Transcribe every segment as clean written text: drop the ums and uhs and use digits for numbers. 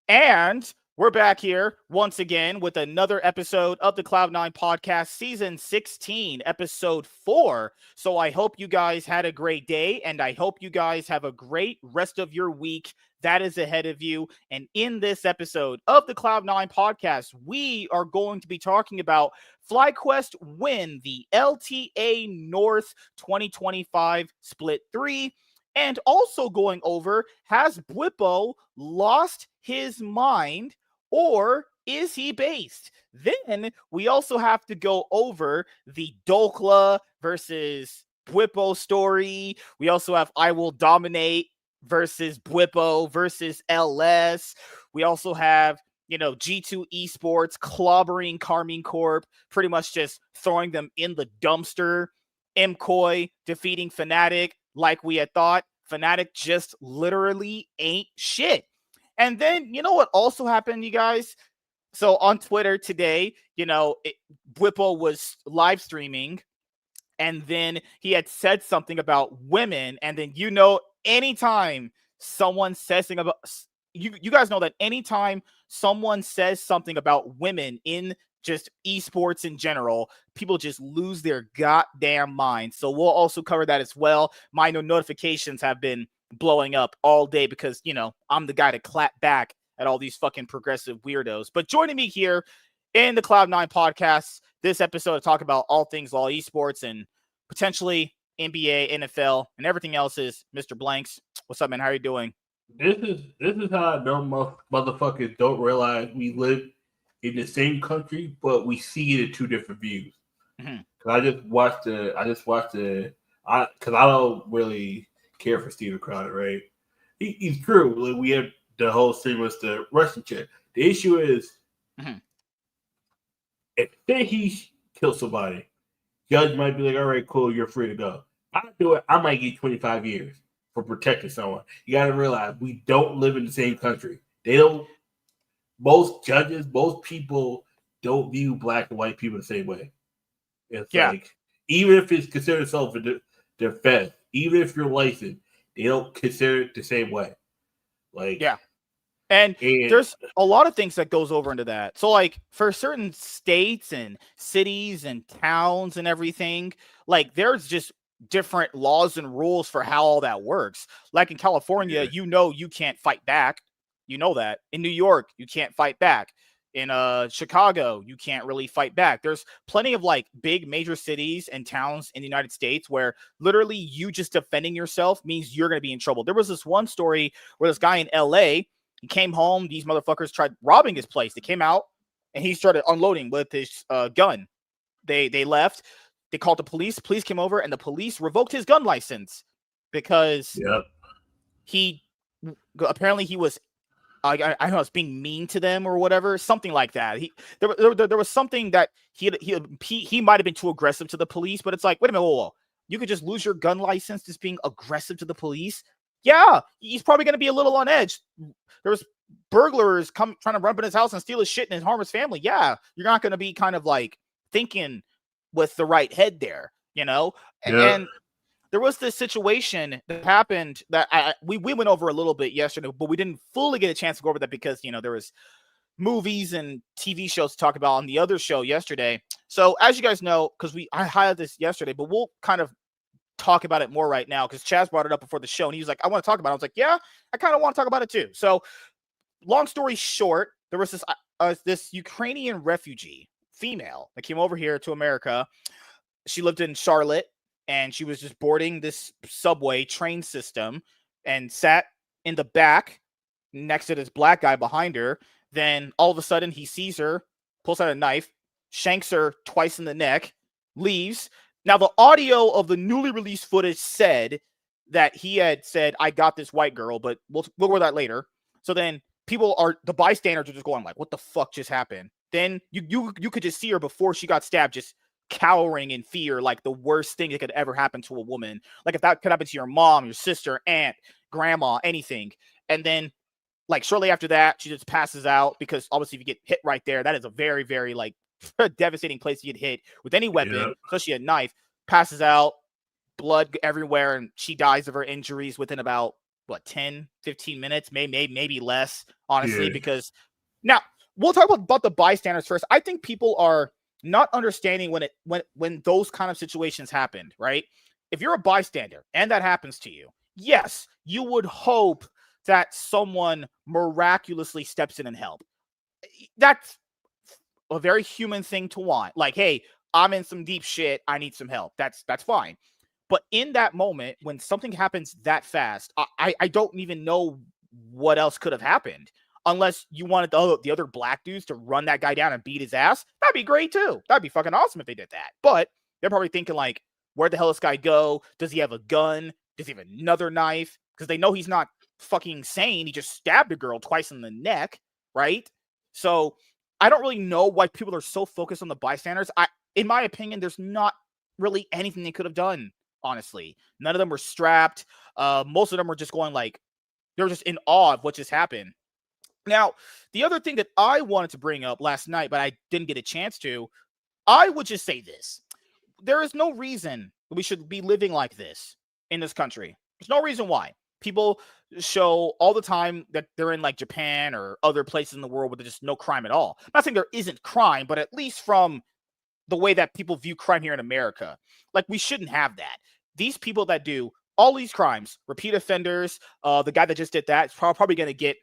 And we're back here once again with another episode of the Cloud9 podcast, season 16, episode 4. So I hope you guys had a great day, and I hope you guys have a great rest of your week that is ahead of you. And in this episode of the Cloud9 podcast, we are going to be talking about FlyQuest win the LTA North 2025 Split 3. And also going over, has Bwipo lost his mind or is he based? Then we also have to go over the Dokla versus Bwipo story. We also have I Will Dominate versus Bwipo versus LS. We also have, G2 Esports clobbering Carmine Corp, pretty much just throwing them in the dumpster. MCoy defeating Fnatic like we had thought. Fnatic just literally ain't shit. And then, you know what also happened, you guys? So on Twitter today, Bwipo was live streaming, and then he had said something about women. And then, anytime someone says something about, you guys know that anytime someone says something about women in just esports in general, people just lose their goddamn minds. So we'll also cover that as well. My notifications have been blowing up all day because, I'm the guy to clap back at all these fucking progressive weirdos. But joining me here in the Cloud9 podcast, this episode to talk about all things all esports and potentially NBA, NFL, and everything else is Mr. Blanks. What's up, man? How are you doing? This is how I know motherfuckers don't realize we live in the same country, but we see it in two different views. Mm-hmm. Cause I just watched because I don't really care for Steven Crowder, right? He's true. Like, we have the whole thing with the Russian chick. The issue is, if he kills somebody, judge might be like, all right, cool, you're free to go. I do it, I might get 25 years for protecting someone. You got to realize we don't live in the same country. Most judges, most people don't view black and white people the same way. It's like, even if it's considered self-defense, even if you're licensed, they don't consider it the same way. And there's a lot of things that goes over into that. So, like, for certain states and cities and towns and everything, like, there's just different laws and rules for how all that works. Like in California, you can't fight back. You know that. In New York, you can't fight back. In Chicago, you can't really fight back. There's plenty of like big major cities and towns in the United States where literally you just defending yourself means you're going to be in trouble. There was this one story where this guy in LA, he came home. These motherfuckers tried robbing his place. They came out and he started unloading with his gun. They left. They called the police. Police came over and the police revoked his gun license because he was, I don't know, it's being mean to them or whatever, something like that. There was something that he might have been too aggressive to the police, but it's like, wait a minute, whoa. You could just lose your gun license just being aggressive to the police. Yeah, he's probably going to be a little on edge. There was burglars trying to run up in his house and steal his shit and harm his family. Yeah, you're not going to be kind of like thinking with the right head there, And there was this situation that happened that we went over a little bit yesterday, but we didn't fully get a chance to go over that because, there was movies and TV shows to talk about on the other show yesterday. So as you guys know, because I highlighted this yesterday, but we'll kind of talk about it more right now because Chaz brought it up before the show and he was like, I want to talk about it. I was like, yeah, I kind of want to talk about it too. So long story short, there was this Ukrainian refugee female that came over here to America. She lived in Charlotte and she was just boarding this subway train system and sat in the back next to this black guy behind her. Then all of a sudden he sees her, pulls out a knife, shanks her twice in the neck, leaves. Now, the audio of the newly released footage said that he had said, I got this white girl, but we'll go over that later. So then the bystanders are just going like, what the fuck just happened? Then you could just see her before she got stabbed, just cowering in fear, like the worst thing that could ever happen to a woman. Like if that could happen to your mom, your sister, aunt, grandma, anything. And then like shortly after that, she just passes out because obviously if you get hit right there, that is a very, very like devastating place to get hit with any weapon, especially a knife. Passes out, blood everywhere, and she dies of her injuries within about what, 10, 15 minutes, maybe less, honestly, Yeah. because now we'll talk about the bystanders first. I think people are not understanding when those kind of situations happened, right? If you're a bystander and that happens to you, yes, you would hope that someone miraculously steps in and help. That's a very human thing to want. Like, hey, I'm in some deep shit. I need some help. That's fine. But in that moment, when something happens that fast, I don't even know what else could have happened. Unless you wanted the other black dudes to run that guy down and beat his ass. That'd be great too. That'd be fucking awesome if they did that. But they're probably thinking like, where'd the hell this guy go? Does he have a gun? Does he have another knife? Because they know he's not fucking sane. He just stabbed a girl twice in the neck, right? So I don't really know why people are so focused on the bystanders. In my opinion, there's not really anything they could have done, honestly. None of them were strapped. Most of them were just going like, they were just in awe of what just happened. Now, the other thing that I wanted to bring up last night, but I didn't get a chance to, I would just say this. There is no reason we should be living like this in this country. There's no reason why. People show all the time that they're in like Japan or other places in the world where there's just no crime at all. I'm not saying there isn't crime, but at least from the way that people view crime here in America, like we shouldn't have that. These people that do all these crimes, repeat offenders, the guy that just did that is probably going to get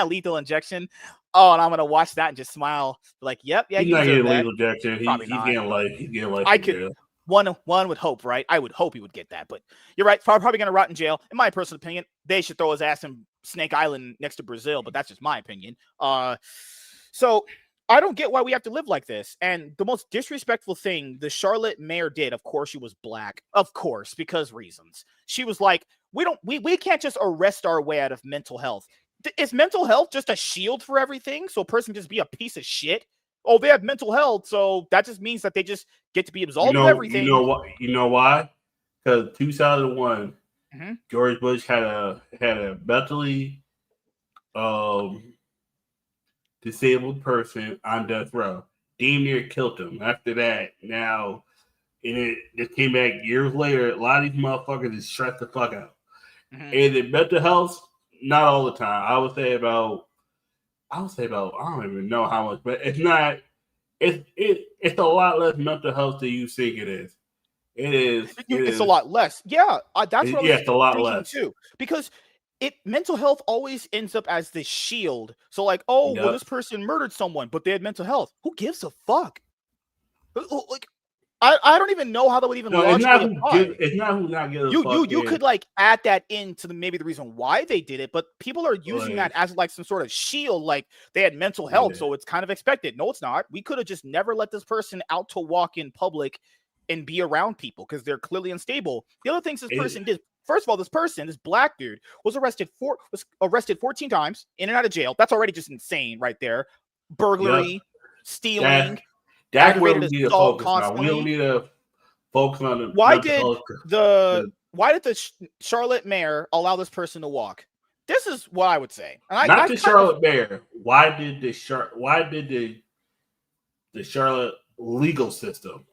lethal injection. Oh, and I'm going to watch that and just smile like, yep, yeah, He's you not deserve getting that. lethal injection. He's getting life. He's getting life. I could. One would hope, right? I would hope he would get that, but you're right. Probably going to rot in jail. In my personal opinion, they should throw his ass in Snake Island next to Brazil, but that's just my opinion. So I don't get why we have to live like this. And the most disrespectful thing the Charlotte mayor did, of course, she was black, of course, because reasons. She was like, we can't just arrest our way out of mental health. Is mental health just a shield for everything? So a person can just be a piece of shit? Oh, they have mental health, so that just means that they just get to be absolved of everything. You know what? You know why? Because 2001, George Bush had a mentally disabled person on death row. Damn near killed him. After that, now it just came back years later. A lot of these motherfuckers just stressed the fuck out. And the mental health, not all the time. I would say about I don't even know how much, but it's not. It's a lot less mental health than you think it is. It's a lot less. Yeah, that's what I was it's a lot thinking less too. Because mental health always ends up as the shield. So like, oh, well, this person murdered someone, but they had mental health. Who gives a fuck? Like, I don't even know how that would even logically apply. It's not who not giving a fuck. You could like add that into maybe the reason why they did it, but people are using that as like some sort of shield, like they had mental health, so it's kind of expected. No, it's not. We could have just never let this person out to walk in public and be around people because they're clearly unstable. The other things this person did, first of all, this black dude was arrested 14 times in and out of jail. That's already just insane right there. Burglary, stealing. That's where we need to focus now. We don't need to focus on the why did the Charlotte mayor allow this person to walk? This is what I would say. And not the Charlotte mayor. Why did the Charlotte legal system?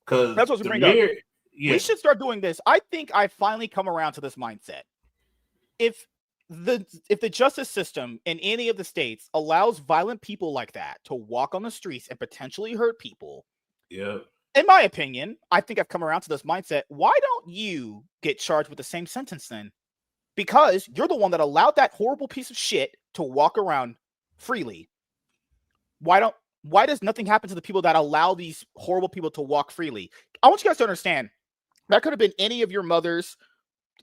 Because that's what we bring up. We should start doing this. I think I finally come around to this mindset. If the justice system in any of the states allows violent people like that to walk on the streets and potentially hurt people, in my opinion, I think I've come around to this mindset. Why don't you get charged with the same sentence then? Because you're the one that allowed that horrible piece of shit to walk around freely. Why does nothing happen to the people that allow these horrible people to walk freely? I want you guys to understand that could have been any of your mothers,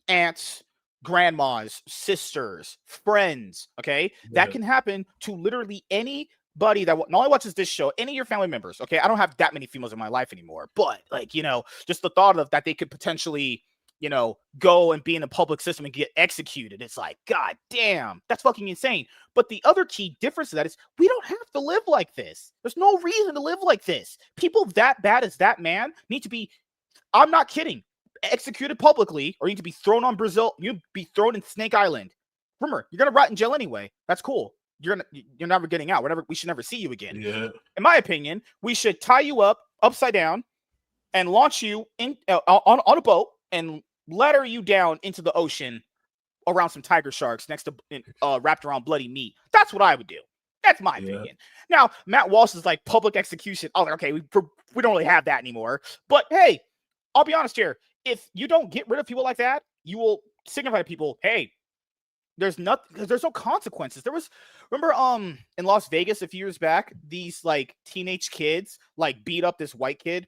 aunts, grandmas, sisters, friends, okay? That can happen to literally anybody that not only watches this show, any of your family members, okay? I don't have that many females in my life anymore, but like, just the thought of that they could potentially, go and be in the public system and get executed. It's like, God damn, that's fucking insane. But the other key difference to that is we don't have to live like this. There's no reason to live like this. People that bad as that man need to be, I'm not kidding, executed publicly, or you need to be thrown on Brazil. You'd be thrown in Snake Island. Remember, you're gonna rot in jail anyway. That's cool. You're never getting out. We should never see you again. In my opinion, we should tie you up upside down and launch you in on a boat and ladder you down into the ocean around some tiger sharks next to wrapped around bloody meat. That's what I would do. That's my opinion. Now, Matt Walsh is like public execution. Oh, okay, we don't really have that anymore. But hey, I'll be honest here. If you don't get rid of people like that, you will signify to people, hey, there's no consequences. There was, remember in Las Vegas a few years back, these like teenage kids like beat up this white kid.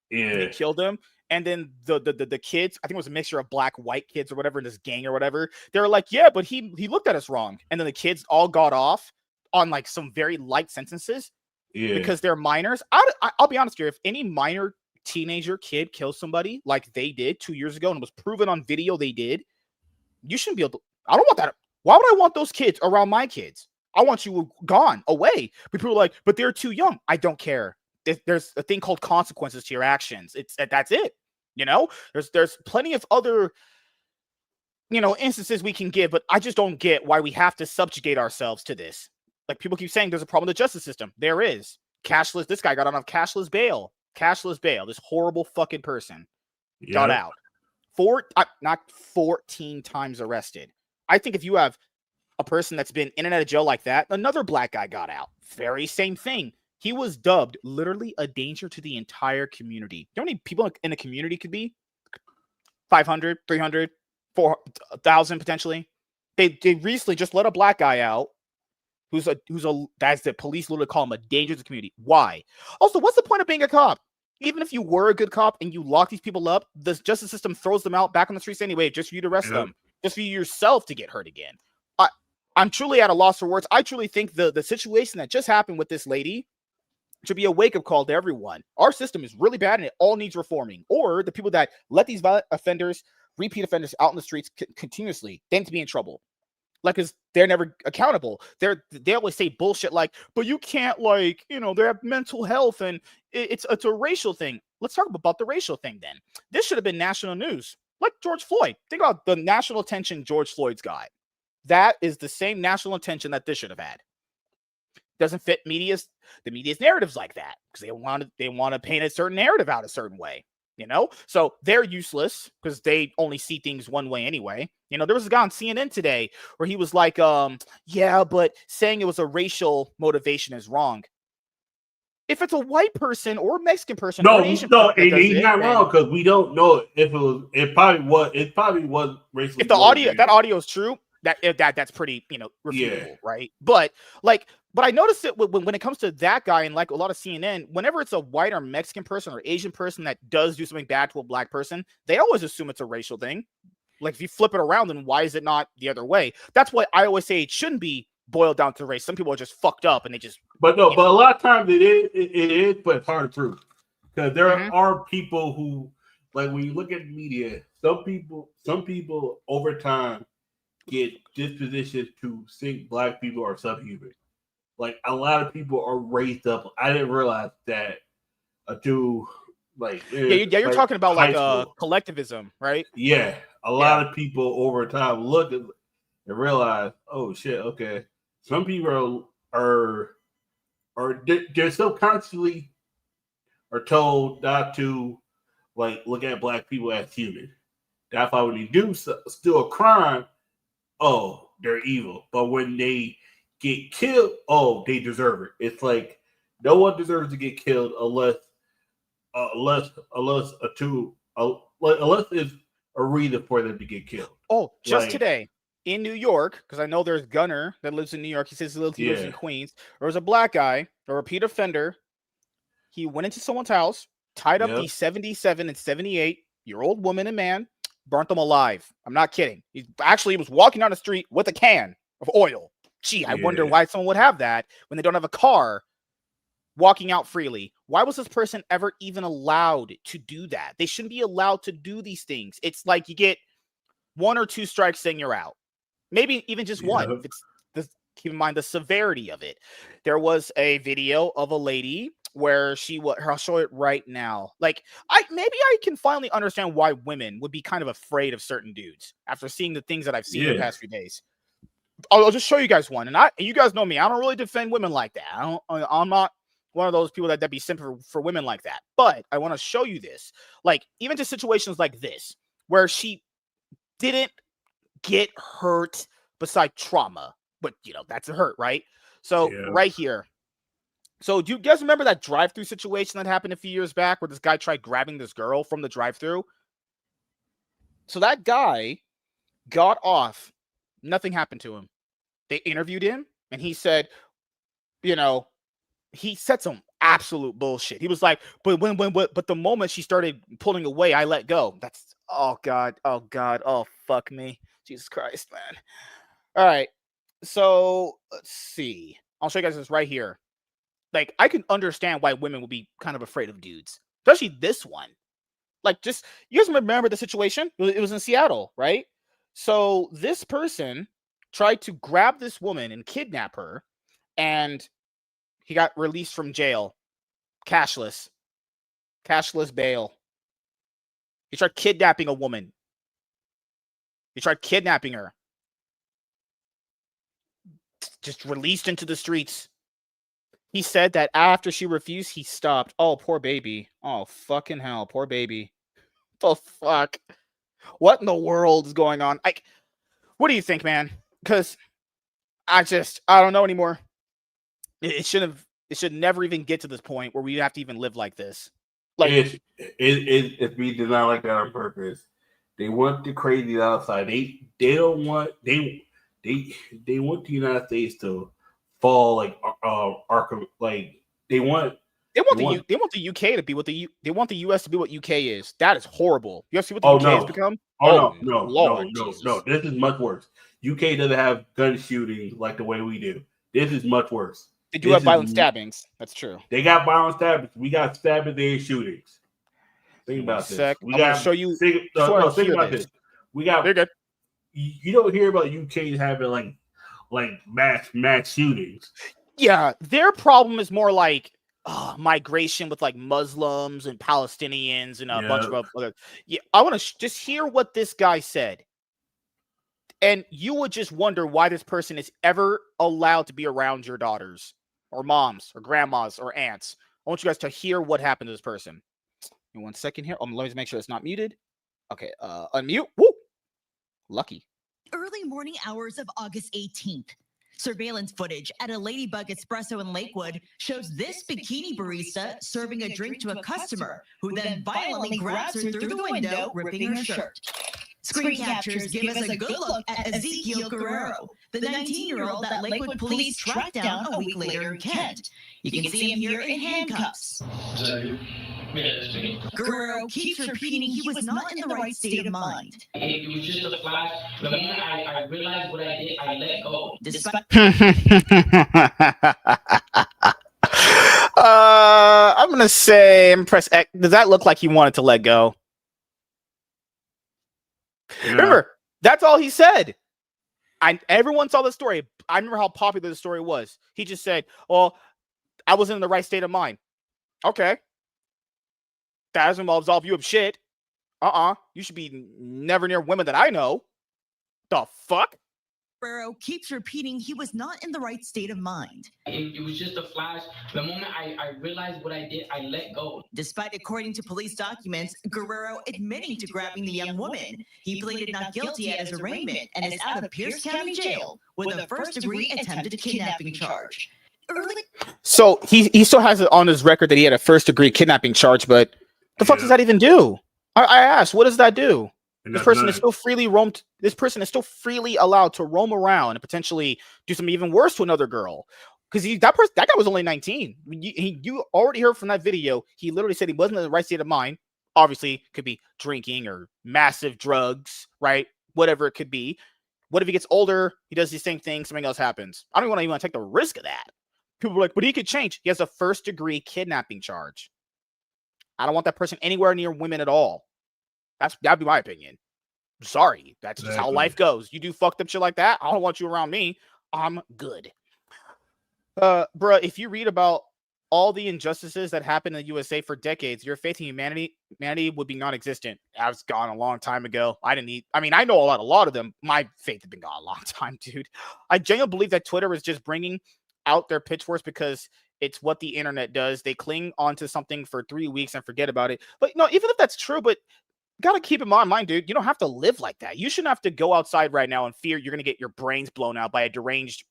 Yeah. And they killed him. And then the kids, I think it was a mixture of black, white kids or whatever in this gang or whatever. They were like, yeah, but he looked at us wrong. And then the kids all got off on like some very light sentences because they're minors. I'll be honest here. If any minor teenager kid kills somebody like they did 2 years ago and it was proven on video they did, you shouldn't be able to. I don't want that. Why would I want those kids around my kids? I want you gone, away. But people are like, but they're too young. I don't care. There's a thing called consequences to your actions. That's it. You know, there's plenty of other, instances we can give, but I just don't get why we have to subjugate ourselves to this. Like people keep saying there's a problem with the justice system. There is. Cashless. This guy got out of cashless bail. Cashless bail. This horrible fucking person got out. Not 14 times arrested. I think if you have a person that's been in and out of jail like that, another black guy got out. Very same thing. He was dubbed literally a danger to the entire community. You know how many people in a community could be? 500, 300, 4,000 potentially. They recently just let a black guy out who's that's the police literally call him a danger to the community. Why? Also, what's the point of being a cop? Even if you were a good cop and you lock these people up, the justice system throws them out back on the streets anyway, just for you to arrest them, just for you yourself to get hurt again. I'm truly at a loss for words. I truly think the situation that just happened with this lady should be a wake-up call to everyone. Our system is really bad and it all needs reforming. Or the people that let these violent offenders, repeat offenders out in the streets continuously, they need to be in trouble. Like, because they're never accountable. They always say bullshit like, but you can't, like, they have mental health and it's a racial thing. Let's talk about the racial thing then. This should have been national news. Like George Floyd. Think about the national attention George Floyd's got. That is the same national attention that this should have had. Doesn't fit the media's narratives like that because they want to paint a certain narrative out a certain way. So they're useless because they only see things one way anyway. There was a guy on CNN today where he was like, yeah, but saying it was a racial motivation is wrong. If it's a white person or Mexican person, or Asian person, he's not wrong because we don't know if it was. It probably was racial. If that audio is true, that's pretty refutable, right? But I noticed it when it comes to that guy and like a lot of CNN, whenever it's a white or Mexican person or Asian person that does do something bad to a black person, they always assume it's a racial thing. Like if you flip it around, then why is it not the other way? That's why I always say it shouldn't be boiled down to race. Some people are just fucked up and they just. But a lot of times it is, but it's hard to prove because there are people who, like when you look at the media, some people over time get dispositions to think black people are subhuman. Like a lot of people are raised up. I didn't realize that until you're talking about like collectivism, right? Yeah, a lot of people over time look at and realize, oh shit, okay. Some people are they're subconsciously are told not to like look at black people as human. That's why when they do still a crime, oh, they're evil. But when they get killed, oh, they deserve it. It's like no one deserves to get killed unless it's a reason for them to get killed. Oh, just today in New York, because I know there's Gunner that lives in New York. He says he lives in Queens. There was a black guy, a repeat offender. He went into someone's house, tied up the 77 and 78-year-old woman and man, burnt them alive. I'm not kidding. He was walking down the street with a can of oil. Gee, I wonder why someone would have that when they don't have a car, walking out freely. Why was this person ever even allowed to do that? They shouldn't be allowed to do these things. It's like you get 1 or 2 strikes, then you're out. Maybe even just one. Keep in mind the severity of it. There was a video of a lady where I'll show it right now. Like, maybe I can finally understand why women would be kind of afraid of certain dudes after seeing the things that I've seen in the past few days. I'll just show you guys one. And you guys know me. I don't really defend women like that. I'm not one of those people that be simple for women like that. But I want to show you this. Like, even to situations like this, where she didn't get hurt beside trauma. But, that's a hurt, right? So right here. So do you guys remember that drive-through situation that happened a few years back where this guy tried grabbing this girl from the drive-through? So that guy got off. Nothing happened to him. They interviewed him, and he said, he said some absolute bullshit. He was like, but but the moment she started pulling away, I let go. That's, oh God, oh fuck me. Jesus Christ, man. All right. So let's see. I'll show you guys this right here. Like, I can understand why women would be kind of afraid of dudes, especially this one. Like, just, you guys remember the situation? It was in Seattle, right? So this person tried to grab this woman and kidnap her, and he got released from jail. Cashless bail. He tried kidnapping a woman. He tried kidnapping her. Just released into the streets. He said that after she refused, he stopped. Oh, poor baby. Oh, fucking hell. Poor baby. The fuck? What in the world is going on? What do you think, man? Because I don't know anymore. It should never even get to this point where we have to even live like this. Like, it's being designed like that on purpose. They want the crazy outside. They don't want they want the United States to fall like they want the UK to be what they want the US to be what UK is. That is horrible. You see what the UK has become? No. This is much worse. UK doesn't have gun shooting like the way we do. This is much worse. They do have violent stabbings. That's true. They got violent stabbings. We got stabbing and shootings. Think about this. I'm gonna show you. Think about this. We got. They're good. You don't hear about UK having like mass shootings. Yeah, their problem is more like migration with like Muslims and Palestinians and a bunch of other. Yeah, I want to just hear what this guy said, and you would just wonder why this person is ever allowed to be around your daughters or moms or grandmas or aunts. I want you guys to hear what happened to this person. In 1 second here. Let me just make sure it's not muted. Okay, unmute. Woo! Lucky. Early morning hours of August 18th. Surveillance footage at a Ladybug Espresso in Lakewood shows this bikini barista serving a drink to a customer who then violently grabs her through the window, ripping her shirt. Screen captures give us a good look at Ezekiel Guerrero, the 19-year-old that Lakewood police tracked down a week later in Kent. You can see him here in handcuffs. Guerrero keeps repeating he was not in the right state of mind. It was just a flash. The moment I realized what I did, I let go. I'm gonna say, press X. Does that look like he wanted to let go? Yeah. Remember, that's all he said. Everyone saw the story. I remember how popular the story was. He just said, "Well, I wasn't in the right state of mind." Okay. That doesn't absolve you of shit. You should be never near women that I know. The fuck? Guerrero keeps repeating he was not in the right state of mind. It was just a flash. The moment I realized what I did, I let go. Despite, according to police documents, Guerrero admitting to grabbing the young woman, he pleaded not guilty at his arraignment and is out of Pierce County Jail with a first-degree attempted kidnapping charge. So he still has it on his record that he had a first-degree kidnapping charge, but the fuck does that even do? I asked, what does that do? This person is still freely roamed. This person is still freely allowed to roam around and potentially do something even worse to another girl. Because that guy was only 19. You already heard from that video. He literally said he wasn't in the right state of mind. Obviously, could be drinking or massive drugs, right? Whatever it could be. What if he gets older? He does the same thing. Something else happens. I don't even want to take the risk of that. People are like, but he could change. He has a first-degree kidnapping charge. I don't want that person anywhere near women at all. That'd be my opinion. Sorry, that's just how life goes. You do fucked up shit like that, I don't want you around me. I'm good. Bruh, if you read about all the injustices that happened in the USA for decades, your faith in humanity would be non-existent. I was gone a long time ago. I know a lot of them. My faith had been gone a long time, dude. I genuinely believe that Twitter is just bringing out their pitchforks because it's what the internet does. They cling onto something for 3 weeks and forget about it. But no, even if that's true, but Gotta keep in mind, dude, you don't have to live like that. You shouldn't have to go outside right now and fear you're gonna get your brains blown out by a deranged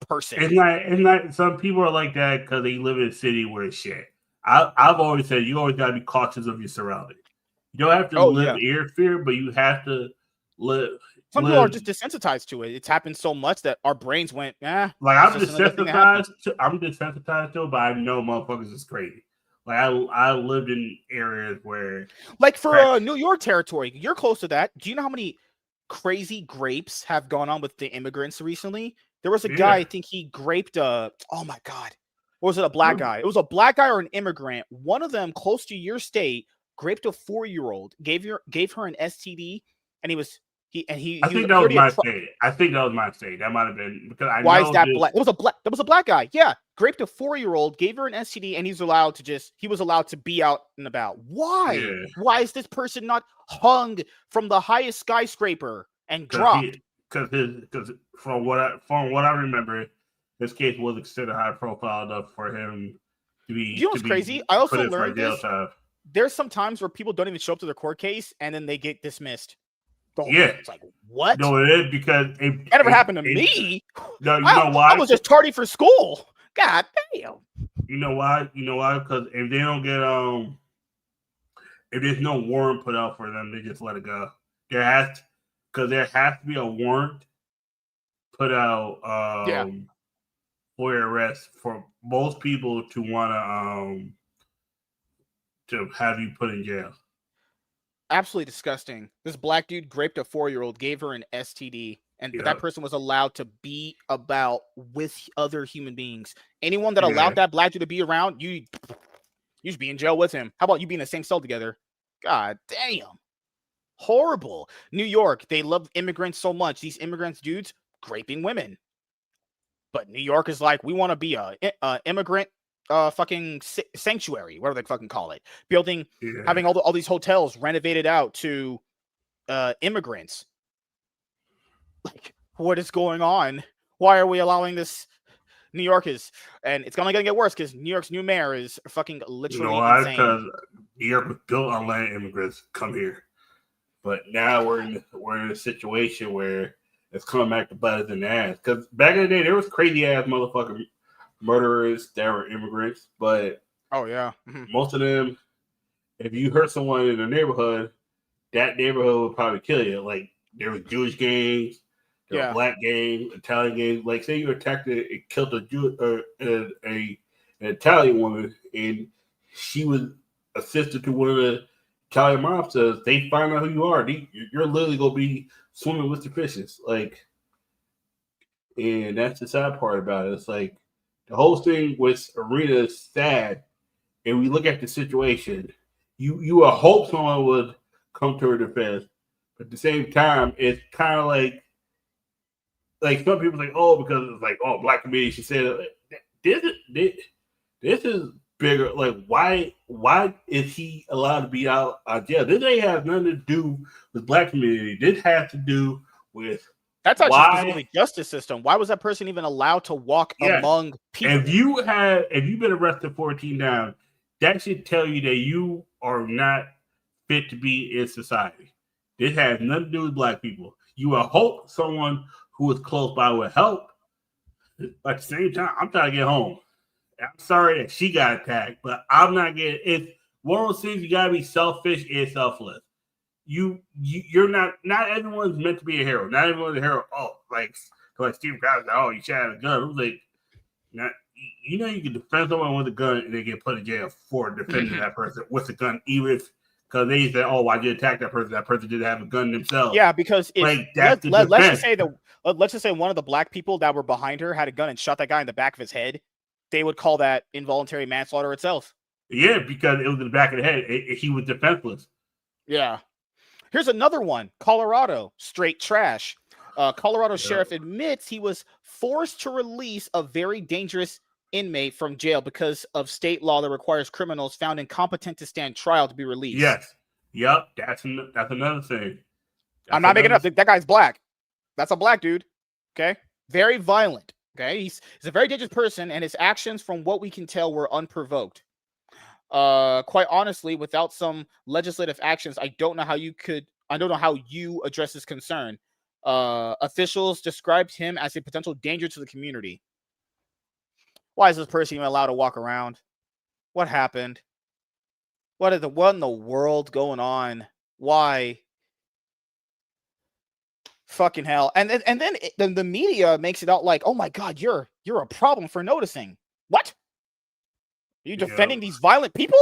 person. It's not. Some people are like that because they live in a city where it's shit. I've always said you always gotta be cautious of your surroundings. You don't have to live in fear, but you have to live. Some people are just desensitized to it. It's happened so much that our brains went, like I'm desensitized to it, but I know motherfuckers is crazy. Like I lived in areas where, like for New York territory, you're close to that. Do you know how many crazy grapes have gone on with the immigrants recently? There was a guy, I think he graped oh my God. Or was it a black guy? It was a black guy or an immigrant. One of them close to your state graped a 4-year-old, gave her an STD, and I think that was my state. I think that was my state. That might have been because I Why is that black? It was a black guy. Yeah. Graped a 4-year-old, gave her an STD, and he was allowed to be out and about. Why? Yeah. Why is this person not hung from the highest skyscraper and dropped? Because from what I remember, this case was considered high profile enough for him to be. You know what's crazy? I also learned this. There's some times where people don't even show up to their court case and then they get dismissed. It's like, what? No, it is because that never happened to me. No, you know why? I was just tardy for school. God damn. You know why? Because if they don't get if there's no warrant put out for them, they just let it go. There has to be a warrant put out for your arrest for most people to want to have you put in jail. Absolutely disgusting. This black dude graped a 4-year-old, gave her an STD, and that person was allowed to be about with other human beings. Anyone that allowed that black dude to be around, you should be in jail with him. How about you be in the same cell together? God damn. Horrible. New York, they love immigrants so much. These immigrants dudes graping women. But New York is like, we want to be a immigrant fucking sanctuary, whatever they fucking call it. Building, having all these hotels renovated out to immigrants. Like, what is going on? Why are we allowing this? New York is, and it's only gonna get worse because New York's new mayor is fucking literally insane. Because New York was built on letting immigrants come here, but now we're in a situation where it's coming back to bite us in the ass. Because back in the day, there was crazy ass motherfucking murderers that were immigrants, but most of them, if you hurt someone in a neighborhood, that neighborhood would probably kill you. Like there was Jewish gangs, there were black gangs, Italian gangs. Like say you attacked and killed an Italian woman, and she was a sister to one of the Italian mobsters. They find out who you are. You're literally gonna be swimming with the fishes. Like, and that's the sad part about it. It's like the whole thing with Arena is sad, and we look at the situation. You would hope someone would come to her defense, but at the same time, it's kind of like some people like, because it's like, black community. She said, this is bigger. Like, why is he allowed to be out of jail? This ain't have nothing to do with black community. This has to do with that's actually specifically justice system. Why was that person even allowed to walk among people? If you've been arrested 14 times, that should tell you that you are not fit to be in society. This has nothing to do with black people. You would hope someone who is close by would help. But at the same time, I'm trying to get home. I'm sorry that she got attacked, but I'm not getting. It's one of those things. You gotta be selfish and selfless. You're not everyone's meant to be a hero. Not everyone's a hero. Like Steve Crowder said, you should have a gun. I was like, you can defend someone with a gun and they get put in jail for defending that person with a gun, even if because they said, why'd you attack that person? That person didn't have a gun themselves. Yeah, because let's just say one of the black people that were behind her had a gun and shot that guy in the back of his head. They would call that involuntary manslaughter itself. Yeah, because it was in the back of the head. He was defenseless. Yeah. Here's another one. Colorado, straight trash. Colorado sheriff admits he was forced to release a very dangerous inmate from jail because of state law that requires criminals found incompetent to stand trial to be released. Yes. Yep. That's another thing. I'm not making it up. That guy's black. That's a black dude. Okay. Very violent. Okay. He's a very dangerous person, and his actions, from what we can tell, were unprovoked. Quite honestly, without some legislative actions, I don't know how you address this concern. Officials described him as a potential danger to the community. Why is this person even allowed to walk around? What happened? What in the world going on? Why? Fucking hell. And then the media makes it out like, oh my God, you're a problem for noticing. What? Are you defending these violent people?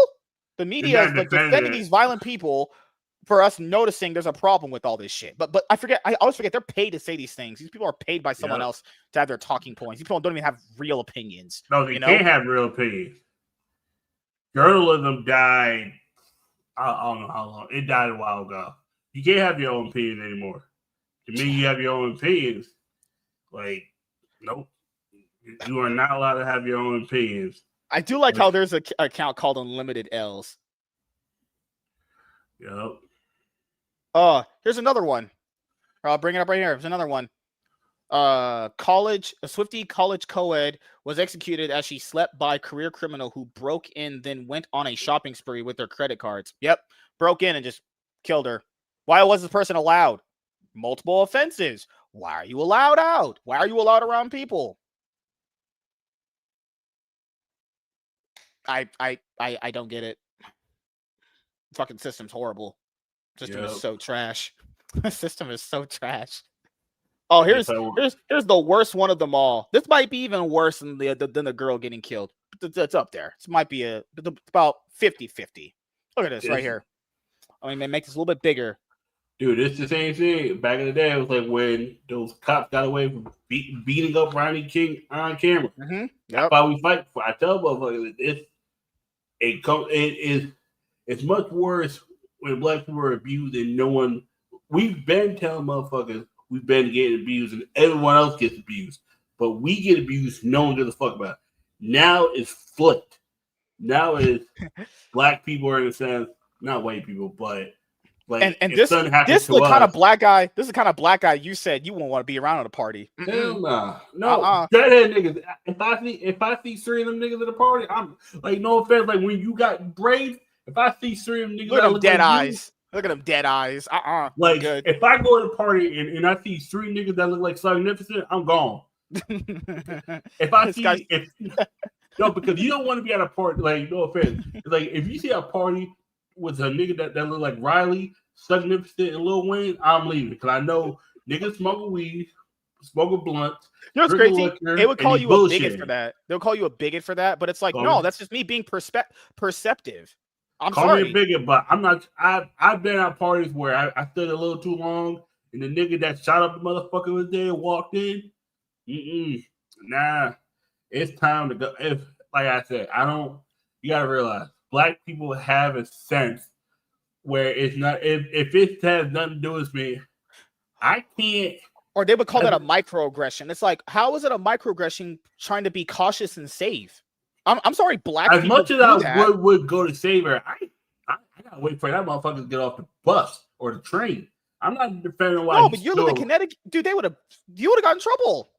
The media is like defending these violent people for us noticing there's a problem with all this shit. But I always forget they're paid to say these things. These people are paid by someone else to have their talking points. These people don't even have real opinions. No, they can't have real opinions. Journalism died. I don't know how long. It died a while ago. You can't have your own opinion anymore. To me, you have your own opinions. Like, nope. You are not allowed to have your own opinions. I do like how there's an account called Unlimited L's. Yep. Here's another one. I'll bring it up right here. There's another one. A Swiftie college co-ed was executed as she slept by career criminal who broke in, then went on a shopping spree with her credit cards. Yep. Broke in and just killed her. Why was this person allowed? Multiple offenses. Why are you allowed out? Why are you allowed around people? I don't get it. Fucking system's horrible. System is so trash. The system is so trash. Oh, here's the worst one of them all. This might be even worse than the girl getting killed. It's up there. This might be it's about 50-50. Look at this right here. I mean, make this a little bit bigger. Dude, it's the same thing. Back in the day, it was like when those cops got away from beating up Ronnie King on camera. Mm-hmm. Yep. That's why we fight for. I tell motherfuckers, it's much worse when black people are abused and no one. We've been telling motherfuckers we've been getting abused and everyone else gets abused, but we get abused. No one gives a fuck about it. Now it's flipped. Now it's black people are in a sense, not white people, but. Like, and this is the kind of black guy. This is the kind of black guy you said you won't want to be around at a party. Hell nah. No. Dreadhead niggas. If I see three of them niggas at a party, I'm like, no offense. Like when you got braids, if I see three of them niggas, look at them dead eyes. Look at them dead eyes. Like if I go to a party and I see three niggas that look like Magnificent, I'm gone. If I see no, because you don't want to be at a party. Like no offense. Like if you see a party with a nigga that look like Riley, Magnificent, and Lil Wayne, I'm leaving because I know niggas smoke weed, smoke blunts. You know what's crazy? They would call you a bigot for that. They'll call you a bigot for that, but it's like, no, that's just me being perceptive. I'm call sorry. Me a bigot, but I'm not. I've been at parties where I stood a little too long, and the nigga that shot up the motherfucker was there and walked in. Nah, it's time to go. If, like I said, you gotta realize. Black people have a sense where it's not if it has nothing to do with me, I can't. Or they would call that a microaggression. It's like, how is it a microaggression trying to be cautious and safe? I'm sorry, black as people. As much as I would go to save her, I gotta wait for that motherfucker to get off the bus or the train. I'm not defending why. No, but you live in Connecticut, dude. You would have gotten in trouble.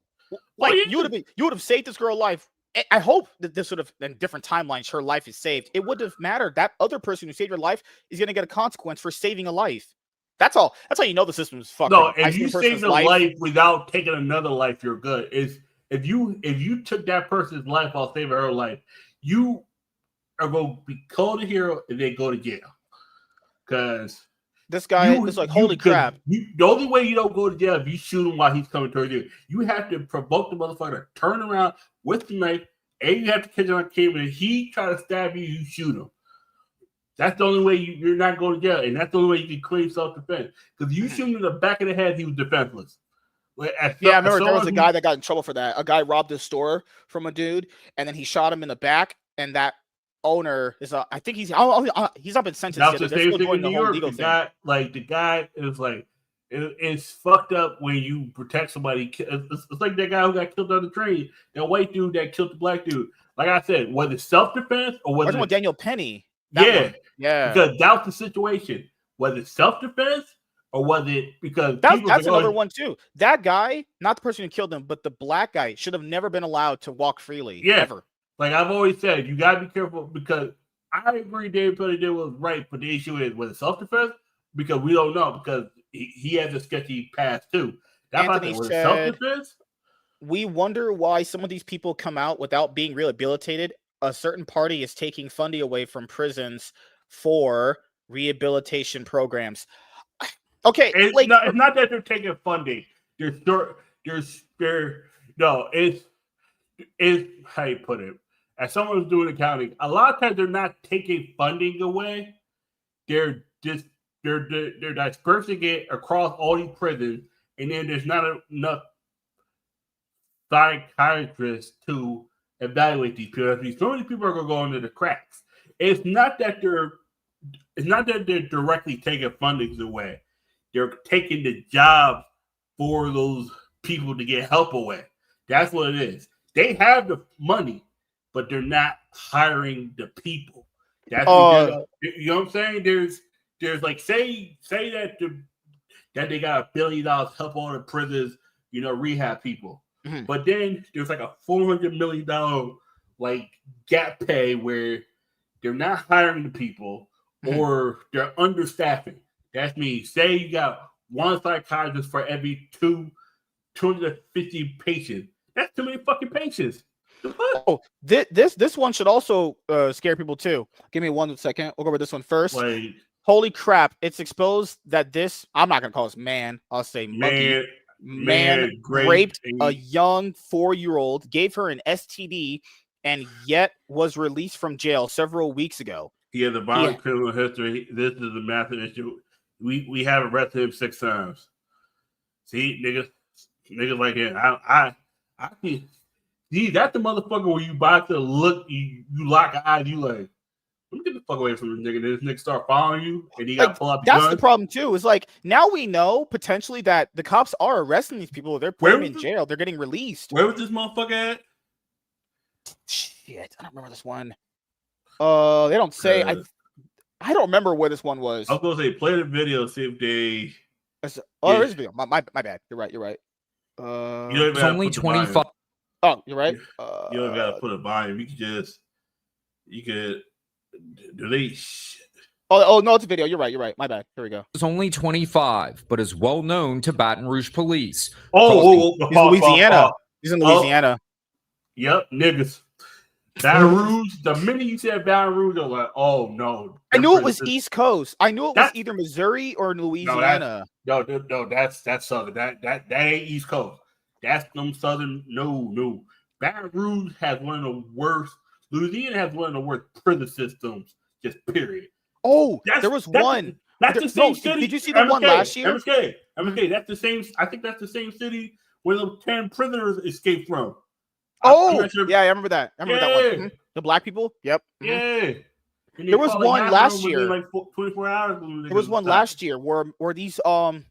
Like you would have saved this girl's life. I hope that this would have, in different timelines, her life is saved. It wouldn't have mattered. That other person who saved your life is going to get a consequence for saving a life. That's all. That's how you know the system is fucked. No, if you saved a life without taking another life, you're good. If you took that person's life while saving her life, you are going to be called a hero and then go to jail. Because this guy is like, holy crap. The only way you don't go to jail if you shoot him while he's coming towards you. You have to provoke the motherfucker to turn around with the knife, and you have to catch him on camera. If he try to stab you, you shoot him. That's the only way you're not going to jail, and that's the only way you can claim self-defense. Because you shoot him in the back of the head, he was defenseless. I remember there was a guy that got in trouble for that. A guy robbed a store from a dude, and then he shot him in the back, and that owner is I think he's not been sentenced yet. That's the same thing in New York. The guy is like, it's fucked up when you protect somebody. It's like that guy who got killed on the train. That white dude that killed the black dude. Like I said, whether it's self-defense or whether it's Daniel Penny. Yeah. Because that's the situation. Whether it's self-defense or whether it because that's another one too. That guy, not the person who killed him, but the black guy should have never been allowed to walk freely. Yeah. Ever. Like I've always said, you gotta be careful because I agree David Petty was right, but the issue is, was it self-defense? Because we don't know, because he has a sketchy past too. Anthony was it said, self-defense? we wonder why some of these people come out without being rehabilitated. A certain party is taking funding away from prisons for rehabilitation programs. Okay, It's not that they're taking funding. It's how you put it. As someone who's doing accounting, a lot of times they're not taking funding away. They're dispersing it across all these prisons, and then there's not enough psychiatrists to evaluate these people. So many people are going to go into the cracks. It's not that they're directly taking funding away. They're taking the job for those people to get help away. That's what it is. They have the money, but they're not hiring the people. That's you know what I'm saying? There's like say that they got $1 billion to help all the prisons, rehab people. Mm-hmm. But then there's like a $400 million like gap pay where they're not hiring the people or they're understaffing. That means say you got one psychiatrist for every 250 patients. That's too many fucking patients. Oh, this one should also scare people too. Give me 1 second. We'll go over this one first. Like, holy crap! It's exposed that this, I'm not gonna call this man. I'll say monkey. Man raped a young 4-year-old, gave her an STD, and yet was released from jail several weeks ago. He has a violent criminal history. This is a massive issue. We have arrested him 6 times. See, niggas like him. I see, that's the motherfucker where you about to look, you lock eyes, you like, let me get the fuck away from this nigga. This nigga start following you, and he got to pull out the gun. That's the problem too. Is like now we know potentially that the cops are arresting these people. They're putting them in jail. They're getting released. Where was this motherfucker at? Shit, I don't remember this one. They don't say. I don't remember where this one was. I was gonna say play the video, see if they. There is a video. My bad. You're right. It's only 25. Oh, you're right. You don't gotta put a volume. You could delete. Oh no, it's a video. You're right. My bad. Here we go. Is only 25, but is well known to Baton Rouge police. He's in Louisiana. He's in Louisiana. Yep, niggas. Baton Rouge. The minute you said Baton Rouge, I was like, oh no. I knew it was East Coast. I knew it was either Missouri or Louisiana. No, that's Southern. That ain't East Coast. That's them Southern. No. Baton Rouge has one of the worst. Louisiana has one of the worst prison systems. Just period. Oh, there was one. That's the same city. Did you see the one last year? MSK. That's the same. I think that's the same city where the 10 prisoners escaped from. Oh, yeah, I remember that. I remember that one. Mm-hmm. The black people. Yep. Yeah. There was one last year. Like 24 hours. There was one last year where these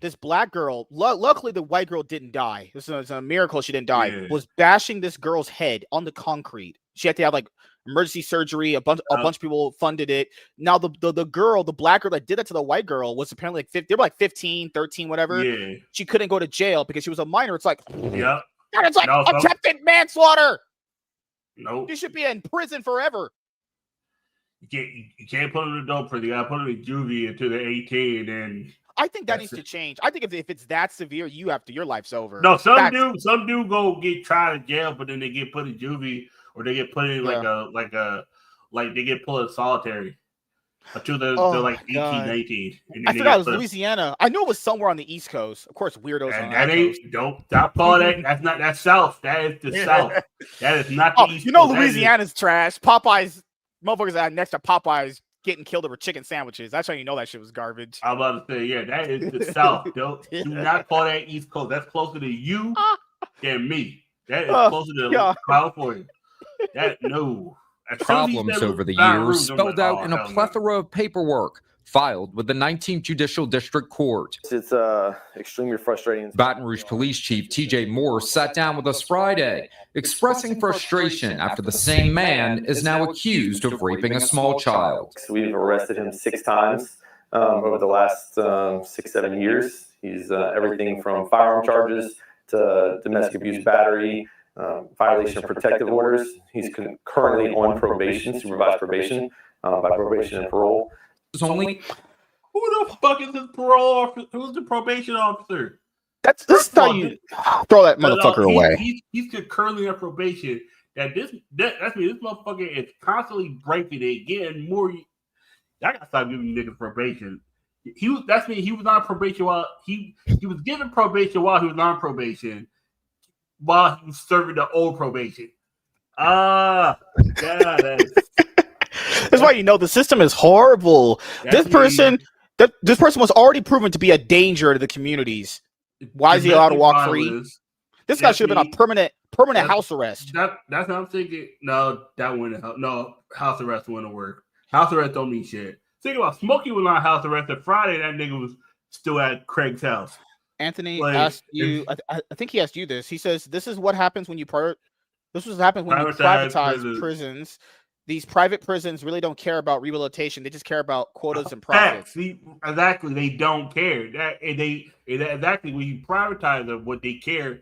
this black girl, luckily the white girl didn't die. This is a miracle she didn't die. Yeah. Was bashing this girl's head on the concrete. She had to have like emergency surgery. A bunch of people funded it. Now the black girl that did that to the white girl was apparently like they were like 15, 13, whatever. Yeah. She couldn't go to jail because she was a minor. It's like, yeah. And it's like attempted manslaughter. Nope. You should be in prison forever. You can't put him in adult prison. You gotta put him in juvie until they're 18, and I think that needs to change. I think if it's that severe, your life's over. No, some do go get tried in jail, but then they get put in juvie or they get put in like they get put in solitary until they're like 18, 19. I forgot it was Louisiana. I knew it was somewhere on the East Coast. Of course, weirdos on that ain't. Don't stop calling that. That's South. That is the South. That is not the East. Louisiana's trash. Popeyes, motherfuckers that next to Popeyes getting killed over chicken sandwiches. That's how you know that shit was garbage. I'm about to say, yeah, that is the South. Do not call that East Coast. That's closer to you than me. That is closer to California. No. Problems over the years spelled out in a plethora of paperwork filed with the 19th Judicial District Court. It's extremely frustrating. Baton Rouge Police Chief TJ Moore sat down with us Friday, expressing frustration after the same man is now accused of raping a small child. We've arrested him 6 times over the last 6-7 years. He's everything from firearm charges to domestic abuse battery, violation of protective orders. He's currently on probation, supervised probation. by probation and parole. It's only Who the fuck is his parole officer? Who's the probation officer? This First is how of all, you throw that motherfucker away. He's currently on probation. That's me. This motherfucker is constantly breaking it, getting more. I gotta stop giving niggas probation. He was on probation while he was given probation while he was on probation, while he was serving the old probation. God, that's why you know the system is horrible. This person was already proven to be a danger to the communities. Why is he allowed to walk free? This guy should have been on permanent house arrest. That's what I'm thinking. No, that wouldn't help. No, house arrest wouldn't work. House arrest don't mean shit. Think about Smokey was on house arrest. And Friday, that nigga was still at Craig's house. Anthony asked you. I think he asked you this. He says this is what happens when you privatize prisons. These private prisons really don't care about rehabilitation. They just care about quotas and profits. See, exactly. They don't care. Exactly when you privatize them, what they care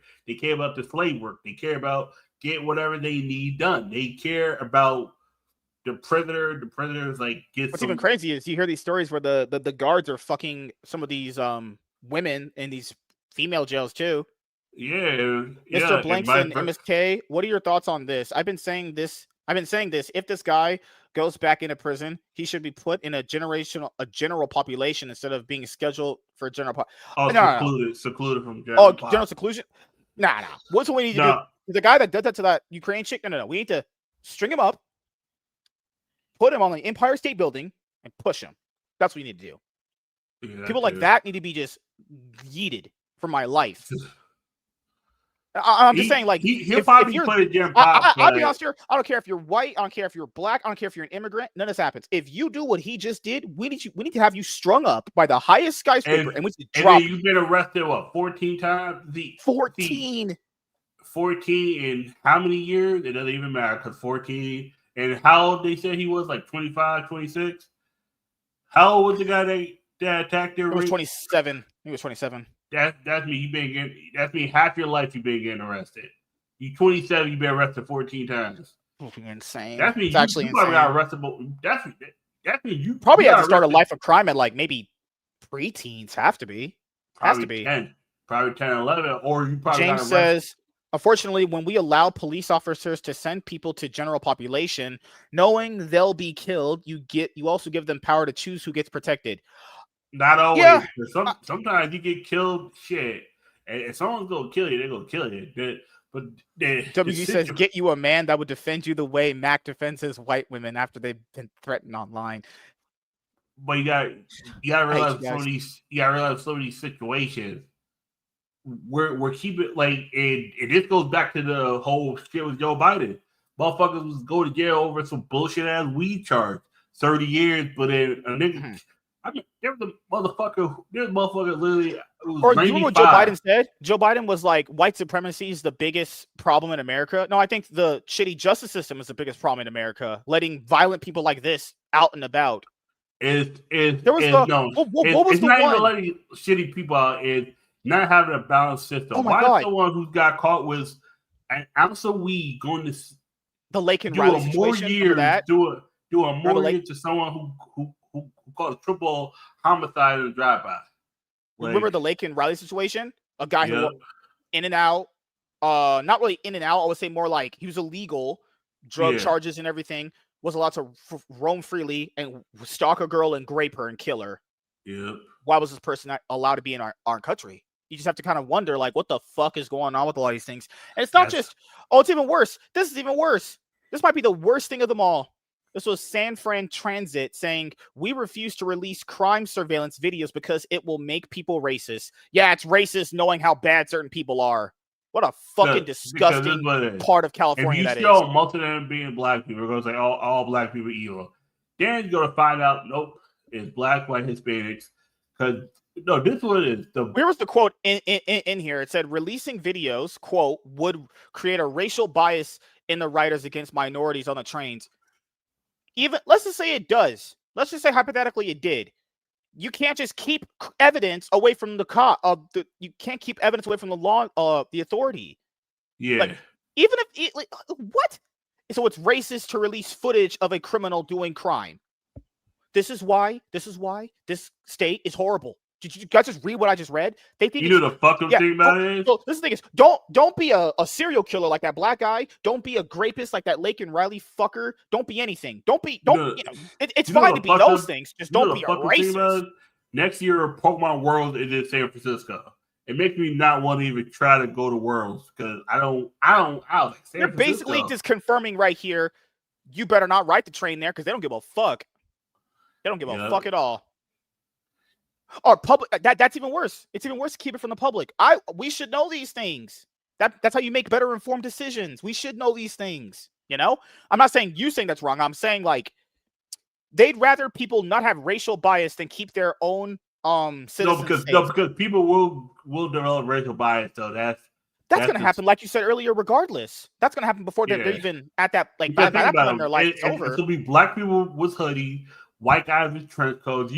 about the slave work. They care about get whatever they need done. They care about the prisoner. The prisoners What's even crazy is you hear these stories where the guards are fucking some of these women in these female jails too. Yeah. Mr. Blankson, MSK, what are your thoughts on this? I've been saying this. If this guy goes back into prison, he should be put in a general population instead of being scheduled for general. Secluded from general. General seclusion. Nah. What's what we need to do? The guy that did that to that Ukrainian chick. No. We need to string him up, put him on the Empire State Building, and push him. That's what we need to do. Yeah, people like that need to be just yeeted from my life. I'm just saying, he'll probably put it in. I'll be honest here. I don't care if you're white. I don't care if you're black. I don't care if you're an immigrant. None of this happens. If you do what he just did, we need to have you strung up by the highest skyscraper, and we need to drop. You've been arrested 14 times? 14. 14 in how many years? It doesn't even matter because 14. And how old they said he was? 25, 26. How old was the guy that attacked their? He was 27. He was 27. That's me. That's me. Half your life you've been getting arrested. You 27. You've been arrested 14 times. Insane. That's me. It's actually you probably got arrested. That's me. You probably have to start a life of crime at maybe preteens. Has to be. 10, probably 10, 11, or you probably. James says, unfortunately, when we allow police officers to send people to general population, knowing they'll be killed, you also give them power to choose who gets protected. Not always. Yeah. Sometimes you get killed. Shit, and if someone's gonna kill you, they're gonna kill you. But WG says, "Get you a man that would defend you the way Mac defends his white women after they've been threatened online." But you gotta realize some of these situations. We're keeping and this goes back to the whole shit with Joe Biden. Motherfuckers was go to jail over some bullshit ass weed charge, 30 years, but then a nigga. Mm-hmm. I mean, there's a motherfucker literally. Or you know what Joe Biden said? Joe Biden was like, white supremacy is the biggest problem in America. No, I think the shitty justice system is the biggest problem in America. Letting violent people like this out and about. It's not even letting shitty people out. It's not having a balanced system. Oh my God. Someone who got caught with an ounce of weed going to the Lake and Riley situation? Do a more years to someone who caused triple homicide in a drive-by. Remember the Lake and Riley situation? A guy who in and out, not really in and out. I would say more like he was illegal, drug charges and everything, was allowed to roam freely and stalk a girl and grape her and kill her. Yeah. Why was this person not allowed to be in our country? You just have to kind of wonder, what the fuck is going on with all these things? And it's not it's even worse. This is even worse. This might be the worst thing of them all. This was San Fran Transit saying, we refuse to release crime surveillance videos because it will make people racist. Yeah, it's racist knowing how bad certain people are. What a fucking disgusting part of California that is. If you show most of them being black people, we're going to say all black people are evil. Then you're going to find out, nope, it's black, white, Hispanics. Because, no, this is what it is. Where was the quote in here? It said, releasing videos, quote, would create a racial bias in the riders against minorities on the trains. Even let's just say it does. Let's just say hypothetically it did. You can't just keep evidence away from the cop. You can't keep evidence away from the law, the authority. Yeah. Even if what? So it's racist to release footage of a criminal doing crime. This is why this state is horrible. Did you guys just read what I just read? They think You know the fucking thing about it? So this thing is don't be a serial killer like that black guy. Don't be a rapist like that Lake and Riley fucker. Don't be anything. It's fine to be those things. Just don't be a racist. Next year, Pokemon World is in San Francisco. It makes me not want to even try to go to Worlds because I don't like San You're basically just confirming right here. You better not ride the train there because they don't give a fuck. They don't give a fuck at all. Or public. That's even worse. It's even worse to keep it from the public. We should know these things. That's how you make better informed decisions. We should know these things. You know, I'm not saying you saying that's wrong. I'm saying like they'd rather people not have racial bias than keep their own citizens. Because people will develop racial bias. So that's going to happen, like you said earlier. Regardless, that's going to happen before they're even at that by that point in their life is over. It'll be black people with hoodie. White guys with trench coats.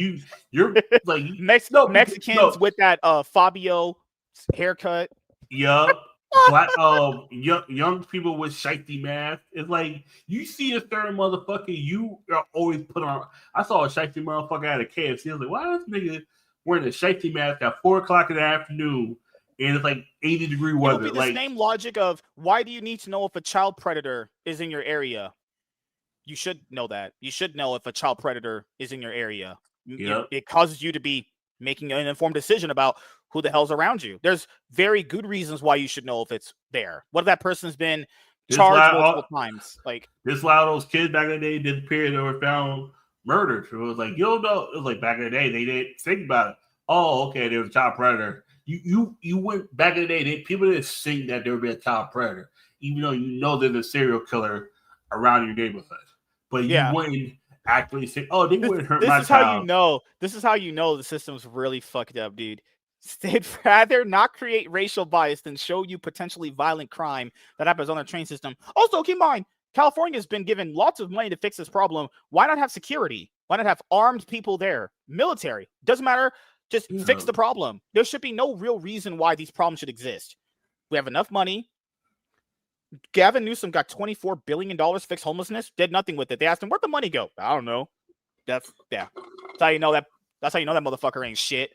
You're like Mexicans with that Fabio haircut. Yup. Black young people with shifty masks. It's like you see a certain motherfucker, you are always put on. I saw a shifty motherfucker at a KFC. I was like, why is this nigga wearing a shifty mask at 4:00 in the afternoon and it's like 80-degree weather? It'll be the same logic of why do you need to know if a child predator is in your area? You should know that. You should know if a child predator is in your area. Yep. It causes you to be making an informed decision about who the hell's around you. There's very good reasons why you should know if it's there. What if that person's been charged multiple times? Like this, a lot of those kids back in the day disappeared. They were found murdered. So it was like, you don't know. It was like back in the day, they didn't think about it. Oh, okay, there was a child predator. You went back in the day. People didn't think that there would be a child predator, even though you know there's a serial killer around your neighborhood. But you wouldn't actually say, "Oh, they wouldn't hurt my child." This is how you know the system's really fucked up, dude. They'd rather not create racial bias than show you potentially violent crime that happens on their train system. Also, keep in mind, California's been given lots of money to fix this problem. Why not have security? Why not have armed people there? Military. Doesn't matter. Just fix the problem. There should be no real reason why these problems should exist. We have enough money. Gavin Newsom got $24 billion to fix homelessness, did nothing with it. They asked him, where'd the money go? I don't know. That's how you know that motherfucker ain't shit.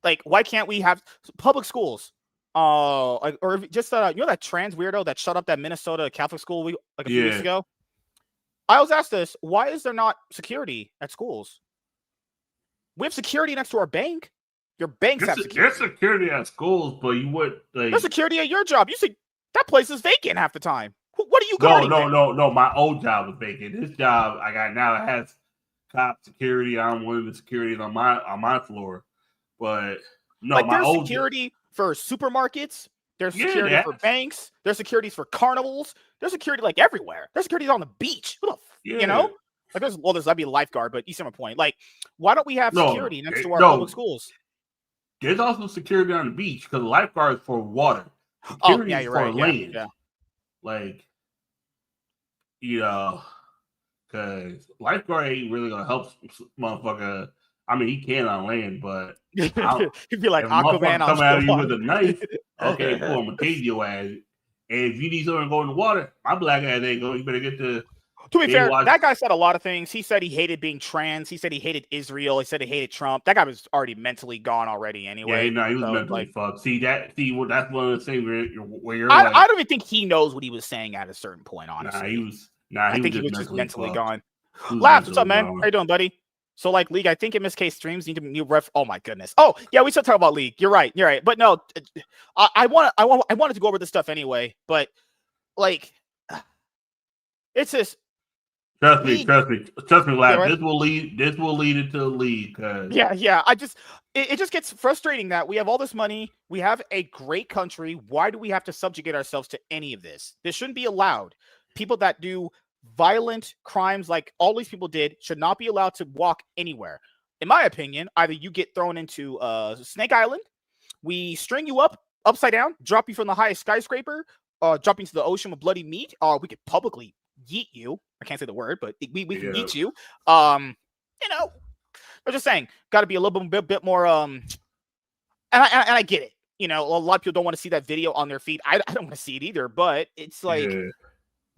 Like, why can't we have public schools? Or just you know that trans weirdo that shut up that Minnesota Catholic school a few weeks ago? I was asked this, why is there not security at schools? We have security next to our bank. Your banks have security. There's security at schools, but you would there's security at your job. You see that place is vacant half the time. What are you guarding? No. My old job was vacant. This job I got now has cop security. I'm one of the securities on my floor. But no, like my there's old security for supermarkets. There's security for banks. There's securities for carnivals. There's security like everywhere. There's security on the beach. You know? Like that'd be a lifeguard, but you see my point. Like, why don't we have security next to our public schools? There's also security on the beach because the lifeguard is for water. Security is for land. Yeah. Like, because lifeguard ain't really gonna help motherfucker. I mean, he can on land, but he'd be like Aquaman come at you with a knife. Okay, cool. I'm gonna tase your ass. And if you need someone to go in the water, my black ass ain't going. You better get the. To be fair, that guy said a lot of things. He said he hated being trans. He said he hated Israel. He said he hated Trump. That guy was already mentally gone already anyway. Yeah, he was mentally fucked. See, that's one of the things where you're I don't even think he knows what he was saying at a certain point, honestly. I think he was just mentally gone. Labs, what's up, man? How you doing, buddy? So, like, League, I think MSK streams need to new ref. Oh my goodness. Oh yeah, we should talk about League. You're right. But no, I wanted to go over this stuff anyway. But like, it's just. Trust me, lad. Right? This will lead into the league. Yeah. It just gets frustrating that we have all this money, we have a great country. Why do we have to subjugate ourselves to any of this? This shouldn't be allowed. People that do violent crimes like all these people did should not be allowed to walk anywhere. In my opinion, either you get thrown into Snake Island, we string you up upside down, drop you from the highest skyscraper, drop you into the ocean with bloody meat, or we could publicly yeet you. I can't say the word, but we can yeet you. I'm just saying, got to be a little bit more. And I get it. A lot of people don't want to see that video on their feed. I don't want to see it either. But it's like you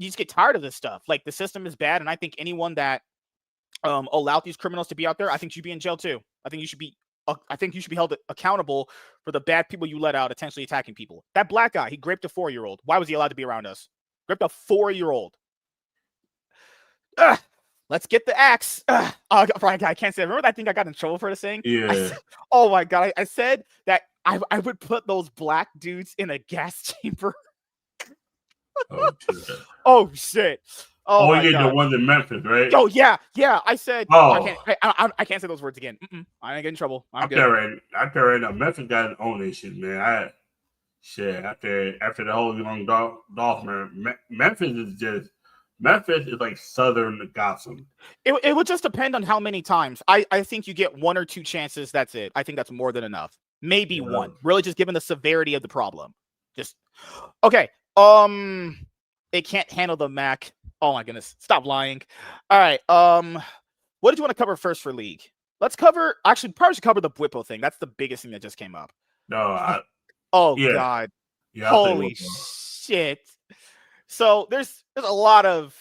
just get tired of this stuff. Like the system is bad, and I think anyone that allowed these criminals to be out there, I think you should be in jail too. I think you should be held accountable for the bad people you let out intentionally attacking people. That black guy, he raped a 4-year-old. Why was he allowed to be around us? Raped a 4-year-old. Let's get the axe. Frank, I can't say. Remember that thing I got in trouble for saying? Yeah. Oh my god! I said that I would put those black dudes in a gas chamber. Oh, shit. Oh shit! Oh my god! The ones in Memphis, right? Oh yeah. I said. Oh. I can't say those words again. I ain't getting in trouble. I'm good. I tell right now, Memphis got to own this shit, man. After the whole young Dolph, man, Memphis is like Southern Gotham. It would just depend on how many times. I think you get 1 or 2 chances. That's it. I think that's more than enough. Maybe 1. Really, just given the severity of the problem. Just okay. It can't handle the Mac. Oh my goodness! Stop lying. All right. What did you want to cover first for League? Let's cover. Actually, probably should cover the Bwipo thing. That's the biggest thing that just came up. No. God. Yeah, Holy shit. So there's a lot of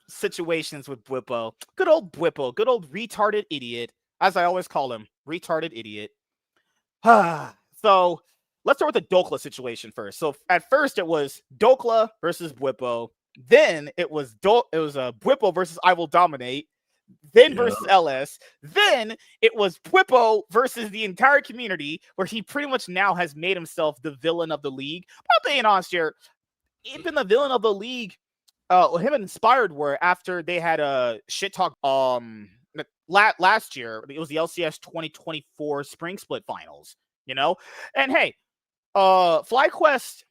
situations with Bwipo. Good old Bwipo. Good old retarded idiot. As I always call him. Retarded idiot. So let's start with the Dokla situation first. So at first it was Dokla versus Bwipo. Then it was Bwipo versus I Will Dominate. Then versus LS. Then it was Bwipo versus the entire community, where he pretty much now has made himself the villain of the league. But being honest here, even the villain of the league, him and Inspired were after they had a shit talk last year. It was the LCS 2024 Spring Split Finals, you know? And hey, FlyQuest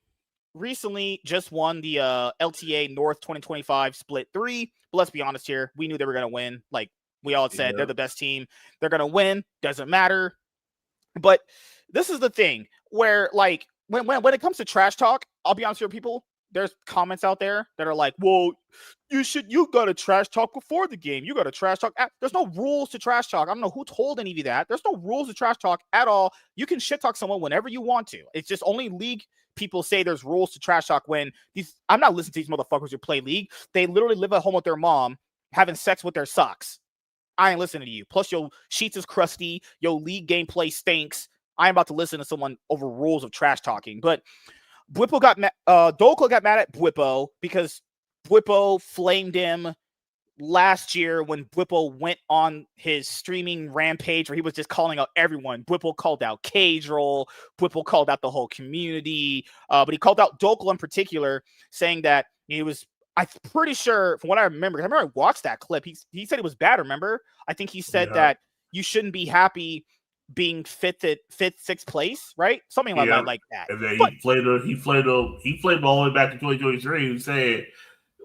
recently just won the LTA North 2025 Split 3. But let's be honest here. We knew they were going to win. Like we all said, they're the best team. They're going to win. Doesn't matter. But this is the thing where, like, when it comes to trash talk, I'll be honest with people, there's comments out there that are like, well, you got to trash talk before the game. You got to trash talk. There's no rules to trash talk. I don't know who told any of you that. There's no rules to trash talk at all. You can shit talk someone whenever you want to. It's just only League people say there's rules to trash talk when I'm not listening to these motherfuckers who play League. They literally live at home with their mom, having sex with their socks. I ain't listening to you. Plus, your sheets is crusty. Your League gameplay stinks. I am about to listen to someone over rules of trash talking. But Bwipo Dokla got mad at Bwipo because Bwipo flamed him last year when Bwipo went on his streaming rampage where he was just calling out everyone. Bwipo called out Cage Roll. Bwipo called out the whole community. But he called out Dokla in particular, saying that he was, I'm pretty sure, from what I remember, I remember I watched that clip. He said it was bad, remember? I think he said that you shouldn't be happy being fifth, sixth place, right? Something like that. And then he played all the way back to 2023. He said,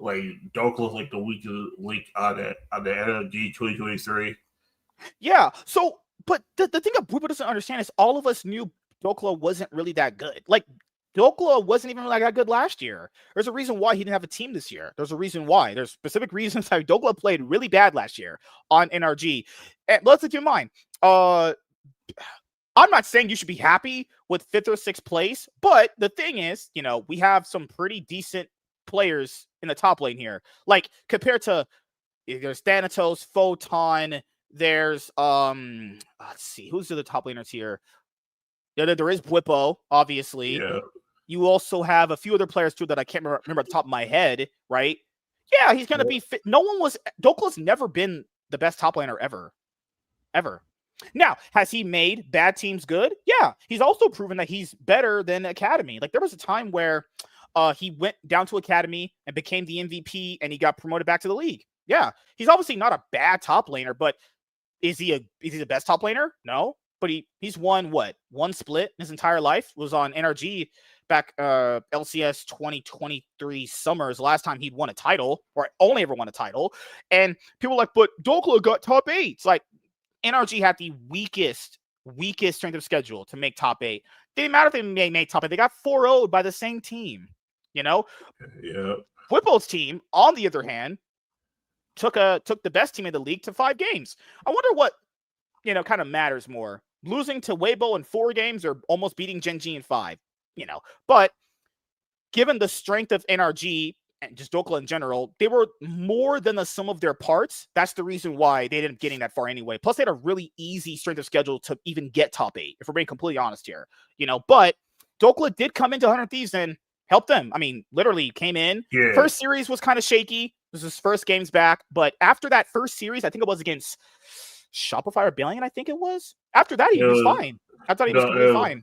like, Dokla's like the weakest link on the NLG 2023. Yeah. So, but the thing that Bwipo doesn't understand is all of us knew Dokla wasn't really that good. Like, Dokla wasn't even really that good last year. There's a reason why he didn't have a team this year. There's a reason why. There's specific reasons why Dokla played really bad last year on NRG. And let's keep in mind, I'm not saying you should be happy with 5th or 6th place, but the thing is, you know, we have some pretty decent players in the top lane here. Like, compared to, there's Thanatos, Photon, there's, let's see, who's the top laners here? Yeah, there is Bwipo, obviously. Yeah. You also have a few other players, too, that I can't remember at the top of my head, right? Yeah, he's going to be fit. Dokla's never been the best top laner ever. Ever. Now, has he made bad teams good? Yeah. He's also proven that he's better than Academy. Like, there was a time where he went down to Academy and became the MVP, and he got promoted back to the league. Yeah. He's obviously not a bad top laner, but is he the best top laner? No. But he's won, what? 1 split in his entire life. Was on NRG back LCS 2023 summers. The last time he'd won a title, or only ever won a title. And people were like, but Dokla got top 8. It's like, NRG had the weakest strength of schedule to make top 8. Didn't matter if they made top 8. They got 4-0'd by the same team, you know? Yeah. Bwipo's team, on the other hand, took the best team in the league to 5 games. I wonder what, you know, kind of matters more. Losing to Weibo in 4 games or almost beating Gen G in 5, you know? But given the strength of NRG, and just Dokla in general, they were more than the sum of their parts. That's the reason why they didn't get that far anyway. Plus, they had a really easy strength of schedule to even get top 8, if we're being completely honest here. But Dokla did come into 100 Thieves and help them. I mean, literally came in. Yeah. First series was kind of shaky. It was his first games back. But after that first series, I think it was against Shopify Rebellion, I think it was. After that, he was fine. I thought he was completely fine.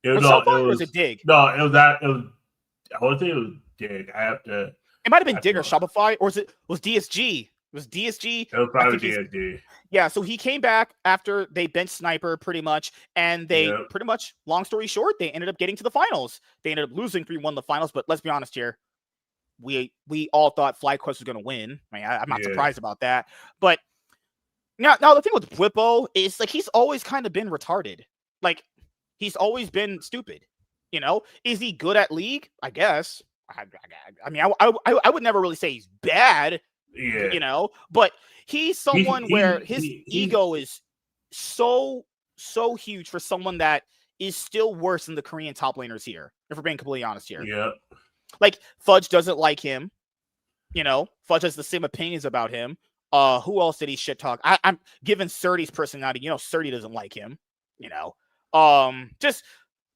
Was Shopify or was it Dig? No, it was that. It was. I would think it was Dig. I have to. It might have been Dig or Shopify, or was DSG? It was DSG. It was probably DSG. Yeah, so he came back after they benched Sniper pretty much, and they pretty much, long story short, they ended up getting to the finals. They ended up losing 3-1 the finals, but let's be honest here. We all thought FlyQuest was going to win. I mean, I'm not surprised about that. But now the thing with Bwipo is, like, he's always kind of been retarded. Like, he's always been stupid. Is he good at League? I guess. I mean, I would never really say he's bad. Yeah. But he's someone where his ego is so huge for someone that is still worse than the Korean top laners here, if we're being completely honest here. Yeah. Like, Fudge doesn't like him. Fudge has the same opinions about him. Who else did he shit talk? I'm given Surdy's personality. Surdy doesn't like him.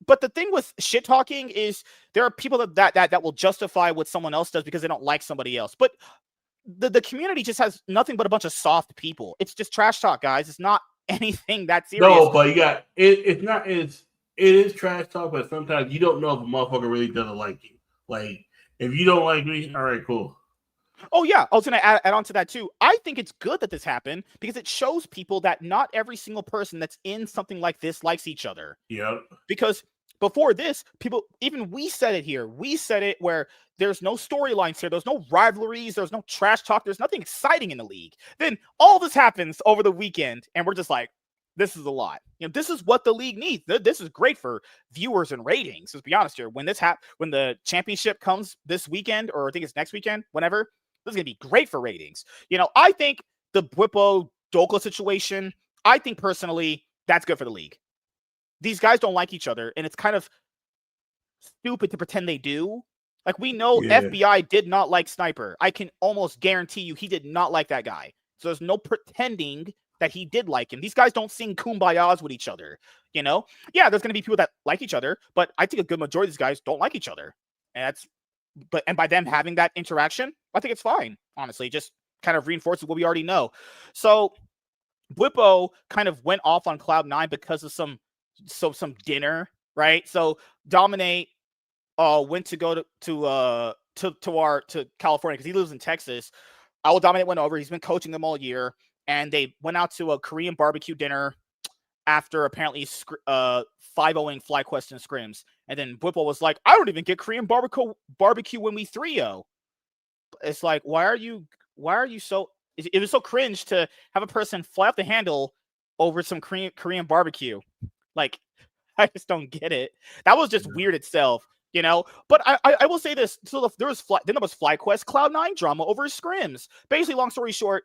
But the thing with shit talking is there are people that will justify what someone else does because they don't like somebody else. But the community just has nothing but a bunch of soft people. It's just trash talk, guys. It's not anything that serious. No, but you got it's not. It is trash talk, but sometimes you don't know if a motherfucker really doesn't like you. Like, if you don't like me, all right, cool. Oh, yeah. I was going to add on to that, too. I think it's good that this happened because it shows people that not every single person that's in something like this likes each other. Yep. Because before this, even we said it here. We said it where there's no storylines here. There's no rivalries. There's no trash talk. There's nothing exciting in the league. Then all this happens over the weekend, and we're just like, this is a lot. This is what the league needs. This is great for viewers and ratings. Let's be honest here. When the championship comes this weekend, or I think it's next weekend, whenever, this is going to be great for ratings. I think the Bwipo Dokla situation, I think personally, that's good for the league. These guys don't like each other, and it's kind of stupid to pretend they do. Like, we know FBI did not like Sniper. I can almost guarantee you he did not like that guy. So there's no pretending that he did like him. These guys don't sing kumbayas with each other. Yeah, there's going to be people that like each other, but I think a good majority of these guys don't like each other. And by them having that interaction, I think it's fine. Honestly, just kind of reinforces what we already know. So Bwipo kind of went off on Cloud9 because of some dinner, right? So Dominate went to go to California because he lives in Texas. Dominate went over. He's been coaching them all year, and they went out to a Korean barbecue dinner after apparently 5-0ing FlyQuest and scrims. And then Bwipo was like, I don't even get Korean barbecue when we 3-0. It's like, why are you so... It was so cringe to have a person fly off the handle over some Korean barbecue. Like, I just don't get it. That was just weird itself, But I will say this. So there was FlyQuest Cloud9 drama over scrims. Basically, long story short,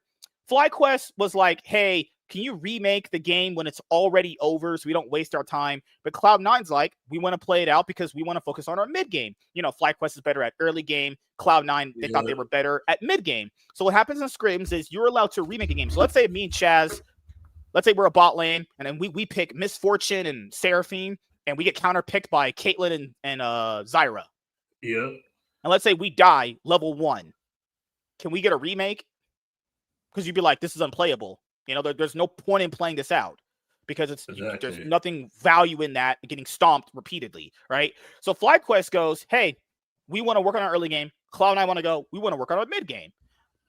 FlyQuest was like, hey, can you remake the game when it's already over so we don't waste our time? But Cloud9's like, we want to play it out because we want to focus on our mid game. FlyQuest is better at early game. Cloud9, they thought they were better at mid game. So what happens in scrims is you're allowed to remake a game. So let's say me and Chaz, let's say we're a bot lane, and then we pick Misfortune and Seraphine, and we get counter-picked by Caitlyn and Zyra. Yeah. And let's say we die level 1. Can we get a remake? Because you'd be like, this is unplayable. There's no point in playing this out because there's nothing value in that getting stomped repeatedly, right? So FlyQuest goes, hey, we want to work on our early game. Cloud9 want to go, we want to work on our mid game.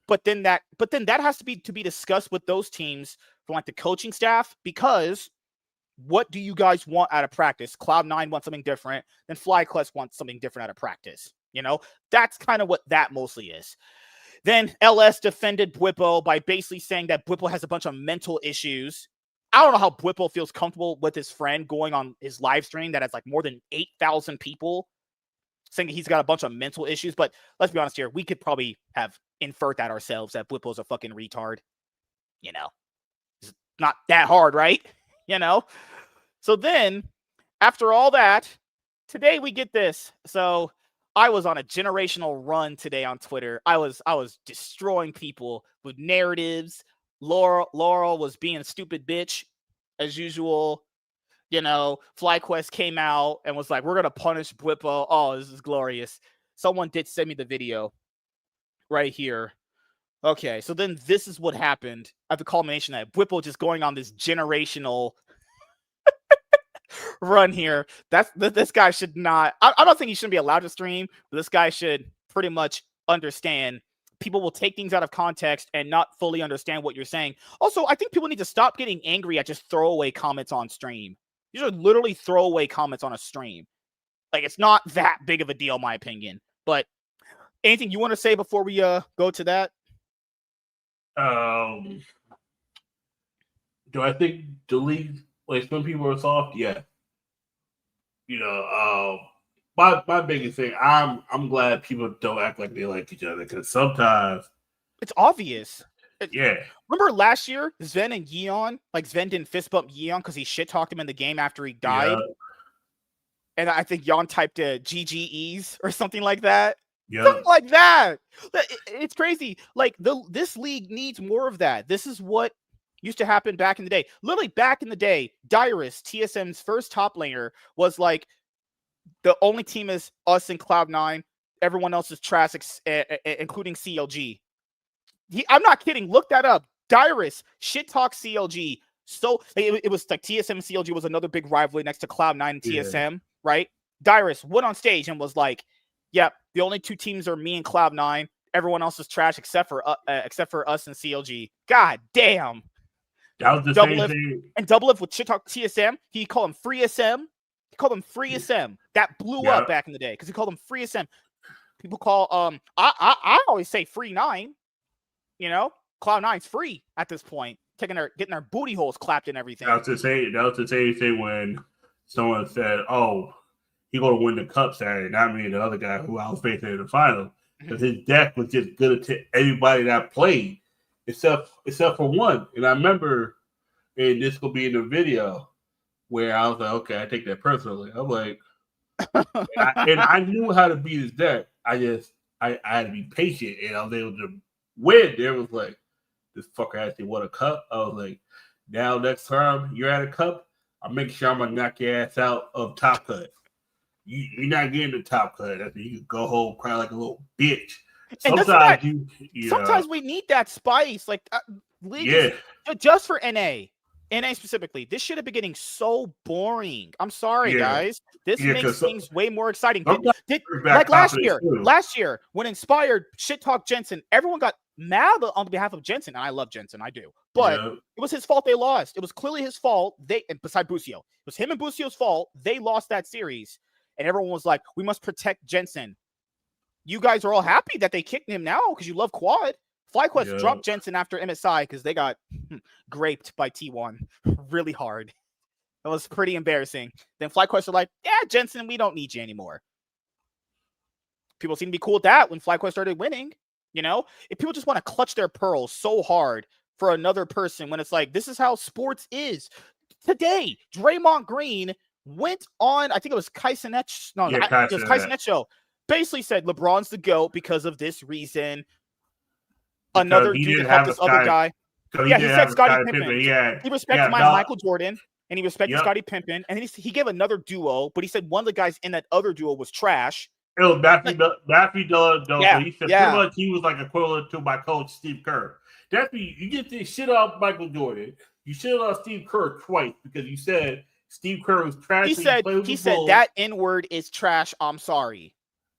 But then that has to be discussed with those teams from like the coaching staff, because what do you guys want out of practice? Cloud9 wants something different, then FlyQuest wants something different out of practice. That's kind of what that mostly is. Then LS defended Bwipo by basically saying that Bwipo has a bunch of mental issues. I don't know how Bwipo feels comfortable with his friend going on his live stream that has like more than 8,000 people saying he's got a bunch of mental issues. But let's be honest here. We could probably have inferred that ourselves, that Bwipo's a fucking retard. It's not that hard, right? So then, after all that, today we get this. So I was on a generational run today on Twitter. I was destroying people with narratives. Laurel was being a stupid bitch as usual. You know, FlyQuest came out and was like, we're going to punish Bwipo. Oh, this is glorious. Someone did send me the video right here. Okay, so then this is what happened at the culmination of that. Bwipo just going on this generational run here. This guy should not. I don't think he shouldn't be allowed to stream, but this guy should pretty much understand. People will take things out of context and not fully understand what you're saying. Also, I think people need to stop getting angry at just throwaway comments on stream. These are literally throwaway comments on a stream. Like, it's not that big of a deal, in my opinion. But anything you want to say before we go to that? Do I think the league, like, some people are soft? Yeah. You know, my biggest thing, I'm glad people don't act like they like each other, because sometimes it's obvious. Yeah. Remember last year, Sven and Yeon, like Sven didn't fist bump Yeon because he shit talked him in the game after he died. Yeah. And I think Yeon typed GGEs or something like that. Yeah. Something like that. It's crazy. Like, this league needs more of that. This is what used to happen back in the day. Literally back in the day, Dyrus, TSM's first top laner, was like, the only team is us and Cloud9. Everyone else is trash, including CLG. I'm not kidding. Look that up. Dyrus shit talk CLG. So it was like TSM and CLG was another big rivalry next to Cloud9 and TSM, right? Dyrus went on stage and was like, "Yep, the only two teams are me and Cloud9. Everyone else is trash except for us and CLG." God damn. That was the same thing. And Doublelift with shit talk TSM. He called him free SM. He called him free SM. That blew up back in the day because he called him free SM. People call I always say free 9. You know, Cloud9's free at this point, getting their booty holes clapped and everything. That was the same thing when someone said, "Oh, he gonna win the cup Saturday." Not me, the other guy who I was facing in the final, because his deck was just good to everybody that played, except for one. And I remember, and this will be in the video, where I was like, "Okay, I take that personally." I'm like, and I knew how to beat his deck. I had to be patient, and I was able to win. There was like, this fucker actually won a cup. I was like, now next time you're at a cup, I'll make sure I'm gonna knock your ass out of top cut. You're not getting the top cut. That's when you can go home cry like a little bitch. Sometimes we need that spice. Like, just for NA specifically, this should have been getting so boring. I'm sorry, guys. This makes things way more exciting. Like last year, when Inspired shit talked Jensen, everyone got mad on behalf of Jensen, and I love Jensen, I do. But it was his fault they lost. It was clearly his fault. And beside Busio, it was him and Busio's fault. They lost that series, and everyone was like, "We must protect Jensen." You guys are all happy that they kicked him now because you love Quad. FlyQuest dropped Jensen after MSI because they got graped by T1 really hard. That was pretty embarrassing. Then FlyQuest are like, "Yeah, Jensen, we don't need you anymore." People seem to be cool with that when FlyQuest started winning. You know, if people just want to clutch their pearls so hard for another person, when it's like, this is how sports is. Today, Draymond Green went on, I think it was Kaisenet's, it was Kaisenet's show, basically said LeBron's the GOAT because of this reason. Another dude that helped this other guy. He said Scottie Pippen. He respected Michael Jordan, and he respected Scottie Pippen, and he gave another duo, but he said one of the guys in that other duo was trash. It was Matthew Dellavedova. He said pretty much he was like equivalent to my coach Steve Kerr. You get this shit off Michael Jordan. You shit on Steve Kerr twice because you said Steve Kerr was trash. He said that N-word is trash. I'm sorry.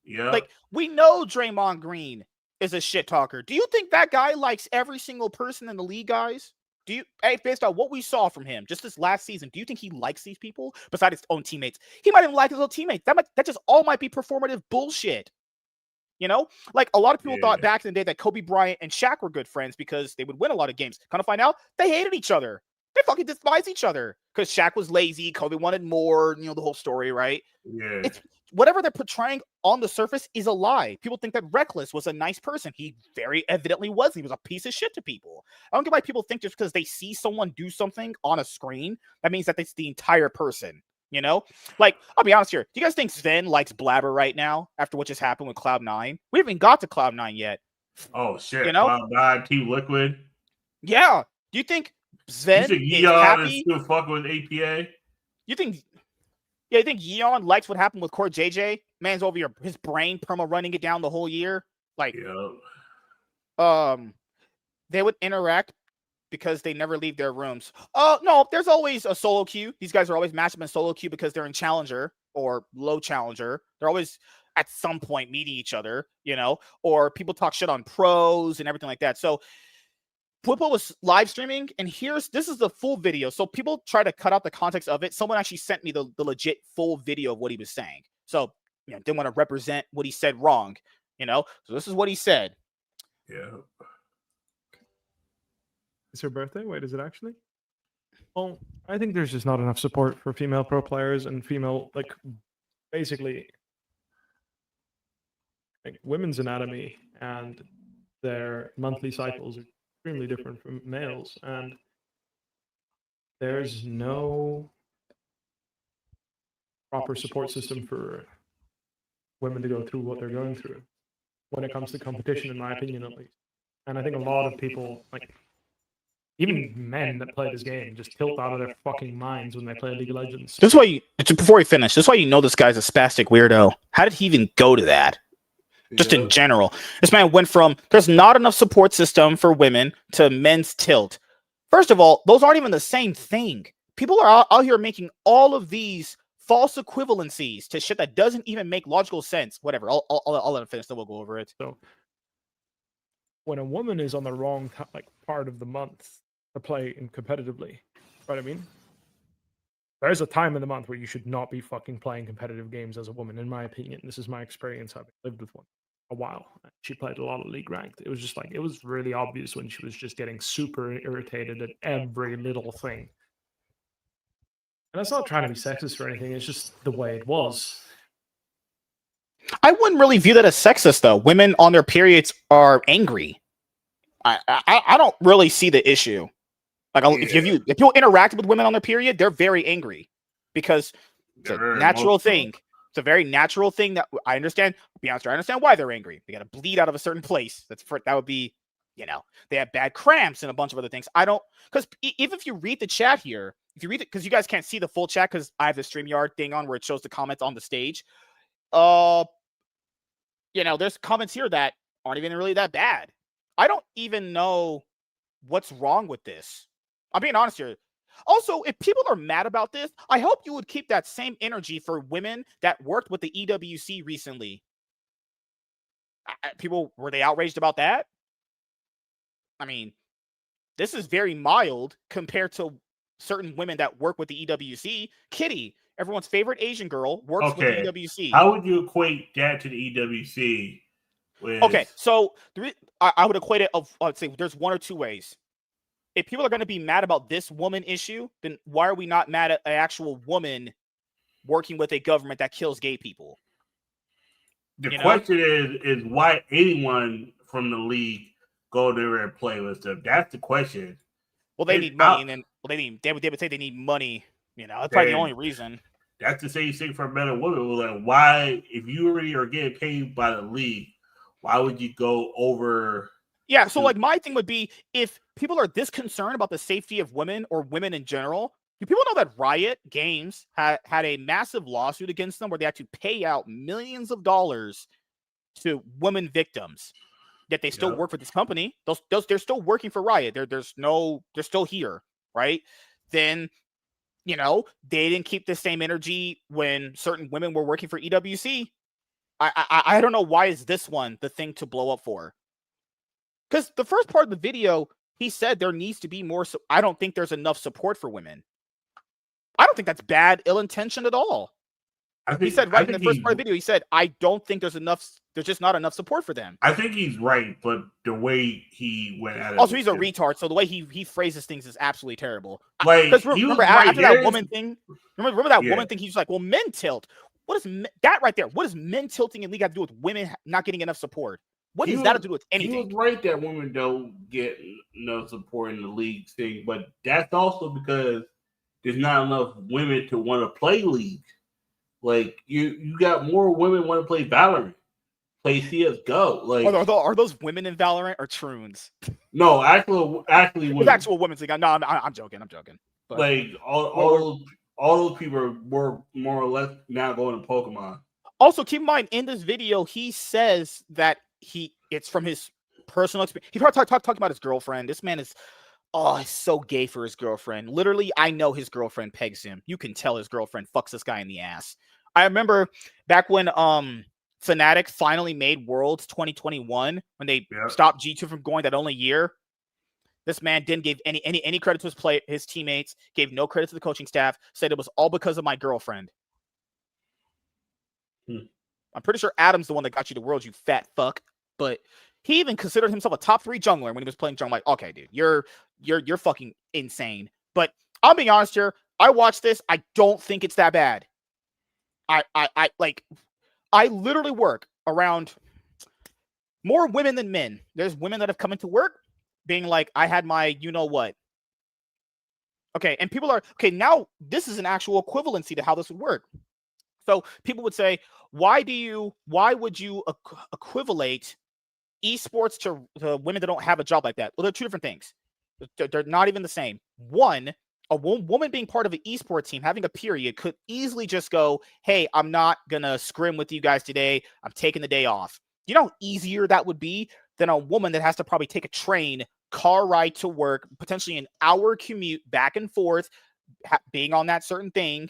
Yeah. Like, we know Draymond Green is a shit talker. Do you think that guy likes every single person in the league, guys? Based on what we saw from him just this last season, do you think he likes these people besides his own teammates? He might even like his own teammates. That just all might be performative bullshit. You know, like a lot of people thought back in the day that Kobe Bryant and Shaq were good friends because they would win a lot of games. Kind of find out they hated each other. They fucking despise each other because Shaq was lazy. Kobe wanted more. You know, the whole story, right? Yeah. It's whatever they're portraying on the surface is a lie. People think that Reckless was a nice person. He very evidently was. He was a piece of shit to people. I don't get why people think just because they see someone do something on a screen, that means that it's the entire person. You know, like I'll be honest here. Do you guys think Sven likes Blabber right now after what just happened with Cloud9? We haven't got to Cloud9 yet. Oh shit! You know, Cloud9, Team Liquid. yeah. Do you think You Sven think is Yeon is happy? still fucking with APA? You think? Yeah, you think Yeon likes what happened with Core JJ? Man's over his brain perma running it down the whole year. Like, they would interact because they never leave their rooms. No, there's always a solo queue. These guys are always matched up in solo queue because they're in challenger or low challenger. They're always at some point meeting each other, you know, or people talk shit on pros and everything like that. So Bwipo was live streaming, and this is the full video. So people try to cut out the context of it. Someone actually sent me the legit full video of what he was saying. So, you know, didn't want to represent what he said wrong, you know. So this is what he said. Yeah. It's her birthday? Wait, is it actually? Well, I think there's just not enough support for female pro players and female, like, basically, like, women's anatomy and their monthly cycles are extremely different from males, and there's no proper support system for women to go through what they're going through when it comes to competition, in my opinion, at least. And I think a lot of people, like, even men that play this game, just tilt out of their fucking minds when they play League of Legends. This is why before we finish, this is why you know this guy's a spastic weirdo. How did he even go to that? Just in general. This man went from there's not enough support system for women to men's tilt. First of all, those aren't even the same thing. People are out here making all of these false equivalencies to shit that doesn't even make logical sense. Whatever. I'll let him finish, then we'll go over it. So when a woman is on the wrong part of the month to play competitively, right? I mean, there's a time in the month where you should not be fucking playing competitive games as a woman, in my opinion. This is my experience having lived with one a while. She played a lot of League Ranked. It was just like, it was really obvious when she was just getting super irritated at every little thing. And that's not trying to be sexist or anything, it's just the way it was. I wouldn't really view that as sexist, though. Women on their periods are angry. I don't really see the issue. Like, if people interact with women on their period, they're very angry because it's a natural thing. It's a very natural thing that I understand. To be honest, I understand why they're angry. They got to bleed out of a certain place. That would be, you know, they have bad cramps and a bunch of other things. I don't, because even if you read the chat here, if you read it, because you guys can't see the full chat because I have the StreamYard thing on where it shows the comments on the stage. You know, there's comments here that aren't even really that bad. I don't even know what's wrong with this. I'm being honest here. Also, if people are mad about this, I hope you would keep that same energy for women that worked with the EWC recently. People, were they outraged about that? I mean, this is very mild compared to certain women that work with the EWC. Kitty, everyone's favorite Asian girl, works with the EWC. How would you equate that to the EWC? Okay, so I would equate it of, I'd say there's one or two ways. If people are going to be mad about this woman issue, then why are we not mad at an actual woman working with a government that kills gay people? The question is why anyone from the league go there and play with them? That's the question. Well, they need money, and then they would say they need money. You know, that's probably the only reason. That's the same thing for men and women. Like, why, if you already are getting paid by the league, why would you go over? Yeah, so like my thing would be, if people are this concerned about the safety of women or women in general, do people know that Riot Games had a massive lawsuit against them where they had to pay out millions of dollars to women victims? Yet they still work for this company. They're still working for Riot. They're still here, right? Then, you know, they didn't keep the same energy when certain women were working for EWC. I don't know, why is this one the thing to blow up for? Because the first part of the video, he said there needs to be more. I don't think there's enough support for women. I don't think that's bad, ill-intentioned at all. He said right in the first part of the video, he said, I don't think there's just not enough support for them. I think he's right, but the way he went at it. Also, he's a retard, so the way he phrases things is absolutely terrible. Like, because remember, after that woman thing, remember that woman thing, he's like, well, men tilt. What is that right there? What does men tilting in league have to do with women not getting enough support? What does that have to do with anything? He was right that women don't get no support in the league thing, but that's also because there's not enough women to want to play League. Like you got more women want to play Valorant, play CS:GO. Like are those women in Valorant or troons? no, actually It's women. actual women's league. No, I'm joking. But Like all those people are more or less now going to Pokemon. also keep in mind in this video, he says that it's from his personal experience. He probably talking about his girlfriend. This man is he's so gay for his girlfriend. Literally, I know his girlfriend pegs him. You can tell his girlfriend fucks this guy in the ass. I remember back when Fnatic finally made Worlds 2021 when they stopped G2 from going that only year. This man didn't give any credit to his teammates, gave no credit to the coaching staff, said it was all because of my girlfriend. I'm pretty sure Adam's the one that got you to Worlds, you fat fuck. But he even considered himself a top 3 jungler when he was playing jungle. Like, okay, dude, you're fucking insane. But I'll be honest here. I watched this. I don't think it's that bad. I literally work around more women than men. There's women that have come into work being like, I had my you know what. Okay, and people are okay. Now this is an actual equivalency to how this would work. So people would say, why would you equivalate esports to women that don't have a job like that? Well, they're two different things. They're not even the same. One, a woman being part of an esports team, having a period, could easily just go, hey, I'm not going to scrim with you guys today. I'm taking the day off. You know how easier that would be than a woman that has to probably take a train, car ride to work, potentially an hour commute back and forth, being on that certain thing.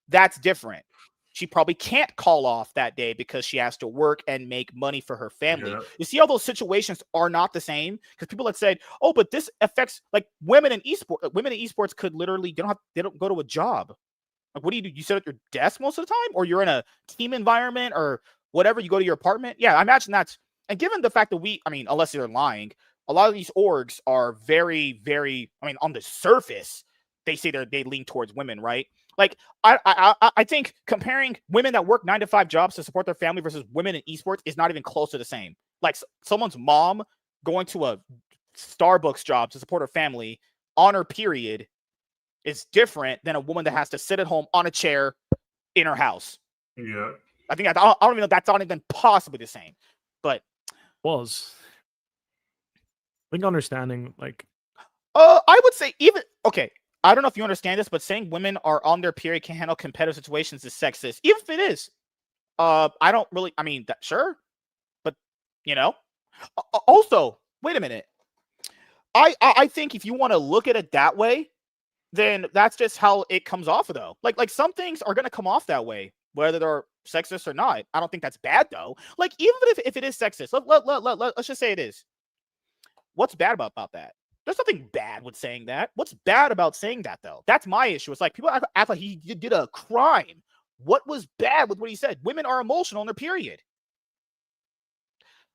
That's different. She probably can't call off that day because she has to work and make money for her family. Yeah. You see how those situations are not the same? Because people had said, oh, but this affects like women in esports. Women in esports could literally, they don't go to a job. Like, what do? You sit at your desk most of the time, or you're in a team environment or whatever, you go to your apartment. Yeah, I imagine that's, and given the fact that unless they're lying, a lot of these orgs are very, very, on the surface, they say they lean towards women, right? Like, I think comparing women that work 9-to-5 jobs to support their family versus women in esports is not even close to the same. Like, someone's mom going to a Starbucks job to support her family on her period is different than a woman that has to sit at home on a chair in her house. Yeah. I don't even know if that's not even possibly the same. But I think understanding, like, I would say I don't know if you understand this, but saying women are on their period can't handle competitive situations is sexist. Even if it is, I don't really. Sure, but also, wait a minute. I think if you want to look at it that way, then that's just how it comes off though. Like some things are gonna come off that way, whether they're sexist or not. I don't think that's bad though. Like even if it is sexist, let's just say it is. What's bad about that? There's nothing bad with saying that. What's bad about saying that, though? That's my issue. It's like people act like he did a crime. What was bad with what he said? Women are emotional in their period.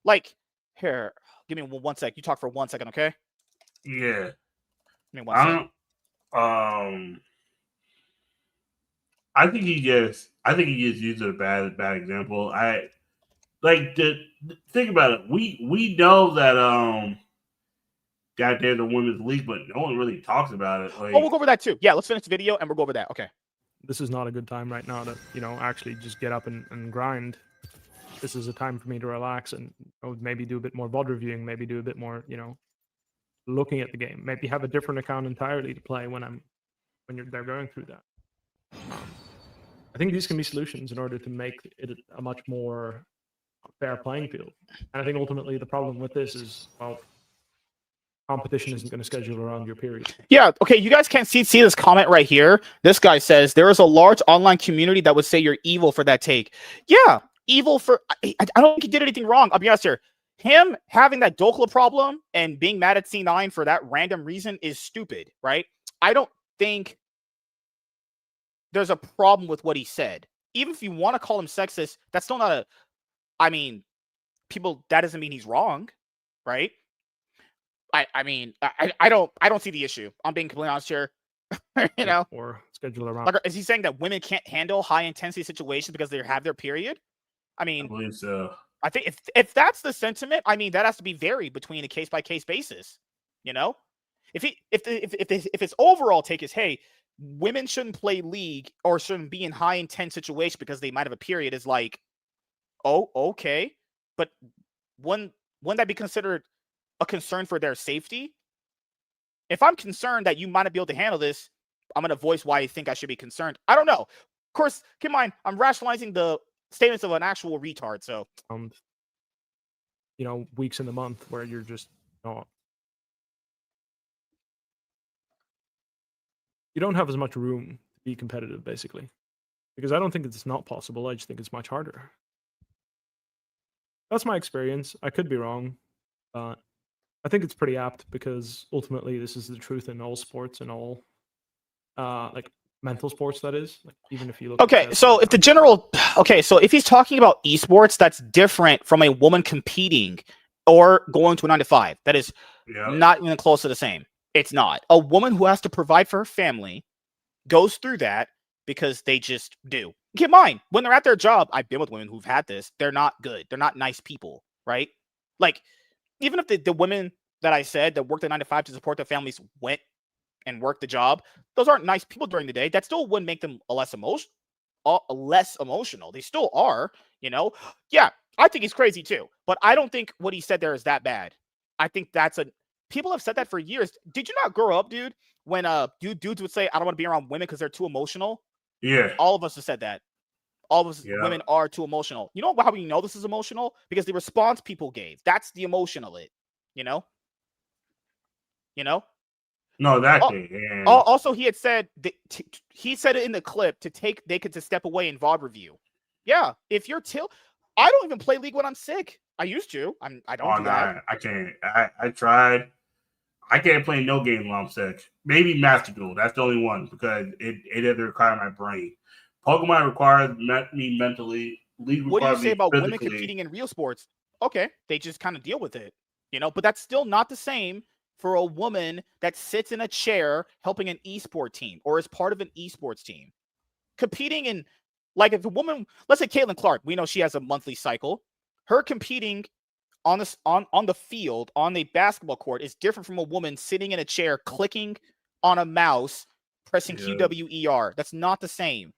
Like, here, give me 1 sec. You talk for 1 second, okay? Yeah. Give me 1 second. I think he just used a bad example. Think about it. We know that goddamn the women's league, but no one really talks about it. Like, we'll go over that too. Yeah, let's finish the video and we'll go over that. Okay. This is not a good time right now to, actually just get up and grind. This is a time for me to relax and maybe do a bit more VOD reviewing, maybe do a bit more, looking at the game. Maybe have a different account entirely to play when they're going through that. I think these can be solutions in order to make it a much more fair playing field. And I think ultimately the problem with this is, competition isn't going to schedule around your period. Yeah, okay, you guys can't see this comment right here. This guy says, there is a large online community that would say you're evil for that take. Yeah, evil for... I don't think he did anything wrong. I'll be honest here. Him having that Dokla problem and being mad at C9 for that random reason is stupid, right? I don't think there's a problem with what he said. Even if you want to call him sexist, that's still not a... people... That doesn't mean he's wrong, right? I don't see the issue. I'm being completely honest here. Or schedule around. Like, is he saying that women can't handle high intensity situations because they have their period? I believe so. I think if that's the sentiment, that has to be varied between a case by case basis. If his overall take is, hey, women shouldn't play League or shouldn't be in high intense situations because they might have a period is like, oh, okay. But wouldn't that be considered a concern for their safety? If I'm concerned that you might not be able to handle this, I'm going to voice why I think I should be concerned. I don't know. Of course, keep in mind, I'm rationalizing the statements of an actual retard. So, weeks in the month where you're just not. You don't have as much room to be competitive, basically. Because I don't think it's not possible. I just think it's much harder. That's my experience. I could be wrong, but I think it's pretty apt because ultimately this is the truth in all sports and all, like mental sports. That is, like, even if you look. Okay, so if he's talking about esports, that's different from a woman competing or going to a 9-to-5. That is not even close to the same. It's not. A woman who has to provide for her family goes through that because they just do. Keep in mind, when they're at their job, I've been with women who've had this. They're not good. They're not nice people, right? Like, even if the women that I said that worked at 9-to-5 to support their families went and worked the job, those aren't nice people during the day. That still wouldn't make them less emotional. They still are, Yeah, I think he's crazy too, but I don't think what he said there is that bad. I think people have said that for years. Did you not grow up, dude, when dudes would say, I don't want to be around women because they're too emotional? Yeah. All of us have said that. All of us women are too emotional. You know how we know this is emotional? Because the response people gave. That's the emotional it. No, exactly. Also, he had said he said it in the clip to step away in VOD review. Yeah, if you're I don't even play League when I'm sick. I used to. I don't do that. I can't. I tried. I can't play no game while I'm sick. Maybe Master Duel. That's the only one because it doesn't require my brain. Pokemon requires me mentally. League requires me physically. What do you say about women competing in real sports? Okay, they just kind of deal with it, but that's still not the same for a woman that sits in a chair helping an esport team or is part of an esports team. Competing in, like, if a woman, let's say Caitlin Clark, we know she has a monthly cycle. Her competing on the field, on the basketball court, is different from a woman sitting in a chair, clicking on a mouse, pressing QWER. That's not the same.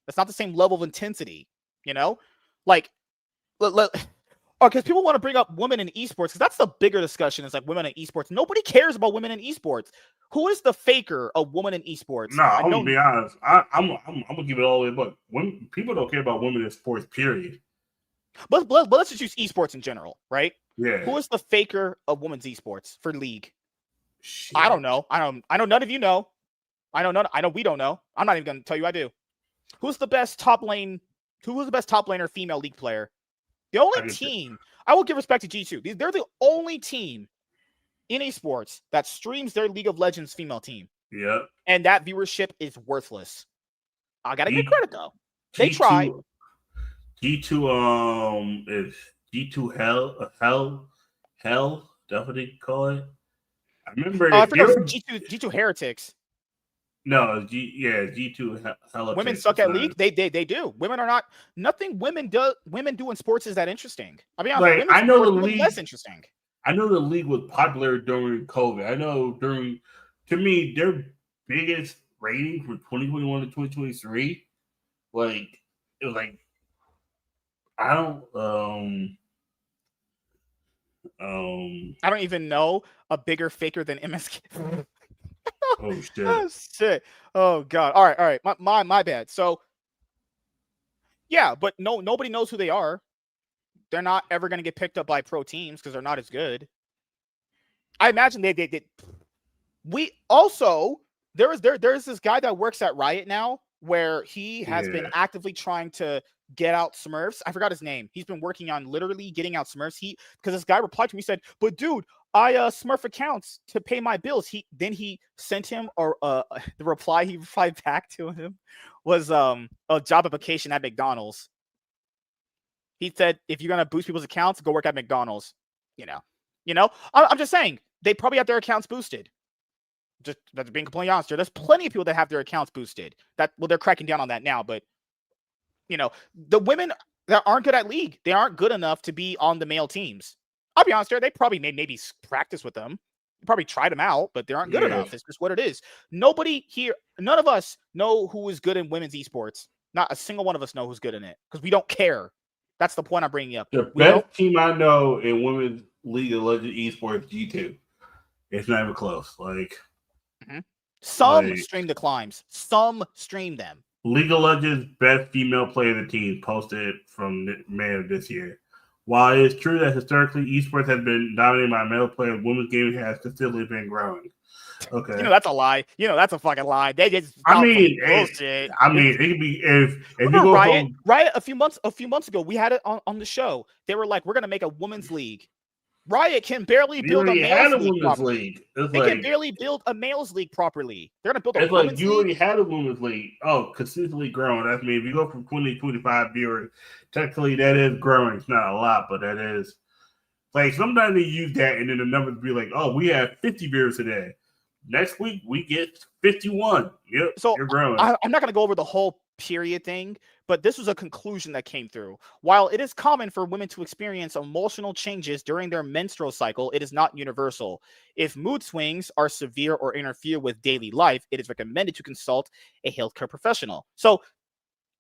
That's not the same level of intensity, Like, because people want to bring up women in esports, because that's the bigger discussion. It's like women in esports. Nobody cares about women in esports. Who is the faker of women in esports? No, I'm gonna be honest. I'm gonna give it all the way. But when people don't care about women in sports, period. But let's just use esports in general, right? Yeah. Who is the faker of women's esports for League? Shit. I don't know. I know none of you know. I know we don't know. I'm not even gonna tell you I do. Who's the best top laner female League player? The only team, I will give respect to G2. They're the only team in esports that streams their League of Legends female team. Yeah. And that viewership is worthless. I gotta give credit though. They try. G2 is G2 hell. That's what they call it. I remember G2 heretics. No, G2 hell. Women suck at League. They do. Women are not. Nothing women do in sports is that interesting. I mean, like, I know the League less interesting. I know the League was popular during COVID. I know to me, their biggest rating from 2021 to 2023, like, it was like, I don't even know a bigger faker than MSK. Oh shit! Oh shit! Oh god! All right. My bad. So, yeah, but nobody knows who they are. They're not ever going to get picked up by pro teams because they're not as good. I imagine they did. We also there's this guy that works at Riot now where he has been actively trying to get out Smurfs. I forgot his name. He's been working on literally getting out Smurfs. Because this guy replied to me, he said, "But dude, I Smurf accounts to pay my bills." He sent him the reply he replied back to him was a job application at McDonald's. He said, if you're gonna boost people's accounts, go work at McDonald's. I'm just saying they probably have their accounts boosted. Just being completely honest here, there's plenty of people that have their accounts boosted. They're cracking down on that now, but the women that aren't good at League, they aren't good enough to be on the male teams. I'll be honest here, they probably maybe practice with them. probably tried them out, but they aren't good Yeah. enough. It's just what it is. Nobody here, none of us know who is good in women's esports. Not a single one of us know who's good in it because we don't care. That's the point I'm bringing up. The We best don't. team I know in women's League of Legends esports G2. It's not even close. Like Some like- stream the climbs. Some stream them. League of Legends best female player of the team posted from May of this year. While it is true that historically esports has been dominated by male players, women's gaming has consistently been growing. Okay. You know that's a lie. You know that's a fucking lie. They just I found some mean, bullshit. it could be if you Remember go Riot? home, Riot a few months ago, we had it on the show. They were like, we're gonna make a women's league. Riot can barely you build a already had males a league women's properly. league. It's They can like barely build a males league properly. They're gonna build a it's like women's you league. already had a women's league. Oh, consistently growing. That's mean if you go from 20 to 25 viewers, technically that is growing. It's not a lot, but that is like sometimes they use that and then the numbers be like, oh, we have 50 viewers today. Next week we get 51. Yep. So you're growing. I'm not gonna go over the whole period thing, but this was a conclusion that came through. While it is common for women to experience emotional changes during their menstrual cycle, it is not universal. If mood swings are severe or interfere with daily life, it is recommended to consult a healthcare professional. So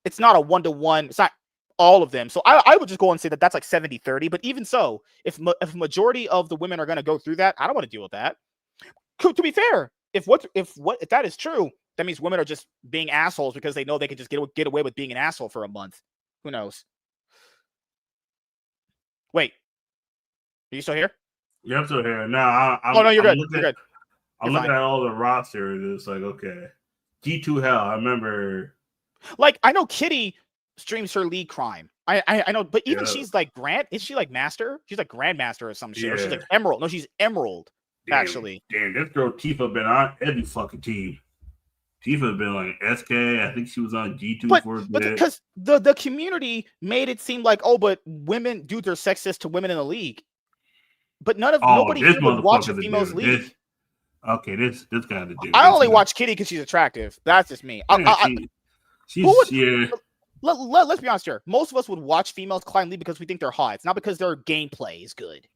it's not a one-to-one. It's not all of them. So I would just go and say that that's like 70-30. But even so, if majority of the women are going to go through that, I don't want to deal with that. To be fair, if that is true, that means women are just being assholes because they know they can just get away with being an asshole for a month. Who knows? Wait, are you still here? Yeah, I'm still here. Now, Oh no, you're good. You're good. I'm You're looking fine. at all the rosters. It's like, okay. G2 Hell, I remember. Like, I know Kitty streams her League Crime. I know, but even Yeah. she's like is she like Master? She's like Grandmaster or some shit. Or she's Yeah. like Emerald. No, she's Emerald, Damn, actually. Damn, this girl Tifa been on every fucking team. Tifa been like SK. I think she was on G2 for a But bit. because the community made it seem like, oh, but dudes are sexist to women in the league. But nobody this here would watch a motherfucker's a females dude. league. This guy to do. I only watch Kitty because she's attractive. That's just me. She's who would- yeah. Let's be honest here. Most of us would watch females climb league because we think they're hot. It's not because their gameplay is good.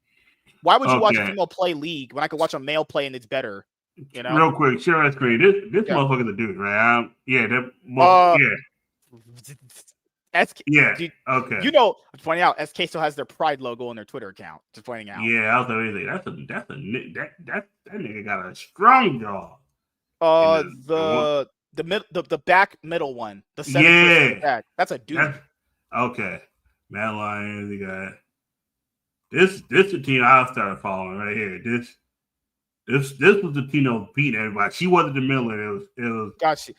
Why would you watch a Okay. female play league when I could watch a male play and it's better? You know? Real quick, share my screen. This Yeah. motherfucker's a dude, right? Yeah. Yeah. Dude, Okay. you know, I'm pointing out, SK still has their Pride logo on their Twitter account. Just pointing out. Yeah, I was like, that nigga got a strong jaw. The back middle one, the seven Yeah. back. That's a dude. Okay. Mad Lions, you got this the team I started following right here. This was the team that was beating everybody. She wasn't the middle. It was Gotcha.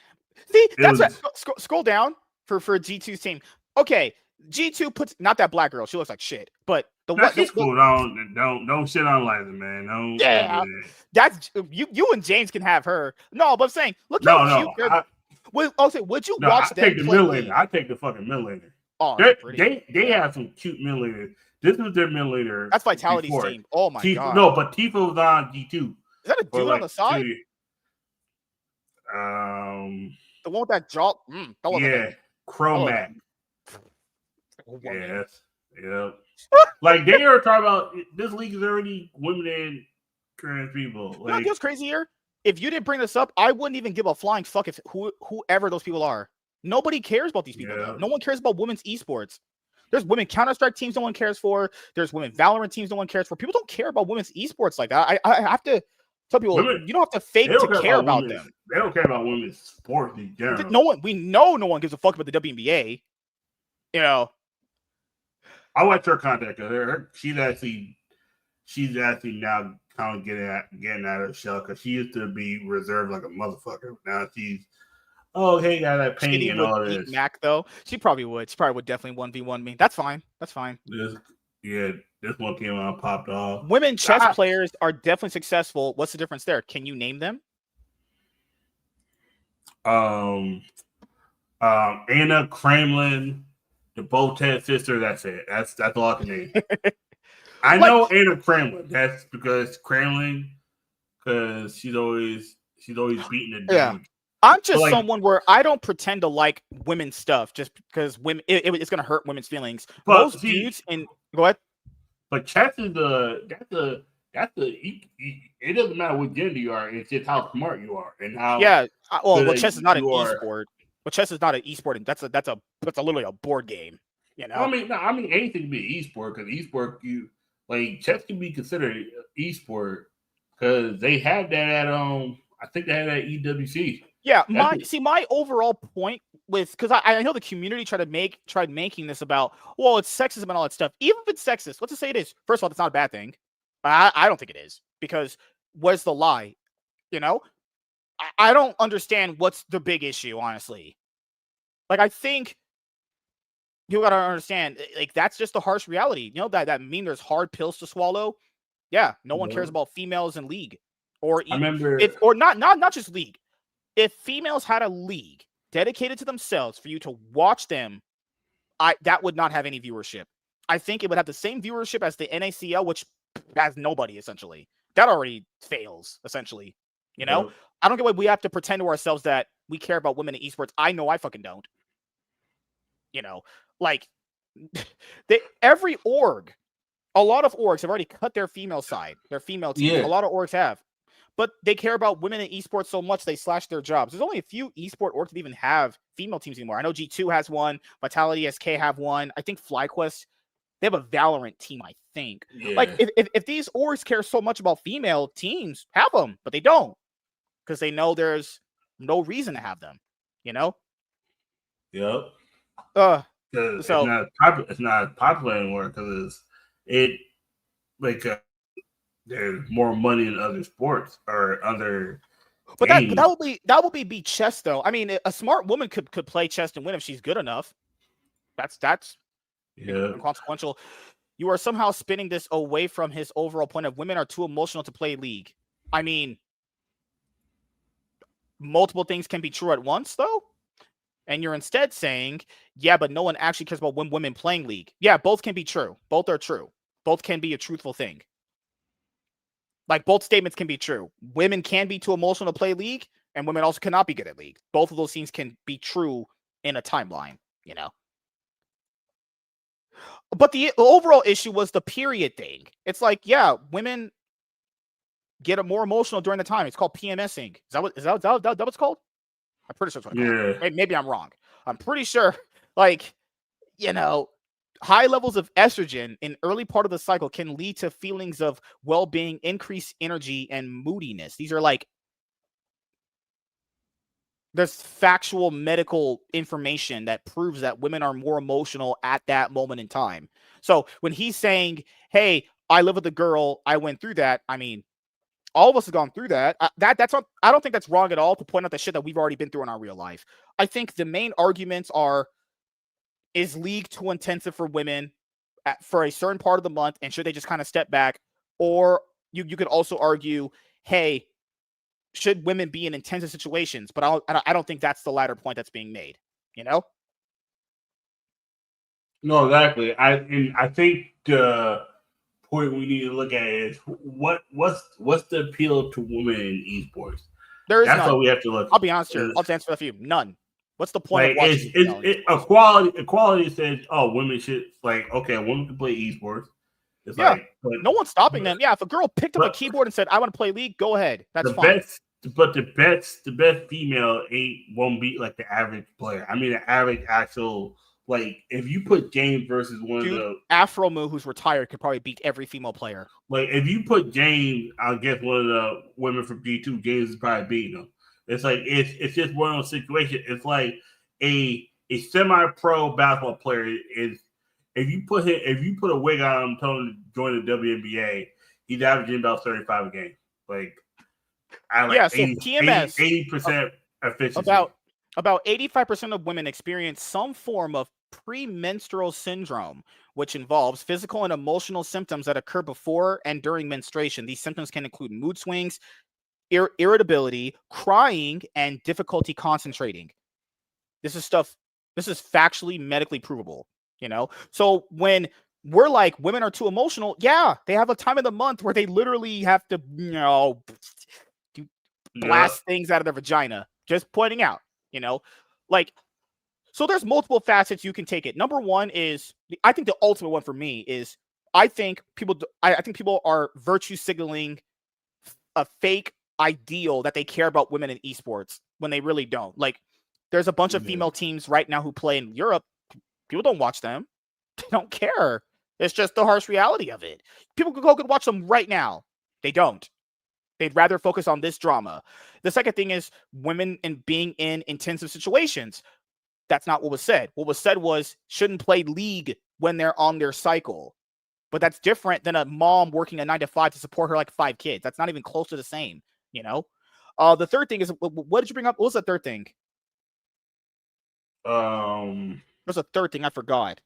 See, that's was- what, scroll down for G2's team. Okay, G2 puts not that black girl. She looks like shit. But that's cool. Don't shit on Liza, man. Don't. Yeah. That's you and James can have her. No, but I'm saying, look how cute. Would you watch I them take the play middle league? laner. I take the fucking middle laner. Oh, that's pretty. They have some cute middle laners. This was their middle laner. That's Vitality's before. team. Oh my god. No, but Tifa was on G2. Is that a dude on the side? The one with that jaw. That was Yeah, Chromac. like Yes. Yeah. Like they are talking about this league is already women and trans people. You know Like what's crazy here? If you didn't bring this up, I wouldn't even give a flying fuck if whoever those people are. Nobody cares about these people. Yeah. Though. No one cares about women's esports. There's women Counter-Strike teams no one cares for. There's women Valorant teams no one cares for. People don't care about women's esports like that. I have to tell people you don't have to fake to care about them. They don't care about women's sports in general. We know no one gives a fuck about the WNBA. You know. I watch her contact because she's actually now kind of getting out of the shell because she used to be reserved like a motherfucker. Now she's hey, got that pain and all this. Mac though, she probably would. She probably would definitely 1v1 me. That's fine. That's fine. This one came out popped off. Women chess players are definitely successful. What's the difference there? Can you name them? Anna Kremlin, the Botet sister. That's it. That's all I can name. I know Anna Kremlin. That's because Kremlin, because she's always beating the dude. Yeah. I'm just like, someone where I don't pretend to like women's stuff just because women it's gonna hurt women's feelings. But Most dudes and go ahead. But chess is that's it doesn't matter what gender you are. It's just how smart you are and how. Yeah. Well, good chess is not an you are. esport. Well, chess is not an esport, and that's literally a board game. You know. I mean, anything can be an esport because esport chess can be considered esport because they have that at I think they had that EWC. Yeah, my overall point with, because I know the community tried making this about, well, it's sexism and all that stuff. Even if it's sexist, let's just say it is. First of all, that's not a bad thing. I don't think it is, because where's the lie? You know, I don't understand what's the big issue, honestly. Like, I think you gotta understand, like, that's just the harsh reality. You know, that mean there's hard pills to swallow. Yeah, no one cares about females in League, or I remember, not just League. If females had a league dedicated to themselves for you to watch them, that would not have any viewership. I think it would have the same viewership as the NACL, which has nobody, essentially. That already fails, essentially. You know? Yeah. I don't get why we have to pretend to ourselves that we care about women in esports. I know I fucking don't. You know? Like, every org, a lot of orgs have already cut their female side, their female teams. Yeah. A lot of orgs have. But they care about women in esports so much they slash their jobs. There's only a few esport orgs that even have female teams anymore. I know G2 has one, Vitality SK have one. I think FlyQuest, they have a Valorant team, I think. Yeah. Like, if these orgs care so much about female teams, have them, but they don't, because they know there's no reason to have them. You know? Yep. So it's not popular anymore because there's more money in other sports or other. But that would be chess, though. I mean, a smart woman could play chess and win if she's good enough. That's inconsequential. You are somehow spinning this away from his overall point of women are too emotional to play League. I mean, multiple things can be true at once, though. And you're instead saying, yeah, but no one actually cares about women playing League. Yeah, both can be true. Both are true. Both can be a truthful thing. Like, both statements can be true. Women can be too emotional to play League, and women also cannot be good at League. Both of those things can be true in a timeline, you know? But the overall issue was the period thing. It's like, yeah, women get more emotional during the time. It's called PMSing. Is that what it's called? I'm pretty sure it's what it's called. Maybe I'm wrong. I'm pretty sure, like, you know, high levels of estrogen in early part of the cycle can lead to feelings of well-being, increased energy, and moodiness. These are like, there's factual medical information that proves that women are more emotional at that moment in time. So when he's saying, hey, I live with a girl, I went through that, I mean, all of us have gone through that. That's not, I don't think that's wrong at all to point out the shit that we've already been through in our real life. I think the main arguments are, is League too intensive for women for a certain part of the month, and should they just kind of step back? Or you could also argue, hey, should women be in intensive situations? But I don't think that's the latter point that's being made. You know? No, exactly. I think the point we need to look at is what's the appeal to women in esports? There is That's none. what we have to look. I'll be honest here. I'll answer that for you. None. What's the point of watching? Equality says, oh, women should, like, okay, women can play esports. It's like, but, no one's stopping them. Yeah, if a girl picked up a keyboard and said, I want to play League, go ahead. That's fine. The best female won't be like the average player. I mean, the average actual, like, if you put James versus one of the Afro Moo, who's retired, could probably beat every female player. Like, if you put James, I guess one of the women from G2, James is probably beating them. It's like it's just one of those situations. It's like a semi-pro basketball player is, if you put a wig on him, tell him to join the WNBA, he's averaging about 35 a game. Like, so PMS 80% efficiency. About 85% of women experience some form of premenstrual syndrome, which involves physical and emotional symptoms that occur before and during menstruation. These symptoms can include mood swings, irritability, crying, and difficulty concentrating. This is factually medically provable, you know? So when we're like, women are too emotional, yeah, they have a time of the month where they literally have to, you know, blast things out of their vagina. Just pointing out, you know? Like, so there's multiple facets you can take it. Number one is, I think the ultimate one for me is, I think people are virtue signaling a fake ideal that they care about women in esports when they really don't. Like, there's a bunch of female teams right now who play in Europe. People don't watch them. They don't care. It's just the harsh reality of it. People could watch them right now. They don't. They'd rather focus on this drama. The second thing is women and being in intensive situations. That's not what was said. What was said was shouldn't play League when they're on their cycle. But that's different than a mom working a 9 to 5 to support her like 5 kids. That's not even close to the same, you know? The third thing is, what did you bring up? What was the third thing? There's a third thing I forgot.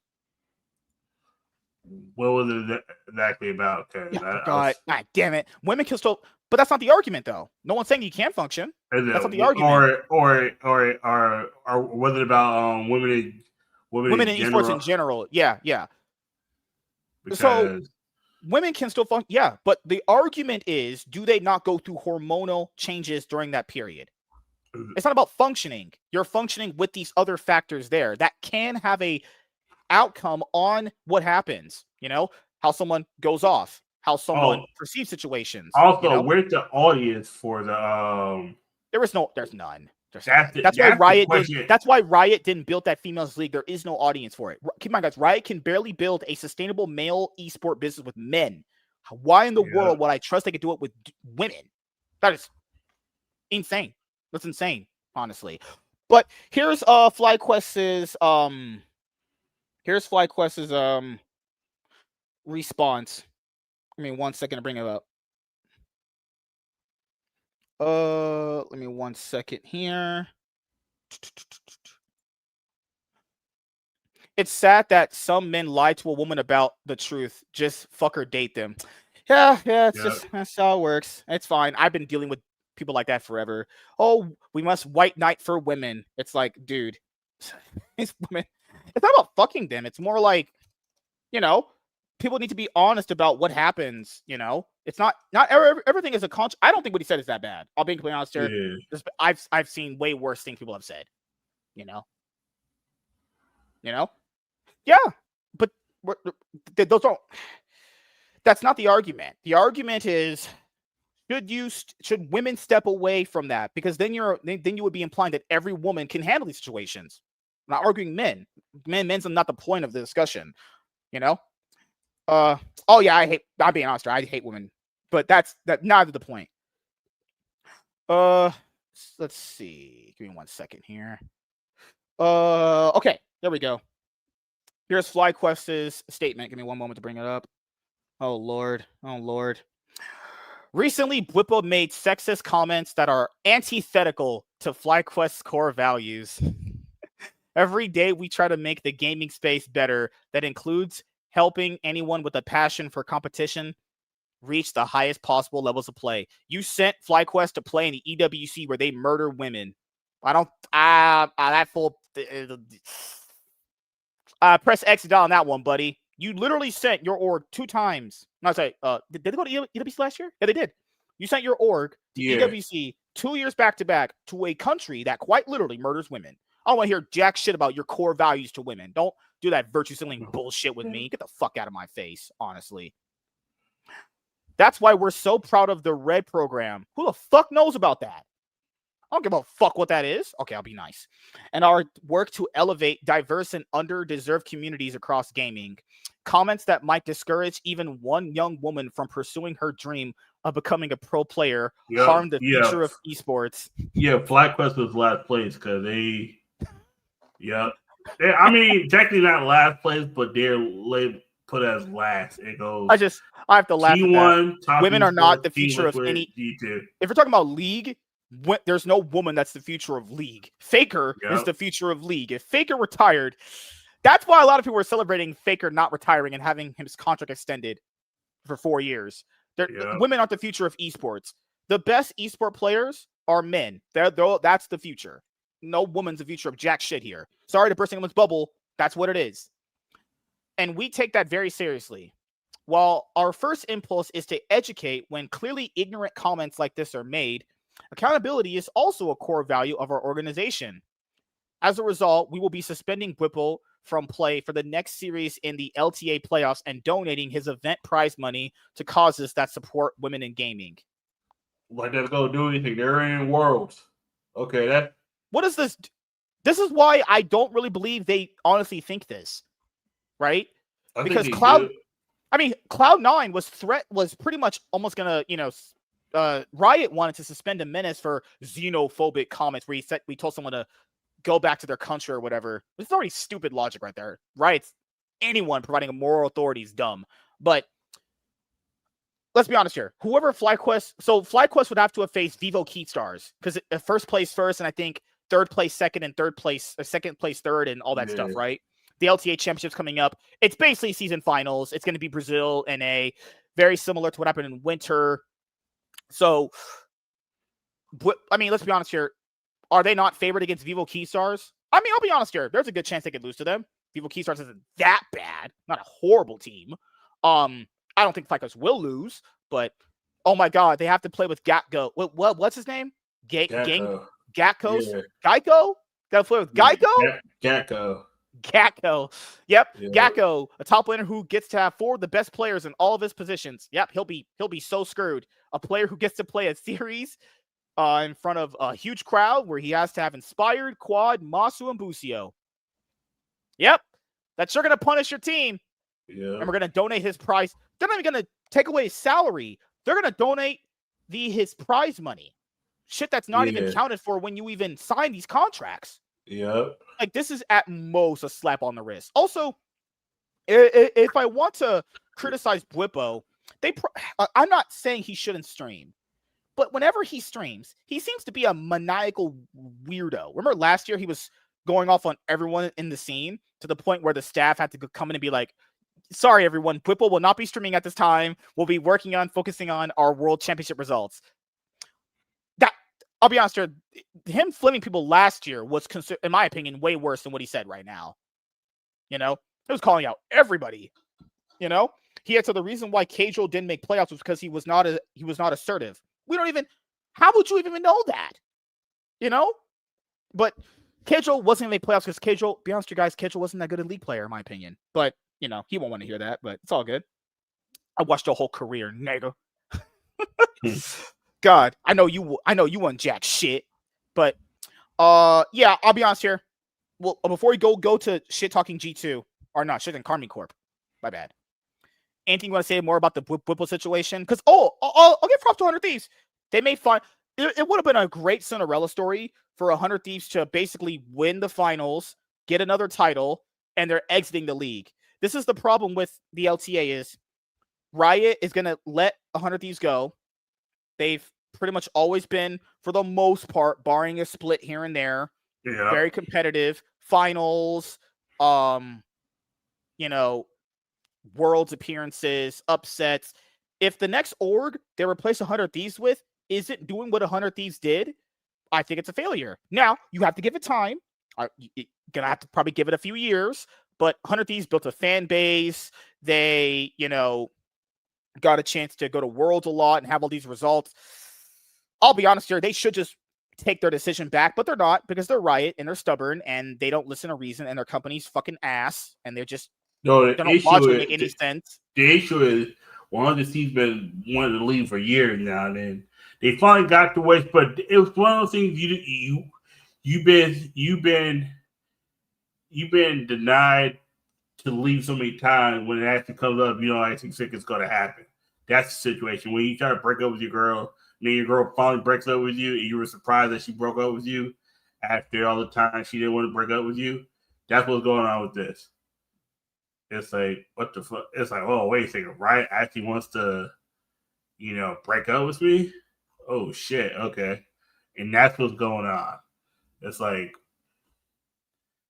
What was it exactly about? Yeah, I forgot. God damn it. Women can still, but that's not the argument, though. No one's saying you can't function. That's not the argument. Or was it about women in esports in general? Yeah. Because... So women can still function. Yeah, but the argument is, do they not go through hormonal changes during that period? It's not about functioning. You're functioning with these other factors there that can have a outcome on what happens, you know, how someone goes off, how someone perceives situations. Also, you know? Where's the audience for the there's none. That's why Riot did. That's why Riot didn't build that females league. There is no audience for it. Keep in mind, guys, Riot can barely build a sustainable male esport business with men. Why in the world would I trust they could do it with women? That is insane. That's insane, honestly. But here's FlyQuest's response. Give me 1 second to bring it up. Let me 1 second here. It's sad that some men lie to a woman about the truth. Just fuck her, date them. Yeah, just that's how it works. It's fine. I've been dealing with people like that forever. Oh, we must white knight for women. It's like, dude, it's women. It's not about fucking them. It's more like, you know, people need to be honest about what happens. You know, it's not everything is a conscious. I don't think what he said is that bad. I'll be completely honest here. Yeah. I've seen way worse things people have said. You know. Yeah, but those don't. That's not the argument. The argument is, should women step away from that? Because then you would be implying that every woman can handle these situations. I'm not arguing men. Men's not the point of the discussion. You know. Oh yeah, I'm being honest. I hate women, but that's neither the point. Let's see. Give me 1 second here. Okay, there we go. Here's FlyQuest's statement. Give me one moment to bring it up. Oh Lord. Recently, Bwipo made sexist comments that are antithetical to FlyQuest's core values. Every day, we try to make the gaming space better. That includes helping anyone with a passion for competition reach the highest possible levels of play. You sent FlyQuest to play in the EWC where they murder women. That fool. Press X on that one, buddy. You literally sent your org 2 times. No, sorry. Did they go to EWC last year? Yeah, they did. You sent your org to EWC 2 years back to back to a country that quite literally murders women. I don't want to hear jack shit about your core values to women. Don't do that virtue signaling bullshit with me. Get the fuck out of my face, honestly. That's why we're so proud of the Red program. Who the fuck knows about that? I don't give a fuck what that is. Okay, I'll be nice. And our work to elevate diverse and underdeserved communities across gaming. Comments that might discourage even one young woman from pursuing her dream of becoming a pro player harm the future of esports. Yeah, FlyQuest was last place because they I mean, technically not last place, but they're put as last. It goes. I have to laugh T1, at that. Women are not the future of any. G2. If we're talking about League, there's no woman that's the future of League. Faker is the future of League. If Faker retired, that's why a lot of people are celebrating Faker not retiring and having his contract extended for 4 years. Women aren't the future of esports. The best esport players are men. That's the future. No woman's the future of jack shit here. Sorry to burst anyone's bubble. That's what it is. And we take that very seriously. While our first impulse is to educate when clearly ignorant comments like this are made, accountability is also a core value of our organization. As a result, we will be suspending Bwipo from play for the next series in the LTA playoffs and donating his event prize money to causes that support women in gaming. Like that's gonna do anything. They're in Worlds. Okay, that. What is this? This is why I don't really believe they honestly think this, right? Because Cloud9 was pretty much almost gonna, Riot wanted to suspend a menace for xenophobic comments where we told someone to go back to their country or whatever. This is already stupid logic right there. Riot's anyone providing a moral authority is dumb. But let's be honest here. Whoever FlyQuest would have to have faced Vivo Keystars because first place first, and I think third place second, and second place third, and all that stuff, right? The LTA Championship's coming up. It's basically season finals. It's going to be Brazil, NA, very similar to what happened in winter. So, I mean, let's be honest here. Are they not favored against Vivo Keystars? I mean, I'll be honest here. There's a good chance they could lose to them. Vivo Keystars isn't that bad. Not a horrible team. I don't think FlyQuest will lose, but oh my god, they have to play with Gatgo. What's his name? Gatko. Yeah. Geico? Gotta play with Geico? Gatko. Yep. Yeah. Gatko, a top laner who gets to have 4 of the best players in all of his positions. Yep, he'll be so screwed. A player who gets to play a series in front of a huge crowd where he has to have Inspired, Quad, Masu, and Busio. Yep. That's sure gonna punish your team. Yeah. And we're gonna donate his prize. They're not even gonna take away his salary. They're gonna donate his prize money. Shit that's not even counted for when you even sign these contracts. Yep. Like, this is at most a slap on the wrist. Also, if I want to criticize Bwipo, I'm not saying he shouldn't stream, but whenever he streams, he seems to be a maniacal weirdo. Remember last year he was going off on everyone in the scene to the point where the staff had to come in and be like, sorry, everyone, Bwipo will not be streaming at this time. We'll be focusing on our World Championship results. I'll be honest here, him flaming people last year was, in my opinion, way worse than what he said right now. He was calling out everybody. He had said the reason why Casual didn't make playoffs was because he was not assertive. How would you even know that? But Casual wasn't going to make playoffs because Casual, be honest with you guys, Casual wasn't that good a league player, in my opinion. But, he won't want to hear that, but it's all good. I watched your whole career, nigga. God, I know you want jack shit, but yeah, I'll be honest here. Well, before we go to shit talking G2 or not, shit in Karmi Corp. My bad. Anything you want to say more about the Bwipo situation? Because I'll give props to 100 Thieves. They may find it would have been a great Cinderella story for 100 Thieves to basically win the finals, get another title, and they're exiting the league. This is the problem with the LTA is Riot is gonna let 100 Thieves go. They've pretty much always been, for the most part, barring a split here and there, very competitive. Finals, Worlds appearances, upsets. If the next org they replace 100 Thieves with isn't doing what 100 Thieves did, I think it's a failure. Now, you have to give it time. You're going to have to probably give it a few years, but 100 Thieves built a fan base. They, got a chance to go to Worlds a lot and have all these results. I'll be honest here, they should just take their decision back, but they're not because they're Riot and they're stubborn and they don't listen to reason and their company's fucking ass and they're just they don't logically make any sense. The issue is one of the teams been wanting to leave for years now, and then they finally got the way. But it was one of those things you've been denied to leave so many times. When it actually comes up, you don't actually think it's going to happen. That's the situation. When you try to break up with your girl, and then your girl finally breaks up with you, and you were surprised that she broke up with you after all the time she didn't want to break up with you. That's what's going on with this. It's like, what the fuck? It's like, oh, wait a second. Riot actually wants to, break up with me? Oh, shit. Okay. And that's what's going on. It's like,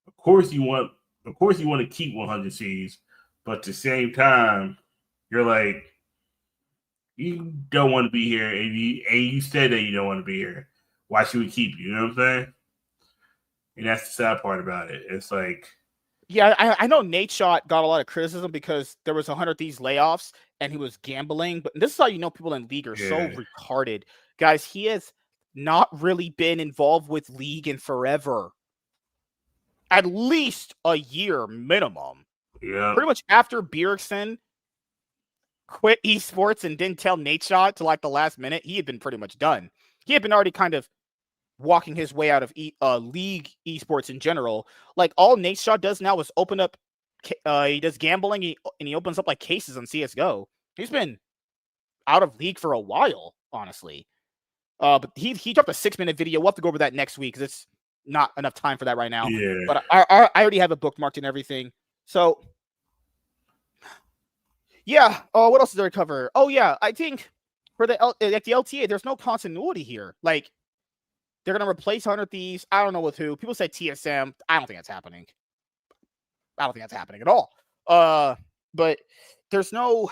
of course you want to keep 100 Cs, but at the same time, you're like, you don't want to be here, and you said that you don't want to be here. Why should we keep you? You know what I'm saying? And that's the sad part about it. It's like, yeah, I know Nate Shot got a lot of criticism because there was 100 Thieves layoffs and he was gambling. But this is how you know people in League are so retarded. Guys, he has not really been involved with League in forever. at least a year minimum. Yeah. Pretty much after Bjergsen quit esports and didn't tell Nadeshot to like the last minute, he had been pretty much done. He had been already kind of walking his way out of league esports in general. Like all Nadeshot does now is open up. He does gambling and he opens up like cases on CS:GO. He's been out of league for a while, honestly. But he dropped a 6-minute video. We'll have to go over that next week because it's not enough time for that right now. Yeah. But I already have it bookmarked and everything. So yeah. What else did I cover? Oh yeah, I think for the LTA, there's no continuity here. Like they're gonna replace 100 Thieves. I don't know with who. People said TSM. I don't think that's happening. I don't think that's happening at all. But there's no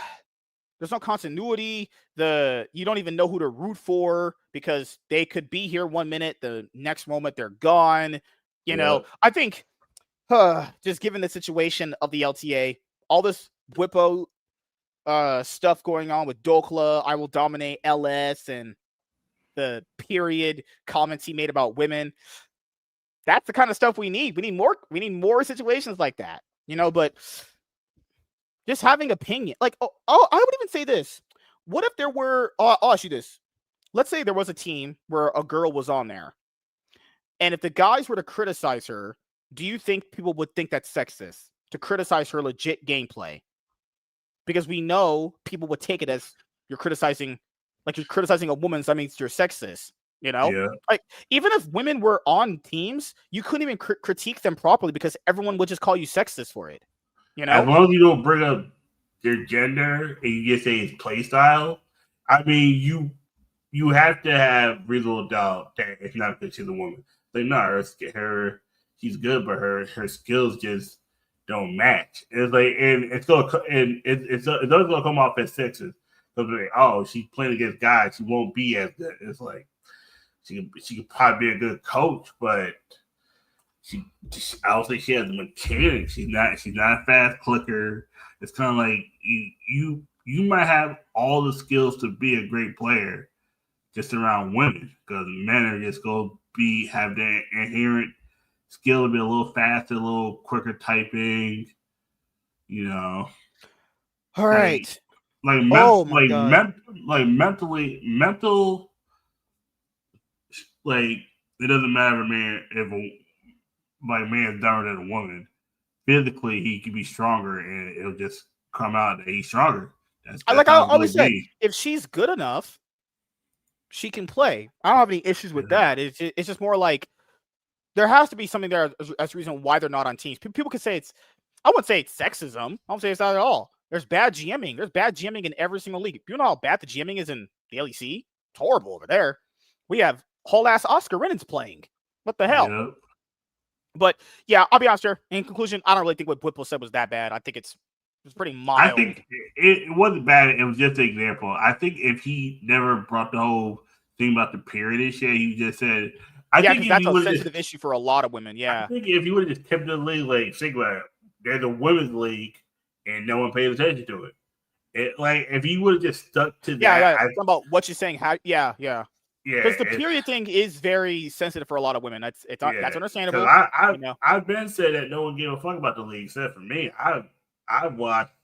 continuity. You don't even know who to root for because they could be here 1 minute, the next moment they're gone. You know, I think just given the situation of the LTA, all this Bwipo stuff going on with Dokla, I will dominate LS, and the period comments he made about women. That's the kind of stuff we need. We need more situations like that, you know, but just having opinion. Like, I would even say this. What if there were, I'll ask you this. Let's say there was a team where a girl was on there. And if the guys were to criticize her, do you think people would think that's sexist to criticize her legit gameplay? Because we know people would take it as you're criticizing a woman, so that means you're sexist. You know, like even if women were on teams, you couldn't even critique them properly because everyone would just call you sexist for it. You know, as long as you don't bring up their gender and you just say it's play style. I mean, you have to have reasonable doubt that it's not because she's a woman. Like, no, she's good, but her skills just don't match. It's like, and it's gonna come off as sexist. So like, oh, she's playing against guys, she won't be as good. It's like she could probably be a good coach, but I don't think she has the mechanics. She's not a fast clicker. It's kind of like you might have all the skills to be a great player just around women because men are just going to have that inherent skill to be a little faster, a little quicker typing, you know. All right. Mental, like it doesn't matter, man, if a man's dumber than a woman. Physically, he can be stronger, and it'll just come out that he's stronger. That's I always said, if she's good enough, she can play. I don't have any issues with that. It's just more like there has to be something there as a reason why they're not on teams. People could say I wouldn't say it's sexism. I won't say it's not at all. There's bad GMing. There's bad GMing in every single league. You know how bad the GMing is in the LEC? It's horrible over there. We have whole ass Oscar Rennans playing. What the hell? Yep. But yeah, I'll be honest here. In conclusion, I don't really think what Bwipo said was that bad. I think it's pretty mild. I think it wasn't bad. It was just an example. I think if he never brought the whole thing about the period and shit, he just said, I think that's a sensitive issue for a lot of women. Yeah. I think if you would have just kept the league, like, think about it, there's a women's league and no one pays attention to it. If you would have just stuck to that. Yeah. About what you're saying. Yeah. Because the period thing is very sensitive for a lot of women. That's understandable. I've been said that no one gave a fuck about the league except for me. I've watched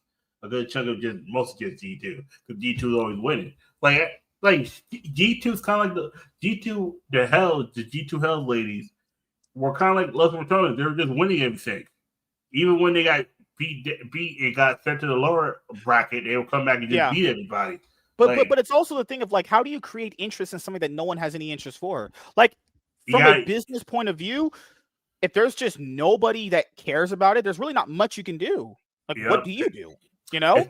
a good chunk of mostly just G2 because G2 is always winning. Like G2 is kind of like the G2 Hell ladies were kind of like Los Ratones. They were just winning everything. Even when they got beat and got sent to the lower bracket, they would come back and just beat everybody. But it's also the thing of like, how do you create interest in something that no one has any interest for? Like from a business point of view, if there's just nobody that cares about it, there's really not much you can do. Like, what do you do? You know,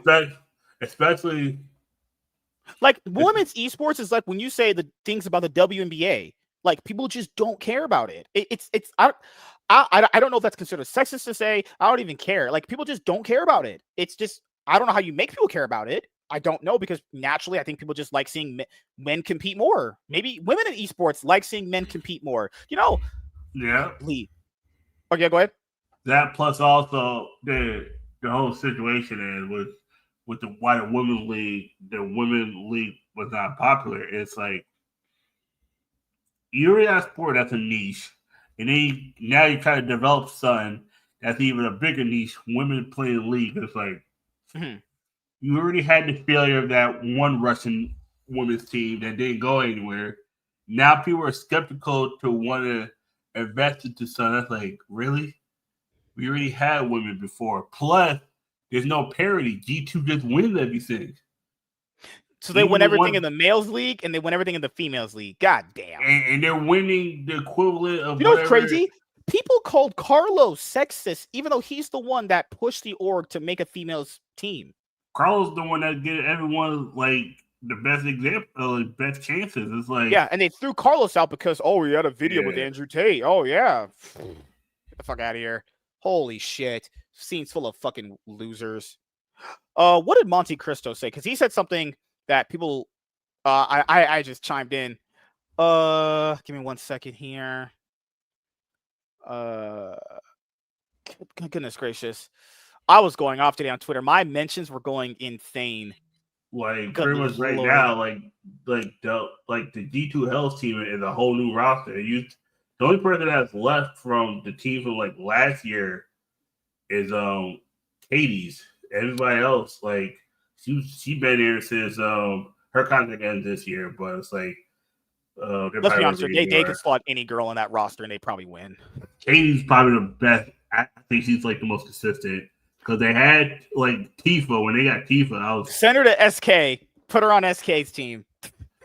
especially like women's esports is like when you say the things about the WNBA, like people just don't care about it. I don't know if that's considered sexist to say. I don't even care. Like people just don't care about it. It's just I don't know how you make people care about it. I don't know because naturally I think people just like seeing men compete more. Maybe women in esports like seeing men compete more. You know? Yeah. Okay, go ahead. That plus also the whole situation is with why the women's league was not popular. It's like you already have sport that's a niche. And then now you try to develop something that's even a bigger niche, women playing the league. It's like you already had the failure of that one Russian women's team that didn't go anywhere. Now people are skeptical to want to invest into something. That's like, really? We already had women before. Plus, there's no parity. G2 just wins everything. So they win everything in the males league and they win everything in the females league. God damn. And they're winning the equivalent of you know what's crazy? People called Carlos sexist, even though he's the one that pushed the org to make a females team. Carlos the one that get everyone like the best example, best chances. It's like and they threw Carlos out because he had a video with Andrew Tate. Oh yeah, get the fuck out of here! Holy shit, scenes full of fucking losers. What did Monte Cristo say? Because he said something that people, I just chimed in. Give me 1 second here. Goodness gracious. I was going off today on Twitter. My mentions were going insane. Like pretty much right now, like the G2 Hells team is a whole new roster. The only person that's left from the team from like last year is Katie's. Everybody else, like she been here since her contract ends this year, but it's like let's be honest, they could slot any girl in that roster and they probably win. Katie's probably the best. I think she's like the most consistent because they had like Tifa. When they got Tifa, I was send her to SK. Put her on SK's team.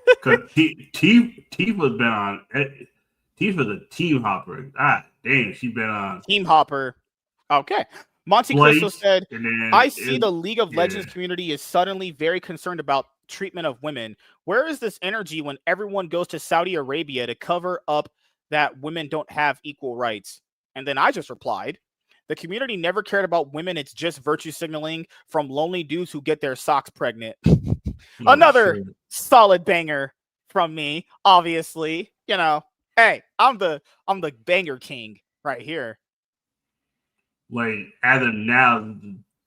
Because Tifa's been on. Tifa's a team hopper. Ah, damn, she's been on team hopper. Okay. Monte Cristo said, I see the League of Legends community is suddenly very concerned about treatment of women. Where is this energy when everyone goes to Saudi Arabia to cover up that women don't have equal rights? And then I just replied, the community never cared about women. It's just virtue signaling from lonely dudes who get their socks pregnant. Another solid banger from me, obviously. You know, hey, I'm the banger king right here. Like as of now,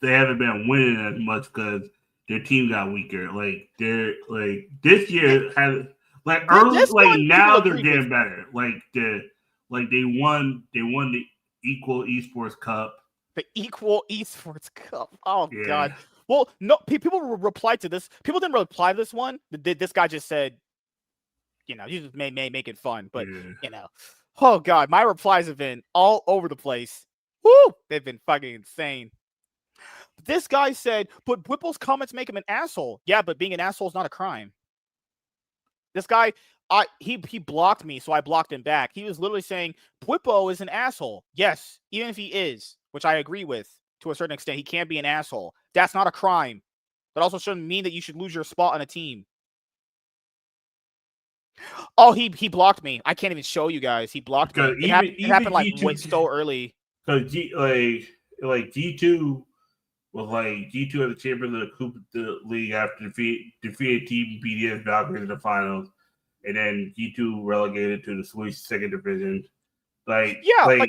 they haven't been winning as much because their team got weaker. Like they're like this year has like early like now they're getting better. Like they won the Equal Esports Cup. The Equal Esports Cup. Oh god. Well, no, people replied to this. People didn't reply to this one. This guy just said, you know, he just making fun, but you know, oh god, my replies have been all over the place. Woo! They've been fucking insane. This guy said, but Bwipo's comments make him an asshole. Yeah, but being an asshole is not a crime. This guy, he blocked me, so I blocked him back. He was literally saying, Bwipo is an asshole. Yes, even if he is, which I agree with to a certain extent, he can't be an asshole. That's not a crime. That also shouldn't mean that you should lose your spot on a team. Oh, he blocked me. I can't even show you guys. He blocked me. It happened like so early. Because G2 was like G2 as the champion of the league after defeated Team BDS Valkyries in the finals, and then G2 relegated to the Swedish second division. Like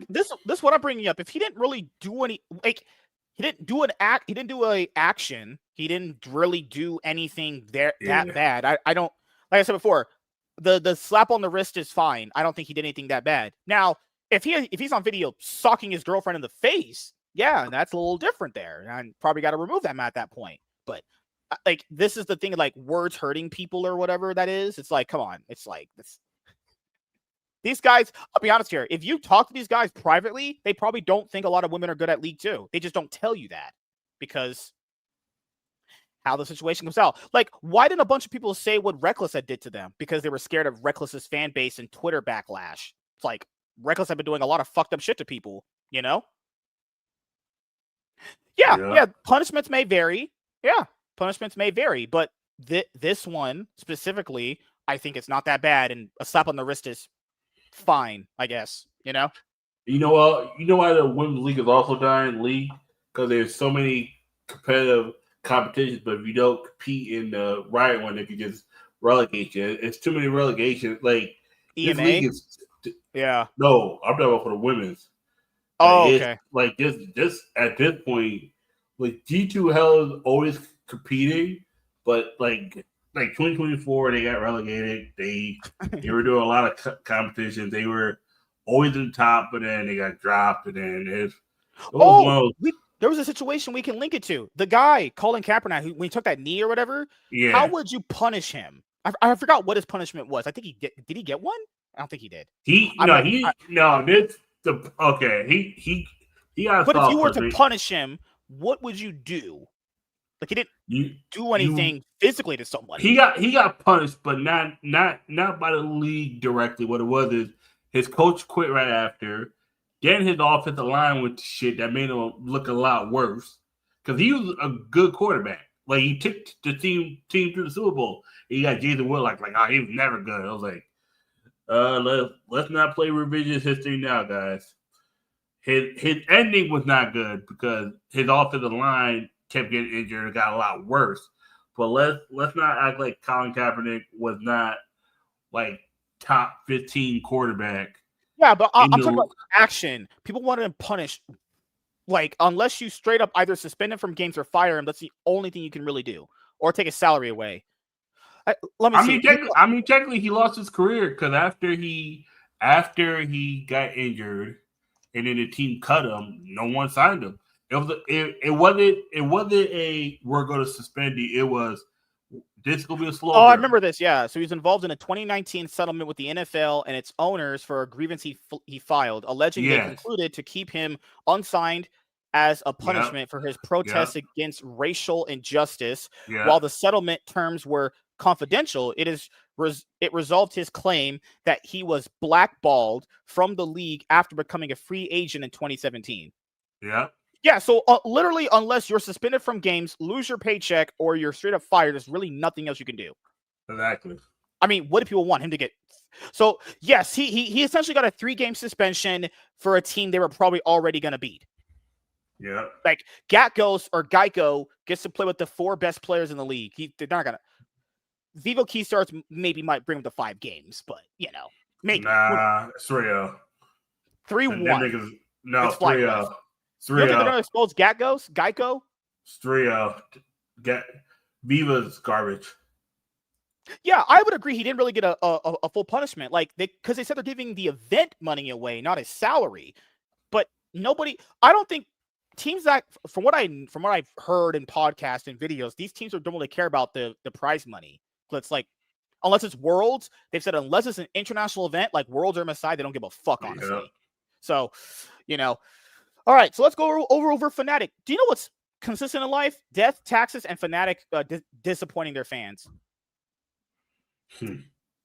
this what I'm bringing up. If he didn't really do any he didn't do a action. He didn't really do anything that bad. I don't, like I said before, the slap on the wrist is fine. I don't think he did anything that bad. Now, if he's on video socking his girlfriend in the face, yeah, that's a little different there. And probably got to remove them at that point. But like, this is the thing, like words hurting people or whatever that is. It's like, come on. It's like this. These guys, I'll be honest here. If you talk to these guys privately, they probably don't think a lot of women are good at League 2. They just don't tell you that because how the situation comes out. Like, why didn't a bunch of people say what Reckless had did to them? Because they were scared of Reckless's fan base and Twitter backlash. It's like, Reckless had been doing a lot of fucked up shit to people, you know? Yeah, punishments may vary. Yeah, punishments may vary, but this one specifically, I think it's not that bad, and a slap on the wrist is fine, I guess, you know? You know why the women's league is also dying league? Because there's so many competitive competitions, but if you don't compete in the right one, they can just relegate you. It's too many relegations. Like, EMA? This league is... Yeah. No, I'm talking about for the women's. Oh, okay. Like this at this point, like G2 Hell is always competing, but like 2024 they got relegated. They were doing a lot of competitions. They were always in the top, but then they got dropped, and then it was there was a situation we can link it to. The guy, Colin Kaepernick, who when he took that knee or whatever, how would you punish him? I forgot what his punishment was. I think did he get one? I don't think he did. He got But if you were to punish him, what would you do? Like he didn't do anything physically to somebody. He got punished, but not by the league directly. What it was is his coach quit right after. Then his offensive line went to shit that made him look a lot worse because he was a good quarterback. Like he took the team to the Super Bowl. He got Jason Wood like he was never good. I was like, let's not play revisionist history now, guys. His ending was not good because his offensive line kept getting injured and got a lot worse. But let's not act like Colin Kaepernick was not like top 15 quarterback. Yeah, but I'm talking about action. People wanted him punished. Like, unless you straight up either suspend him from games or fire him, that's the only thing you can really do. Or take his salary away. Let me see. Technically, he lost his career because after he got injured and then the team cut him, no one signed him. It wasn't a we're going to suspend you. It was this is going to be a slow. Oh, I remember this. Yeah, so he was involved in a 2019 settlement with the NFL and its owners for a grievance he filed, alleging they concluded to keep him unsigned as a punishment for his protests against racial injustice. While the settlement terms were confidential, it resolved his claim that he was blackballed from the league after becoming a free agent in 2017. Yeah, so literally, unless you're suspended from games, lose your paycheck, or you're straight up fired, there's really nothing else you can do. Exactly. I mean, what do people want him to get? So, yes, he essentially got a 3-game suspension for a team they were probably already going to beat. Yeah. Like, Geico gets to play with the 4 best players in the league. They're not going to. Vivo Keystars might bring him to 5 games, but, maybe. Nah, it's 3-0. 3-1. No, it's 3-0. You don't think they're going to expose Geico? It's 3-0. Viva's garbage. Yeah, I would agree. He didn't really get a full punishment, because they said they're giving the event money away, not his salary. But nobody, I don't think teams that, from what I've heard in podcasts and videos, these teams don't really care about the prize money. It's like, unless it's Worlds, they've said unless it's an international event like Worlds or MSI, they don't give a fuck, honestly. So, all right, so let's go over Fnatic. Do you know what's consistent in life? Death, taxes, and Fnatic disappointing their fans.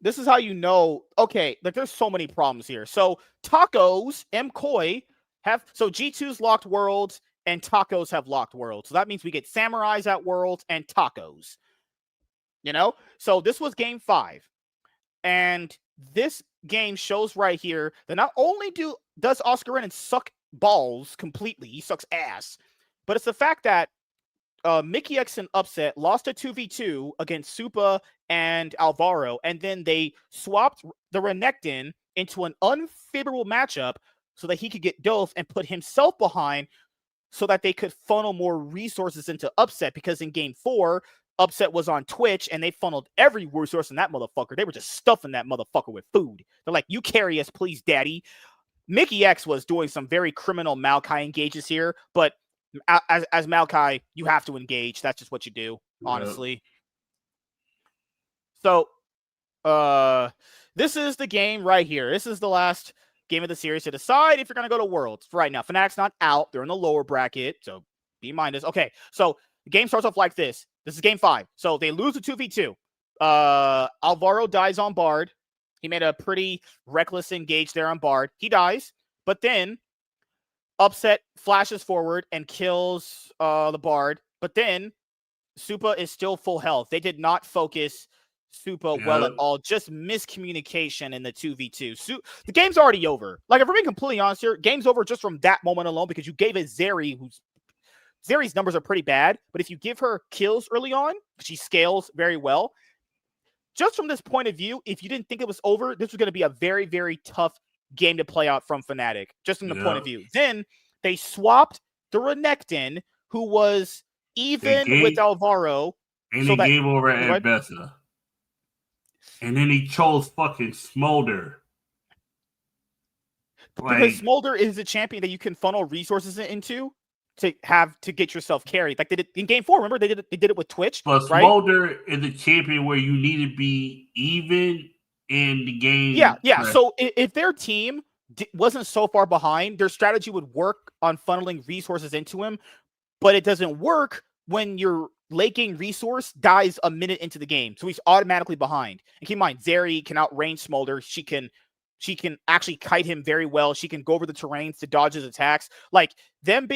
This is how you know. Okay, there's so many problems here. So Tacos, MCoy so G2's locked Worlds and Tacos have locked Worlds. So that means we get Samurais at Worlds and Tacos. So this was game 5, and this game shows right here that not only does Oscar Renan suck balls completely, he sucks ass, but it's the fact that Mickey X and Upset lost a 2v2 against Supa and Alvaro, and then they swapped the Renekton into an unfavorable matchup so that he could get Dove and put himself behind so that they could funnel more resources into Upset, because in game 4, Upset was on Twitch and they funneled every resource in that motherfucker. They were just stuffing that motherfucker with food. They're like, you carry us, please, daddy. Mickey X was doing some very criminal Maokai engages here, but as Maokai, you have to engage. That's just what you do, honestly. So, this is the game right here. This is the last game of the series to decide if you're going to go to Worlds. For right now, Fnatic's not out. They're in the lower bracket, so be minded. Okay, so the game starts off like this. This is game 5. So they lose a 2v2. Alvaro dies on Bard. He made a pretty reckless engage there on Bard. He dies, but then Upset flashes forward and kills the Bard. But then Supa is still full health. They did not focus Supa well at all. Just miscommunication in the 2v2. The game's already over. Like, if we're being completely honest here, game's over just from that moment alone, because you gave it Zeri, Zeri's numbers are pretty bad, but if you give her kills early on, she scales very well. Just from this point of view, if you didn't think it was over, this was going to be a very, very tough game to play out from Fnatic, just from the point of view. Then they swapped the Renekton, who was even with Alvaro. And so he gave over at Bessa. And then he chose fucking Smolder. Because Smolder is a champion that you can funnel resources into to get yourself carried. Like they did in game 4. Remember they did it with Twitch. But right? Smolder is a champion where you need to be even in the game. Yeah. So if their team wasn't so far behind, their strategy would work on funneling resources into him, but it doesn't work when your late game resource dies a minute into the game. So he's automatically behind. And keep in mind, Zeri can outrange Smolder. She can actually kite him very well. She can go over the terrains to dodge his attacks. Like them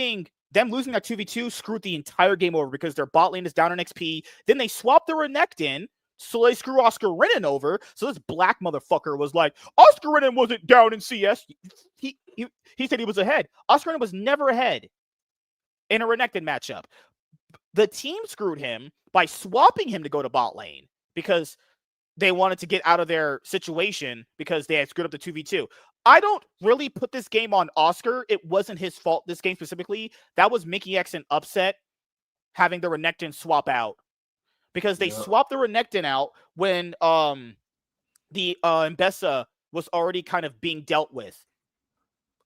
losing that 2v2 screwed the entire game over because their bot lane is down in XP. Then they swapped the Renekton, so they screw Oscar Renan over. So this black motherfucker was like, Oscar Renan wasn't down in CS. He said he was ahead. Oscar Renan was never ahead in a Renekton matchup. The team screwed him by swapping him to go to bot lane because they wanted to get out of their situation because they had screwed up the 2v2. I don't really put this game on Oscar. It wasn't his fault, this game specifically. That was Mickey X and Upset having the Renekton swap out. Because they swapped the Renekton out when the Mbessa was already kind of being dealt with.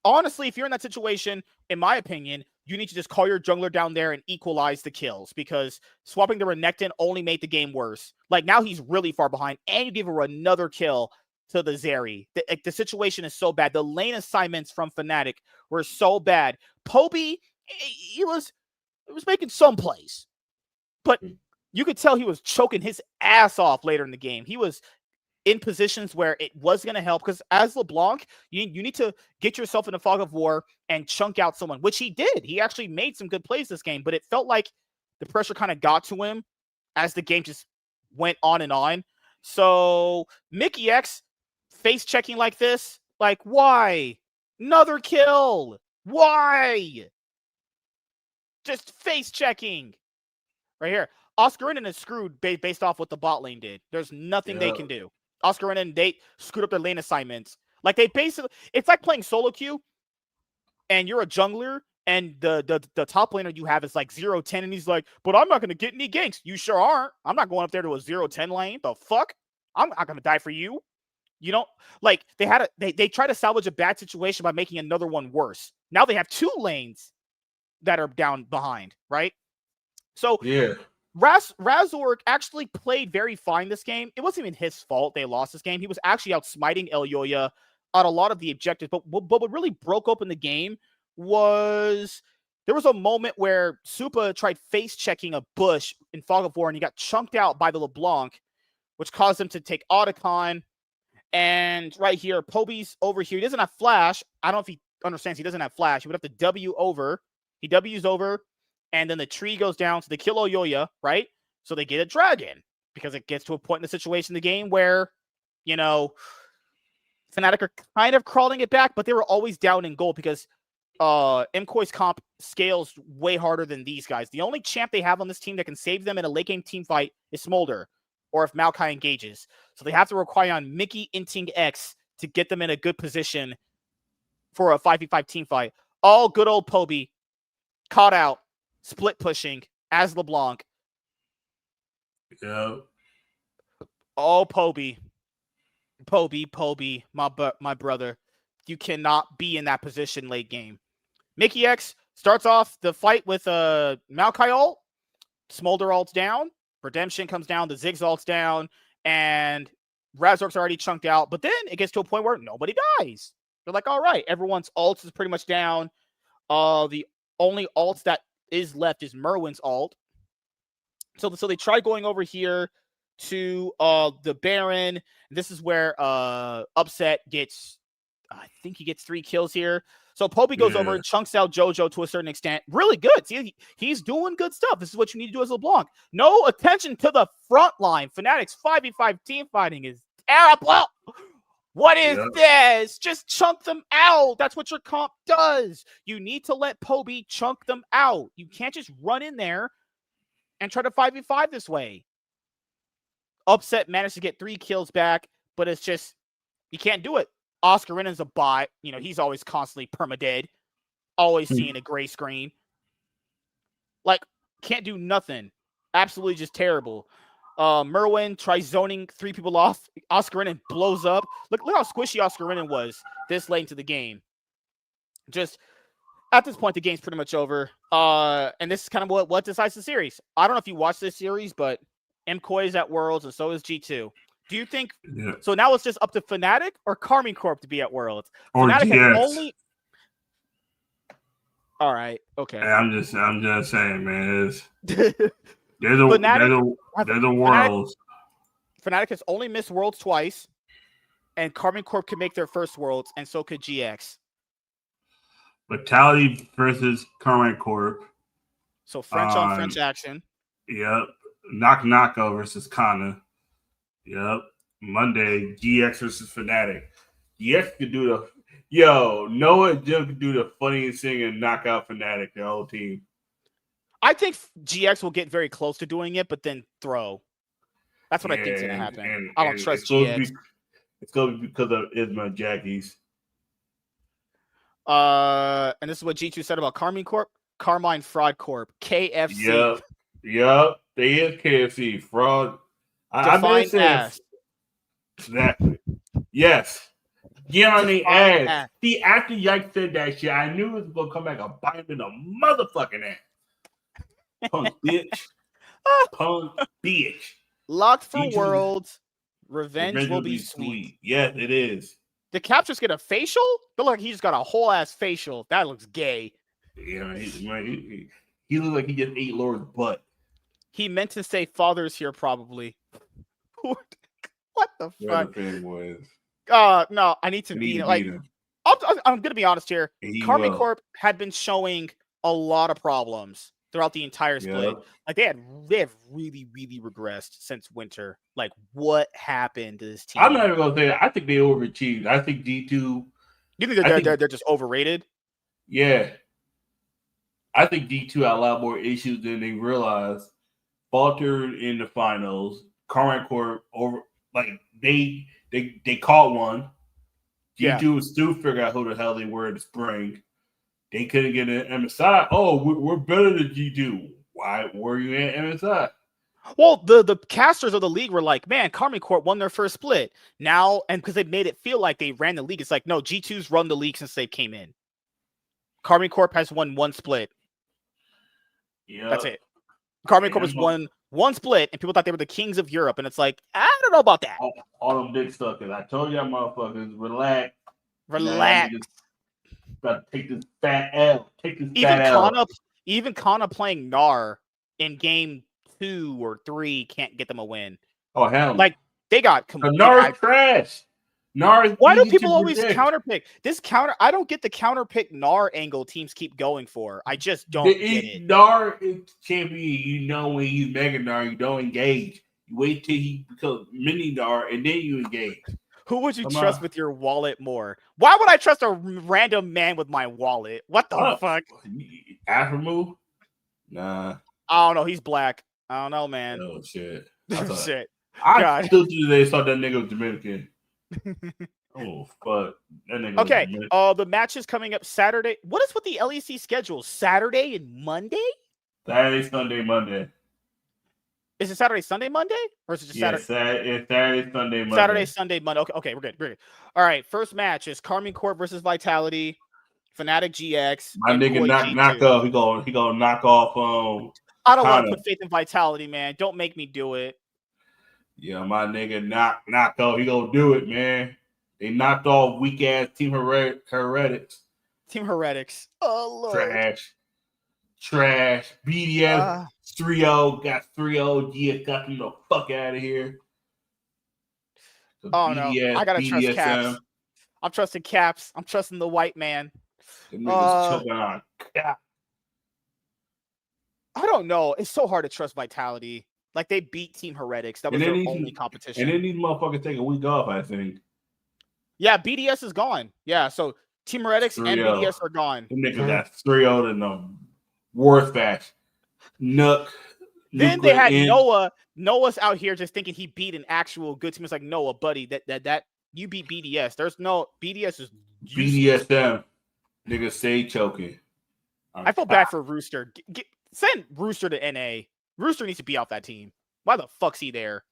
Honestly, if you're in that situation, in my opinion, you need to just call your jungler down there and equalize the kills because swapping the Renekton only made the game worse. Like, now he's really far behind, and you give her another kill to the Zeri. The situation is so bad. The lane assignments from Fnatic were so bad. Poby, he was making some plays, but you could tell he was choking his ass off later in the game. He was in positions where it was going to help because as LeBlanc, you need to get yourself in a fog of war and chunk out someone, which he did. He actually made some good plays this game, but it felt like the pressure kind of got to him as the game just went on and on. So Mickey X face checking like this, like, why? Another kill. Why? Just face checking right here. Oscar Renan is screwed based off what the bot lane did. There's nothing they can do. Oscar Renan, they screwed up their lane assignments. Like, they basically, it's like playing solo queue and you're a jungler and the top laner you have is like 0-10 and he's like, but I'm not going to get any ganks. You sure aren't. I'm not going up there to a 0-10 lane. The fuck? I'm not going to die for you. You don't, like, they try to salvage a bad situation by making another one worse. Now they have 2 lanes that are down behind, right? So yeah. Razork actually played very fine this game. It wasn't even his fault they lost this game. He was actually outsmiting Elyoya on a lot of the objectives. But what really broke open the game was there was a moment where Supa tried face checking a bush in Fog of War and he got chunked out by the LeBlanc, which caused him to take Otacon. And right here, Poby's over here. He doesn't have flash. I don't know if he understands he doesn't have flash. He would have to W over. He W's over. And then the tree goes down, so they kill Oyoya, right? So they get a dragon because it gets to a point in the situation in the game where, you know, Fnatic are kind of crawling it back, but they were always down in gold because MCoy's comp scales way harder than these guys. The only champ they have on this team that can save them in a late game team fight is Smolder, or if Maokai engages. So they have to rely on Mickey Inting X to get them in a good position for a 5v5 team fight. All good old Poby caught out. Split pushing as LeBlanc. Yeah. Oh, Poby, my brother. You cannot be in that position late game. Mickey X starts off the fight with Maokai ult. Smolder ult's down. Redemption comes down. The Ziggs ult's down. And Razork's already chunked out. But then it gets to a point where nobody dies. They're like, all right, everyone's ults is pretty much down. The only ults that is left is Merwin's ult. So they try going over here to the Baron. This is where Upset gets, I think he gets 3 kills here. So Poby goes over and chunks out JoJo to a certain extent. Really good. See, he's doing good stuff. This is what you need to do as LeBlanc. No attention to the front line. Fnatic's 5v5 team fighting is terrible. What is this? Just chunk them out. That's what your comp does. You need to let Poby chunk them out. You can't just run in there and try to 5v5 this way. Upset managed to get 3 kills back, but it's just, you can't do it. Oscar Renan's a bot. You know, he's always constantly permadead. Always seeing a gray screen. Like, can't do nothing. Absolutely just terrible. Merwin tries zoning 3 people off. Oscar Renan blows up. Look how squishy Oscar Renan was this late into the game. Just at this point, the game's pretty much over. And this is kind of what decides the series. I don't know if you watch this series, but MCoy is at Worlds, and so is G2. Do you think? Yeah. So now it's just up to Fnatic or Karmine Corp to be at Worlds. Or Fnatic GX. has only. All right. Okay. Hey, I'm just saying, man. There's Fnatic, a Worlds. Fnatic has only missed Worlds twice, and Karmine Corp could make their first Worlds, and so could GX. Vitality versus Karmine Corp. So French on French action. Yep. Nako versus Kana. Yep. Monday, GX versus Fnatic. GX could do the Noah and Jim could do the funniest thing and knock out Fnatic, the whole team. I think GX will get very close to doing it, but then throw. That's what I think is going to happen. I don't trust GX. It's going to be because of Isma and Jackies. And this is what G2 said about Karmine Corp. Carmine Fraud Corp. KFC. Yep. They is KFC. Fraud. Define ass. Exactly. Yes. Get on the ass. See, after Yike said that shit, I knew it was going to come back and bite him in the motherfucking ass. Punk bitch. Punk bitch. Locked for Worlds. Revenge will be sweet. Yes, it is. Did Cap just get a facial? Look like he just got a whole ass facial. That looks gay. Yeah, he looks like he just ate Laura's butt. He meant to say father's here, probably. What the fuck? No, I need to beat him. I'm gonna be honest here. Karmine Corp had been showing a lot of problems throughout the entire split. Yep. Like they have really, really regressed since winter. Like what happened to this team? I'm not even gonna say that. I think they overachieved. I think D2. You think they're just overrated? Yeah. I think D2 had a lot more issues than they realized. Faltered in the finals. Karmine Corp over they caught one. D2 was still figuring out who the hell they were in the spring. They couldn't get an MSI. Oh, we're better than G2. Why were you in MSI? Well, the casters of the league were like, man, Karmine Corp won their first split. Now, and because they made it feel like they ran the league, it's like, no, G2's run the league since they came in. Karmine Corp has won one split. Yeah. That's it. Karmine Corp has won one split, and people thought they were the kings of Europe, and it's like, I don't know about that. All them big suckers. I told y'all motherfuckers, relax. Relax. Got to take this fat L. Even Kana playing Gnar in game 2 or 3 can't get them a win. Oh, hell. Like, they got Gnar is trash. Why do people always counterpick? I don't get the counterpick Gnar angle teams keep going for. I just don't get it. Gnar is champion. You know when he's Mega Gnar, you don't engage. You wait till he becomes Mini Gnar, and then you engage. Who would you trust with your wallet more? Why would I trust a random man with my wallet? What the fuck? Aframu? Nah. I don't know. He's black. I don't know, man. Oh, shit. Shit. I still today thought that nigga was Dominican. Oh, fuck. That nigga okay. Was the match is coming up Saturday. What is with the LEC schedule? Saturday and Monday? Saturday, Sunday, Monday. Is it Saturday, Sunday, Monday? Or is it just Saturday? It's Saturday, Sunday, Monday. Saturday, Sunday, Monday. Okay, we're good. All right, first match is Karmine Corp versus Vitality, Fnatic GX. My nigga knock up. He gonna knock off I don't want to put faith in Vitality, man. Don't make me do it. Yeah, my nigga knock off. He gonna do it, man. They knocked off weak ass Team Heretics. Team Heretics. Oh Lord. Trash. BDS 3-0. Got 3-0. GS got them the fuck out of here. No. I gotta trust Caps. I'm trusting Caps. I'm trusting the white man. I don't know. It's so hard to trust Vitality. Like they beat Team Heretics. That was their only competition. And then these motherfuckers take a week off, I think. Yeah, BDS is gone. Yeah, so Team Heretics and BDS are gone. Them niggas got 3-0 in the worst match. Then they had Noah. Noah's out here just thinking he beat an actual good team. It's like, Noah, buddy, that you beat BDS. There's no BDS is useless. BDSM. Niggas stay choking. I feel bad for Rooster. Send Rooster to NA. Rooster needs to be off that team. Why the fuck's he there?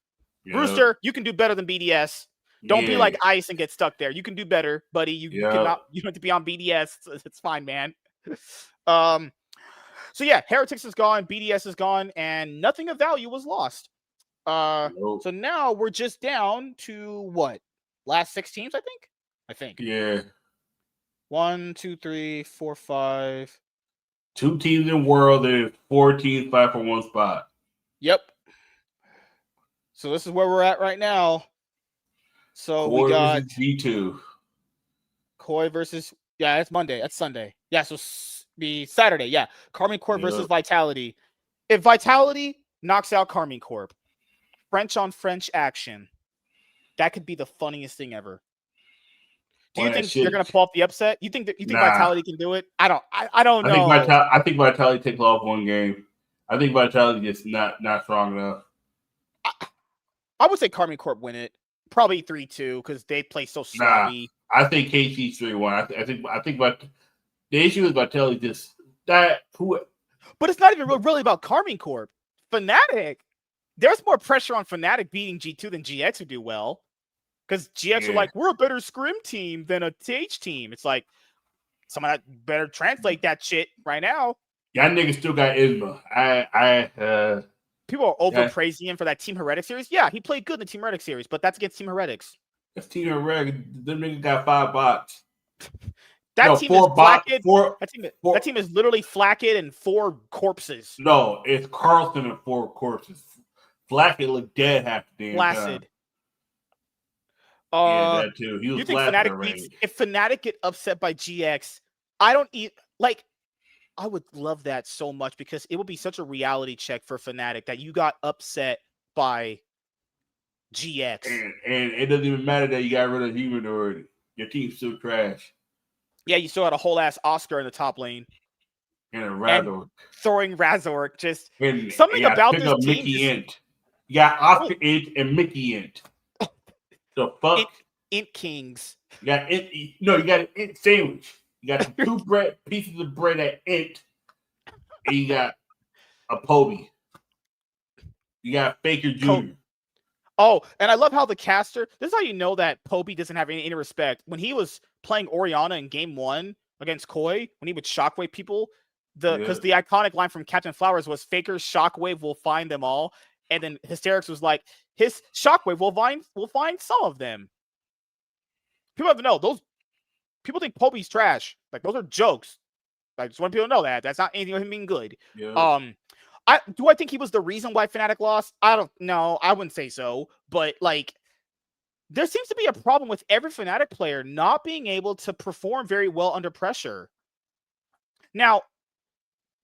Yeah. Rooster, you can do better than BDS. Don't be like Ice and get stuck there. You can do better, buddy. You cannot. You don't have to be on BDS. It's fine, man. So yeah, Heretics is gone, BDS is gone, and nothing of value was lost. So now we're just down to what? Last 6 teams, I think. Yeah. 1, 2, 3, 4, 5. 2 teams in world. There's 4 teams fight for 1 spot. Yep. So this is where we're at right now. So Koi we got G2. Koi versus that's Monday. That's Sunday. Yeah, so be Saturday. Yeah, Carmine Corp versus Vitality. If Vitality knocks out Carmine Corp, French on French action, that could be the funniest thing ever. Do you think they're gonna pull off the upset? You think Vitality can do it? I don't know. I think Vitality takes off 1 game. I think Vitality is not strong enough. I would say Carmine Corp win it. Probably 3-2 because they play so sloppy. I think KC's 3-1. I think the issue with Vitality just that who. But it's not even really about Carmine Corp. Fnatic, there's more pressure on Fnatic beating G2 than GX would do well. Because GX are like, we're a better scrim team than a TH team. It's like, someone that better translate that shit right now. Y'all niggas still got Isma. People are overpraising him for that Team Heretic series. Yeah, he played good in the Team Heretic series, but that's against Team Heretics. That's Team Heretic. Them niggas got 5 bots. That team is Flackid. That team is literally Flackid and 4 corpses. No, it's Carlson and 4 corpses. Flackid looked dead half the damn time. Yeah, that too. He was. You think Fnatic beats? If Fnatic get upset by GX, I would love that so much because it would be such a reality check for Fnatic that you got upset by GX. And it doesn't even matter that you got rid of Human already. Your team's still trash. Yeah, you still had a whole ass Oscar in the top lane. And a Razork. Throwing Razork. Just something about this team. Mickey Int. You got Oscar Int and Mickey Int. The fuck? Int Kings. You got Int. No, you got an Int sandwich. You got 2 pieces of bread at Int. And you got a Poby. You got Faker Jr. Oh, and I love how the caster, this is how you know that Poby doesn't have any respect. When he was playing Orianna in game 1 against Koi, when he would shockwave people, because the iconic line from Captain Flowers was Faker's shockwave will find them all. And then Hysterics was like, his shockwave will find some of them. People have to know, those people think Poby's trash. Like, those are jokes. I just want people to know that. That's not anything of him being good. Yeah. I think he was the reason why Fnatic lost? I don't know. I wouldn't say so. But, like, there seems to be a problem with every Fnatic player not being able to perform very well under pressure. Now,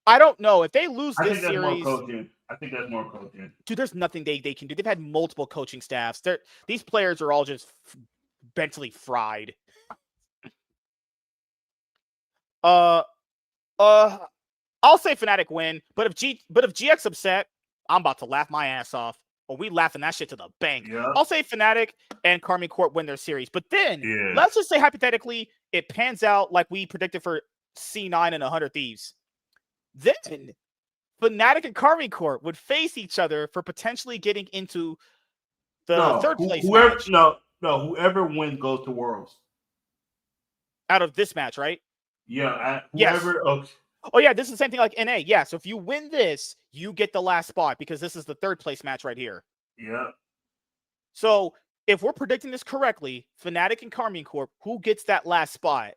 I don't know. If they lose this series... I think that's more coaching. Dude, there's nothing they can do. They've had multiple coaching staffs. These players are all just mentally fried. I'll say Fnatic win, but if GX upset, I'm about to laugh my ass off. Or we laughing that shit to the bank. Yeah. I'll say Fnatic and Carmine Corp win their series. But then, let's just say hypothetically, it pans out like we predicted for C9 and 100 Thieves. Then Fnatic and Carmine Corp would face each other for potentially getting into the third place match. Whoever wins goes to Worlds. Out of this match, right? Yeah. Whoever. Yes. Oh, yeah, this is the same thing like NA. Yeah, so if you win this, you get the last spot because this is the 3rd place match right here. Yeah. So if we're predicting this correctly, Fnatic and Carmine Corp, who gets that last spot?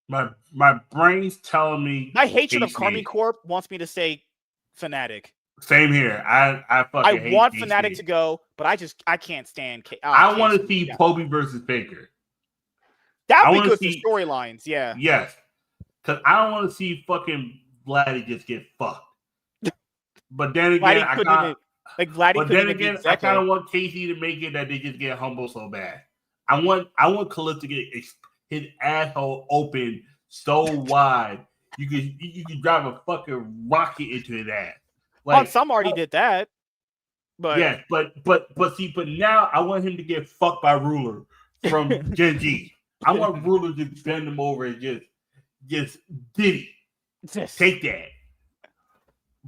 My brain's telling me. My hatred of Carmine Corp wants me to say Fnatic. Same here. I fucking want Fnatic to go, but I can't stand. I want to see Poby versus Faker. That would be good for storylines, yeah. Yes. Because I don't want to see fucking Vladdy just get fucked. But then again, I kind of want Casey to make it that they just get humble so bad. I want Khalid to get his asshole open so wide you could drive a fucking rocket into his ass. Like, some already did that. But yes, but now I want him to get fucked by Ruler from Gen G. I want Ruler to bend him over and just did it. Take that.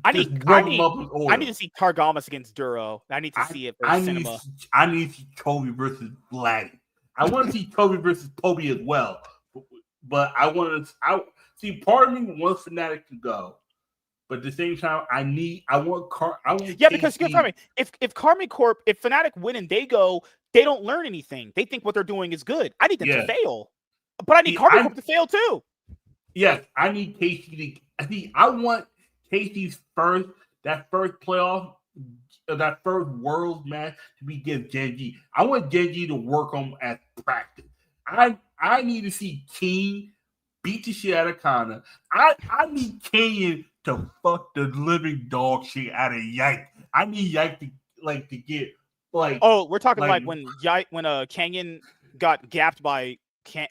I just need rub them up with oil. I need to see Targamas against Duro. I need to see it for cinema. I need to see Toby versus Vladdy. I want to see Toby versus Poby as well. But I want to see part of me wants Fnatic to go. But at the same time, I want because if Karma Corp, if Fnatic win and they go, they don't learn anything. They think what they're doing is good. I need them to fail. But I need Karma Corp to fail too. Yes, I need Casey to I want Casey's first playoff, that first Worlds match to be against Genji. I want Genji to work on at practice. I need to see King beat the shit out of Kana. I need Kenyon to fuck the living dog shit out of Yike. I need Yike to get like. Oh, we're talking like when Canyon got gapped by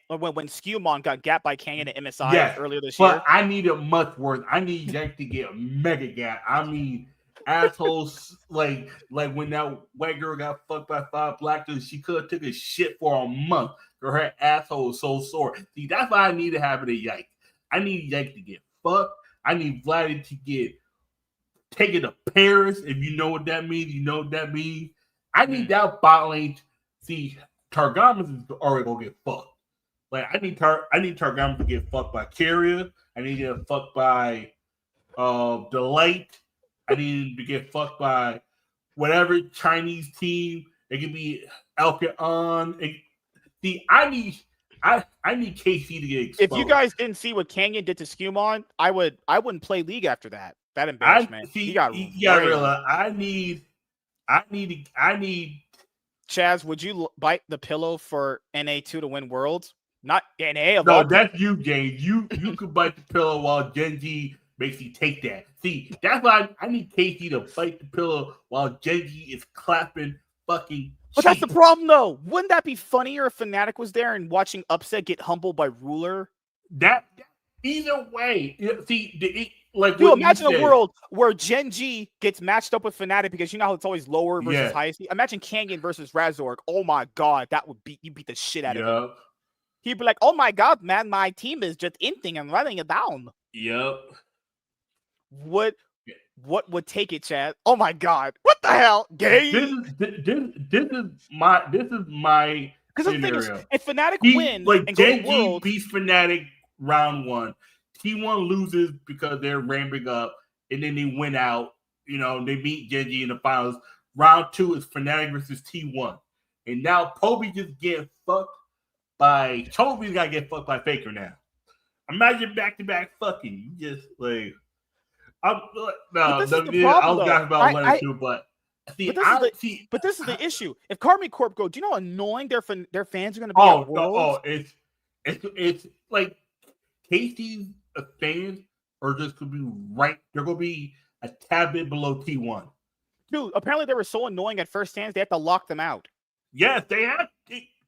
when Skewmon got gapped by Canyon at MSI earlier this year. But I need it much worse. I need Yike to get a mega gap. I mean, assholes like when that white girl got fucked by 5 black dudes, she could have took a shit for a month. Or her asshole is so sore. See, that's why I need to have it at Yike. I need Yike to get fucked. I need Vladdy to get taken to Paris. If you know what that means, you know what that means. I need that bot lane. See, Targamas is already gonna get fucked. Like I need Targamas to get fucked by Carrier. I need to get fucked by Delight. I need to get fucked by whatever Chinese team. It could be Elkaon. See, I need KC to get exposed. If you guys didn't see what Canyon did to Skewmon, I wouldn't play League after that. That embarrassment. He got realize I need. Chaz, would you bite the pillow for NA2 to win Worlds? Not NA. No, that's you, James. You could bite the pillow while Genji makes you take that. See, that's why I need KC to bite the pillow while Genji is clapping fucking. But that's the problem, though. Wouldn't that be funnier if Fnatic was there and watching Upset get humbled by Ruler? That either way, see, imagine a world where Genji gets matched up with Fnatic because you know how it's always lower versus highest. Imagine Kangen versus Razork. Oh my god, that would beat the shit out of him. He'd be like, "Oh my god, man, my team is just inting and running it down." Yep. What would take it, Chad? Oh my god! What the hell? Gay. This is my because the thing is, if Fnatic win and go to Worlds, beats Fnatic round 1, T1 loses because they're ramping up, and then they win out. You know, they beat Genji in the finals. Round 2 is Fnatic versus T1, and now Poby just getting fucked by Toby's got to get fucked by Faker now. Imagine back-to-back fucking. You just like. I was talking about one or two, but this is the issue. If Karma Corp go, do you know how annoying their fans are going to be at Worlds? It's like Casey's fans are just going to be right. They're going to be a tad bit below T1. Dude, apparently they were so annoying at first stands, they have to lock them out. Yes, they have.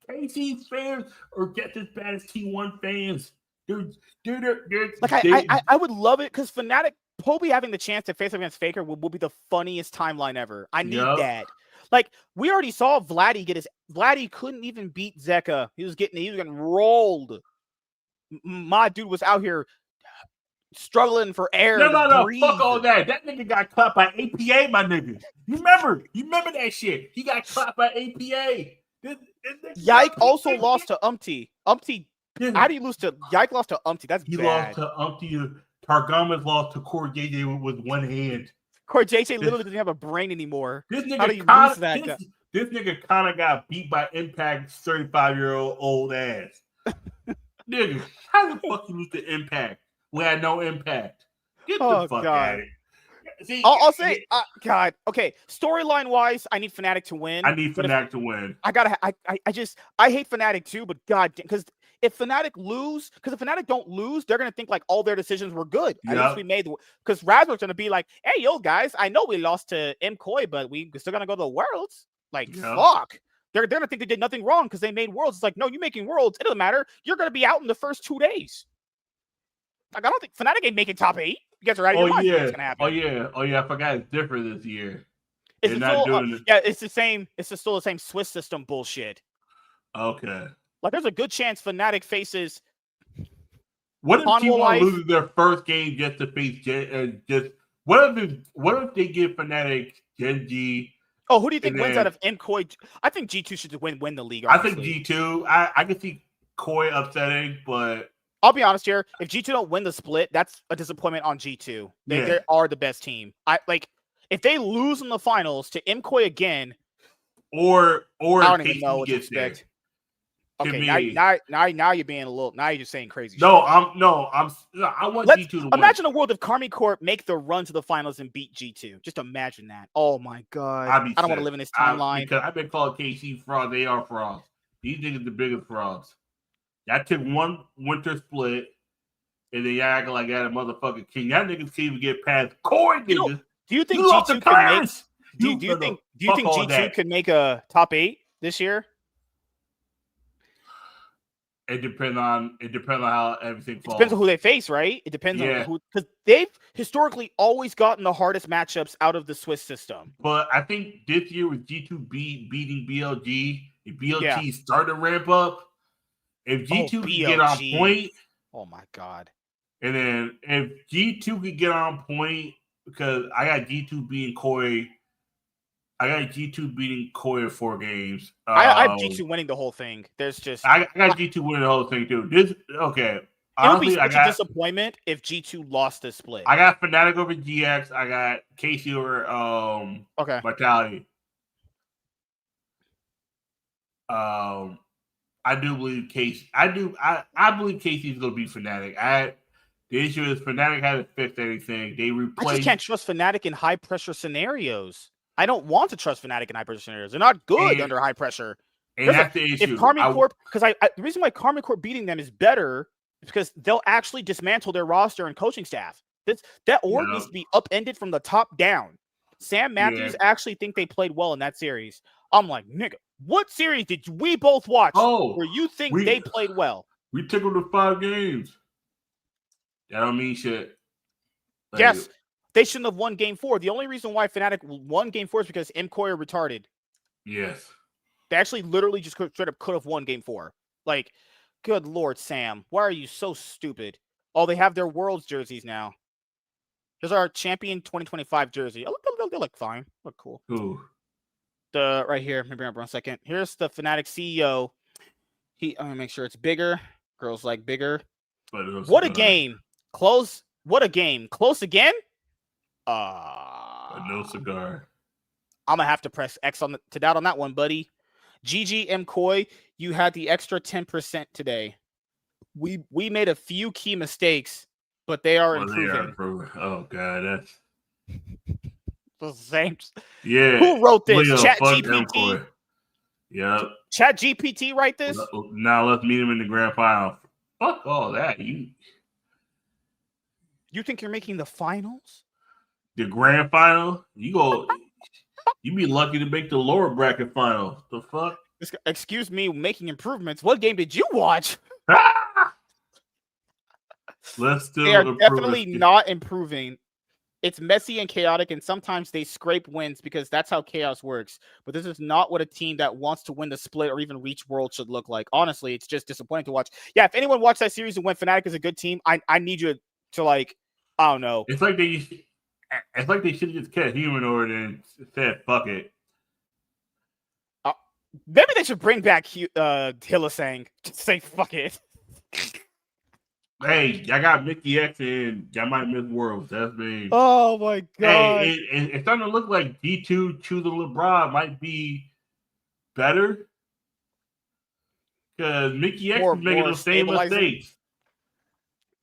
Casey's fans are just as bad as T1 fans. I would love it because Fnatic. Poby having the chance to face up against Faker will be the funniest timeline ever. I need that. Like, we already saw Vladdy couldn't even beat Zeka. He was getting rolled. My dude was out here struggling for air. No. Fuck all that. That nigga got clapped by APA, my nigga. You remember that shit. He got clapped by APA. Yike also lost to Umpty. How do you lose to Yike lost to Umpty? That's he bad. Lost to Umpty. Targamas lost to Core JJ with one hand. Core JJ literally doesn't have a brain anymore. This nigga how do you lose that? This nigga kind of got beat by Impact's 35-year-old ass. Nigga, how the fuck you lose to Impact? We had no Impact. Get the fuck out of here. See, I'll say, God, okay. Storyline wise, I need Fnatic to win. I need Fnatic to win. I hate Fnatic too, but God, because if Fnatic lose, because if Fnatic don't lose, they're gonna think like all their decisions were good. At least we made, because Razor's gonna be like, "Hey, yo, guys, I know we lost to MKOI, but we still gonna go to the Worlds." Like, fuck. They're gonna think they did nothing wrong because they made Worlds. It's like, no, you making Worlds, it doesn't matter. You're gonna be out in the first 2 days. Like, I don't think Fnatic ain't making top 8. You guys are out of your mind. What's gonna happen? Oh yeah. I forgot it's different this year. It's the same. It's still the same Swiss system bullshit. Okay. Like, there's a good chance Fnatic faces. What if T1 loses their first game just to face just What if they give Fnatic Genji? Oh, who do you think And wins then- out of MKoi? I think G2 should win the league. I think Honestly. G2. I can see Koi upsetting, but I'll be honest here. If G2 don't win the split, that's a disappointment on G2. They are the best team. If they lose in the finals to MKoi again, or I don't KC even know what to gets there. expect. Okay, me- now you're being a little. Now you're just saying crazy. No, shit. I want G2 to win. Imagine a world if Karmi Corp make the run to the finals and beat G2. Just imagine that. Oh my god. I don't want to live in this timeline. Because I've been called KC fraud. They are frauds. These niggas the biggest frauds. Y'all took one winter split, and then y'all act like y'all a motherfucking king. Y'all niggas can't even get past Koi niggas. Do you think You lost G2 the can make? Tyrants. Do you think G2 could make a top 8 this year? It depends on how everything falls. It depends on who they face, right? It depends on who, because they've historically always gotten the hardest matchups out of the Swiss system. But I think this year with G2 beating BLG, if BLG start to ramp up, if G2 can get on point, oh my god! And then if G2 could get on point, because I got G2 beating Koi. I got G2 beating Koi in 4 games. I have G2 winning the whole thing. There's just I got G2 winning the whole thing too. Okay. It would be such a disappointment if G2 lost this split. I got Fnatic over GX. I got KC over Vitality. I do believe Casey. I believe Casey's gonna be Fnatic. The issue is Fnatic hasn't fixed anything. They replaced. I just can't trust Fnatic in high pressure scenarios. I don't want to trust Fnatic in high pressure scenarios. They're not good under high pressure. And that's the issue. If Karmi Corp, because the reason why Karmi Corp beating them is better is because they'll actually dismantle their roster and coaching staff. That org needs to be upended from the top down. Sam Matthews actually think they played well in that series. I'm like, nigga, what series did we both watch where you think they played well? We took them to 5 games. That don't mean shit. Yes, they shouldn't have won Game 4. The only reason why Fnatic won Game 4 is because MKoi are retarded. Yes. They actually literally just straight up could have won Game 4. Like, good Lord, Sam. Why are you so stupid? Oh, they have their Worlds jerseys now. Here's our Champion 2025 jersey. Oh, they look fine. Look cool. Ooh. Right here. Let me bring up 1 second. Here's the Fnatic CEO. I'm gonna make sure it's bigger. Girls like bigger. What a game. Close. What a game. Close again? No cigar. I'm gonna have to press X to doubt on that one, buddy. GG MKoi, you had the extra 10% today. We made a few key mistakes, but they are improving. Oh god, that's the same. Yeah. Who wrote this? ChatGPT. Yep. ChatGPT write this? Now let's meet him in the grand final. Fuck all that. You think you're making the finals? The grand final? You be lucky to make the lower bracket final. The fuck? Excuse me, making improvements. What game did you watch? They are definitely not improving. It's messy and chaotic, and sometimes they scrape wins because that's how chaos works. But this is not what a team that wants to win the split or even reach World should look like. Honestly, it's just disappointing to watch. Yeah, if anyone watched that series and went Fnatic is a good team, I need you to like, I don't know. It's like they should have just kept Humanoid and said fuck it. Maybe they should bring back Hillisang. Just say fuck it. Hey, I got Mickey X and y'all might miss Worlds. That's me. Oh my god. Hey, it's starting to look like D2 choosing LeBron might be better. Because Mickey X is making the same mistakes.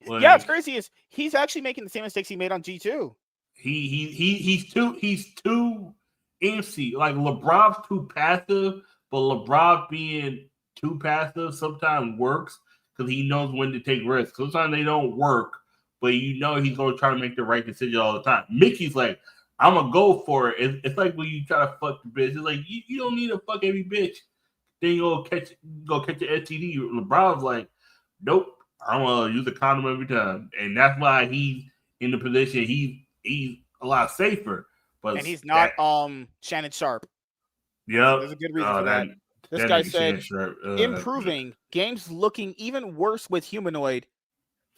Like, yeah, it's crazy. He's actually making the same mistakes he made on G2. He's too antsy. Like LeBron's too passive, but LeBron being too passive sometimes works. Because he knows when to take risks. Sometimes they don't work, but you know he's going to try to make the right decision all the time. Mickey's like, I'm going to go for it. It's like when you try to fuck the bitch. It's like, you don't need to fuck every bitch. Then you go catch the STD. LeBron's like, nope, I'm going to use a condom every time. And that's why he's in the position he's a lot safer. And he's not Shannon Sharp. Yeah. There's a good reason for that. This guy said, improving. Games looking even worse with Humanoid.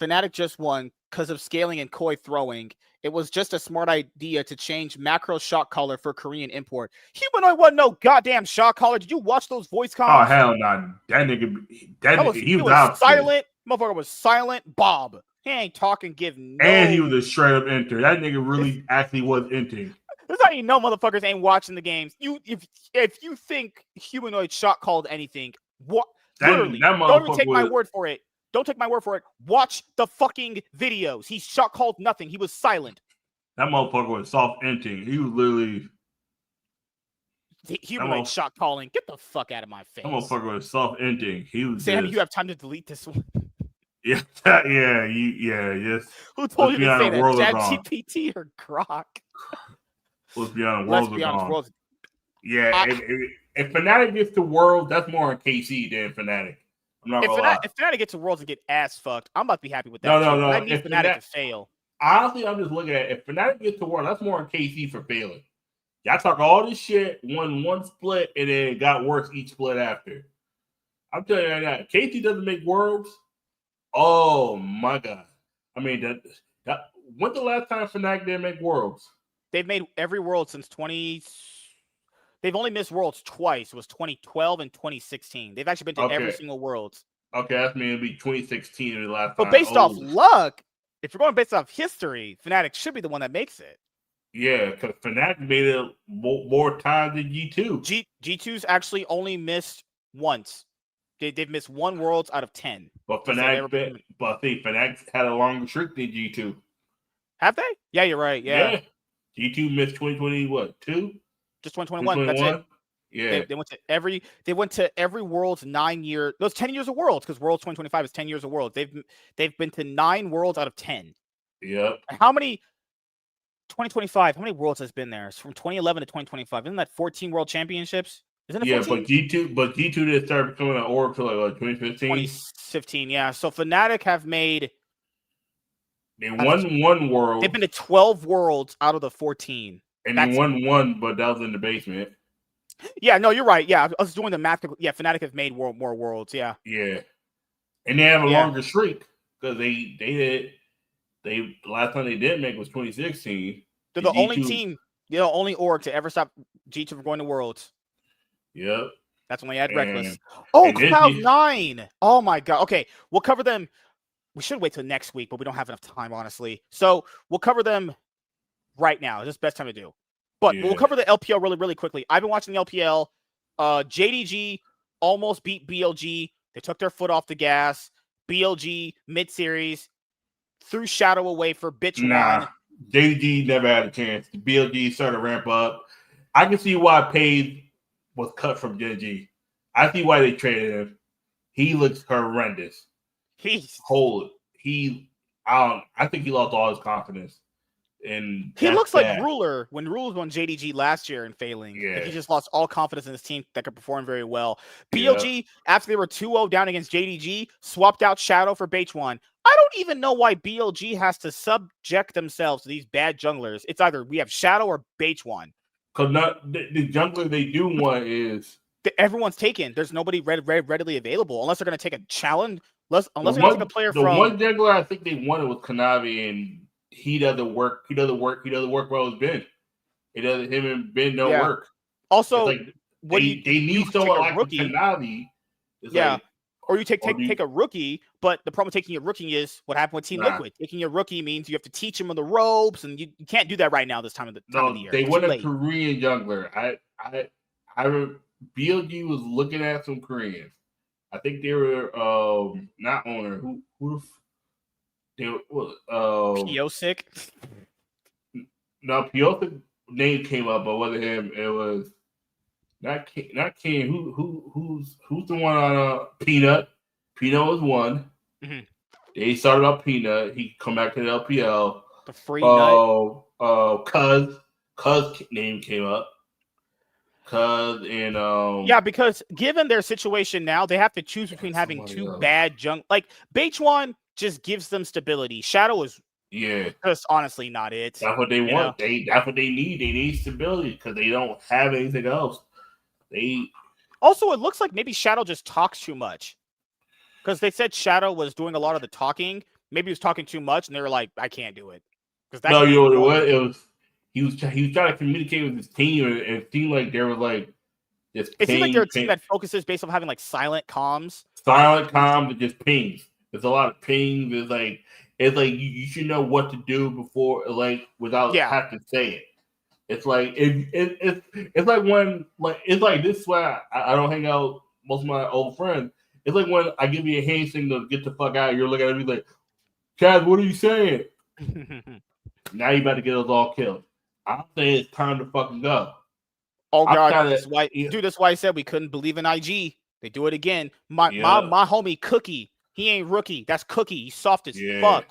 Fnatic just won. because of scaling and koi throwing. It was just a smart idea to change macro shock collar for Korean import. Humanoid wasn't no goddamn shock collar. Did you watch those voice Oh comms? hell no! That nigga, He was out silent. Motherfucker was silent. Bob. He ain't talking. Give no. And he was a straight up enter. That nigga really actually was entering. That's how you know motherfuckers ain't watching the games. If you think humanoid shock called anything, what? Literally, don't even take my word for it. Don't take my word for it. Watch the fucking videos. He shock called nothing. He was silent. That motherfucker was soft entering. He was literally humanoid shock calling. Get the fuck out of my face. That motherfucker was soft entering. He was. Sam, you have time to delete this one. Yeah, yes. Who told you to say that? ChatGPT or Grok? Let's be honest. Worlds. Yeah, if Fnatic gets to Worlds, that's more on KC than Fnatic. I'm not gonna lie. If Fnatic gets to Worlds and get ass fucked, I'm about to be happy with that. No. I need Fnatic to fail. Honestly, I'm just looking at if Fnatic gets to Worlds, that's more on KC for failing. Y'all talk all this shit, won one split, and then it got worse each split after. I'm telling you right now, if KC doesn't make Worlds, oh my god! I mean, that when's the last time Fnatic didn't make Worlds? They've made every World since 20. They've only missed Worlds twice. It was 2012 and 2016. They've actually been to every single Worlds. Okay, that's mean it'll be 2016 the last time. But based off luck, if you're going based off history, Fnatic should be the one that makes it. Yeah, because Fnatic made it more times than G2. G2's actually only missed once. They've missed one Worlds out of 10. But Fnatic, I think Fnatic had a longer streak than G2. Have they? Yeah, you're right. Yeah. G2 missed 2020, what, 2? Just 2021. That's it. Yeah. They went to every Worlds 9 years. Those 10 years of Worlds, because Worlds 2025 is 10 years of Worlds. They've been to 9 Worlds out of 10. Yep. How many 2025? How many Worlds has been there? It's from 2011 to 2025. Isn't that 14 World Championships? Isn't it 14? but G2 didn't start becoming an orb till like 2015. 2015, yeah. So Fnatic have made. They won one World. They've been to 12 Worlds out of the 14. And they won one, but that was in the basement. Yeah, no, you're right. Yeah, I was doing the math. Yeah, Fnatic have made more Worlds. Yeah. Yeah, and they have a longer streak because the last time they didn't make was 2016. They're the only team, the only org to ever stop G2 from going to Worlds. Yep. That's when they had Reckless. Oh, Cloud9. Oh my god. Okay, we'll cover them. We should wait till next week, but we don't have enough time, honestly. So we'll cover them right now. It's just best time to do. But we'll cover the LPL really, really quickly. I've been watching the LPL. JDG almost beat BLG. They took their foot off the gas. BLG mid-series threw Shadow away for bitch one. JDG never had a chance. The BLG started to ramp up. I can see why Page was cut from JDG. I see why they traded him. He looks horrendous. I think he lost all his confidence. And he looks like Ruler when Ruler won JDG last year and failing. Yeah. Like he just lost all confidence in his team that could perform very well. BLG, after they were 2-0 down against JDG, swapped out Shadow for Bwipo. I don't even know why BLG has to subject themselves to these bad junglers. It's either we have Shadow or Bwipo. Because the jungler they do want is everyone's taken. There's nobody readily available unless they're going to take a challenge. Unless they're going to take a player from. The one jungler I think they wanted was Kanavi, and he doesn't work. He doesn't work well with Ben. Him and Ben don't work. Also, they need someone like Kanavi. Or you take a rookie, but the problem with taking a rookie is what happened with Team Liquid. Taking a rookie means you have to teach him on the ropes, and you can't do that right now this time of the year. They want a Korean jungler. BLG was looking at some Koreans. I think they were not owner. Who they were Piosik? No, Piosik name came up, but wasn't him. It was not King. Who's the one on Peanut? Peanut was one. Mm-hmm. They started up Peanut. He come back to the LPL. The free nut. Cuz name came up. Cuz and because given their situation now, they have to choose between having two bad like Bwipo just gives them stability. Shadow is just honestly not it. That's what they want. That's what they need. They need stability because they don't have anything else. Also, it looks like maybe Shadow just talks too much because they said Shadow was doing a lot of the talking. maybe he was talking too much, and they were like, "I can't do it." Because No, you know what? It was he was trying to communicate with his team, and it seemed like they were like just. It seems like they're a team that focuses based on having like silent comms. Silent comms and just pings. There's a lot of pings. It's like you should know what to do before, like without having to say it. It's like it's like when it's like this is why I don't hang out with most of my old friends. It's like when I give you a hand signal to get the fuck out, you're looking at me like, Chad, what are you saying? Now you about to get us all killed. I'm saying it's time to fucking go. Oh God, that's why I said we couldn't believe in IG. They do it again. My homie Cookie, he ain't rookie. That's Cookie. He's soft as fuck.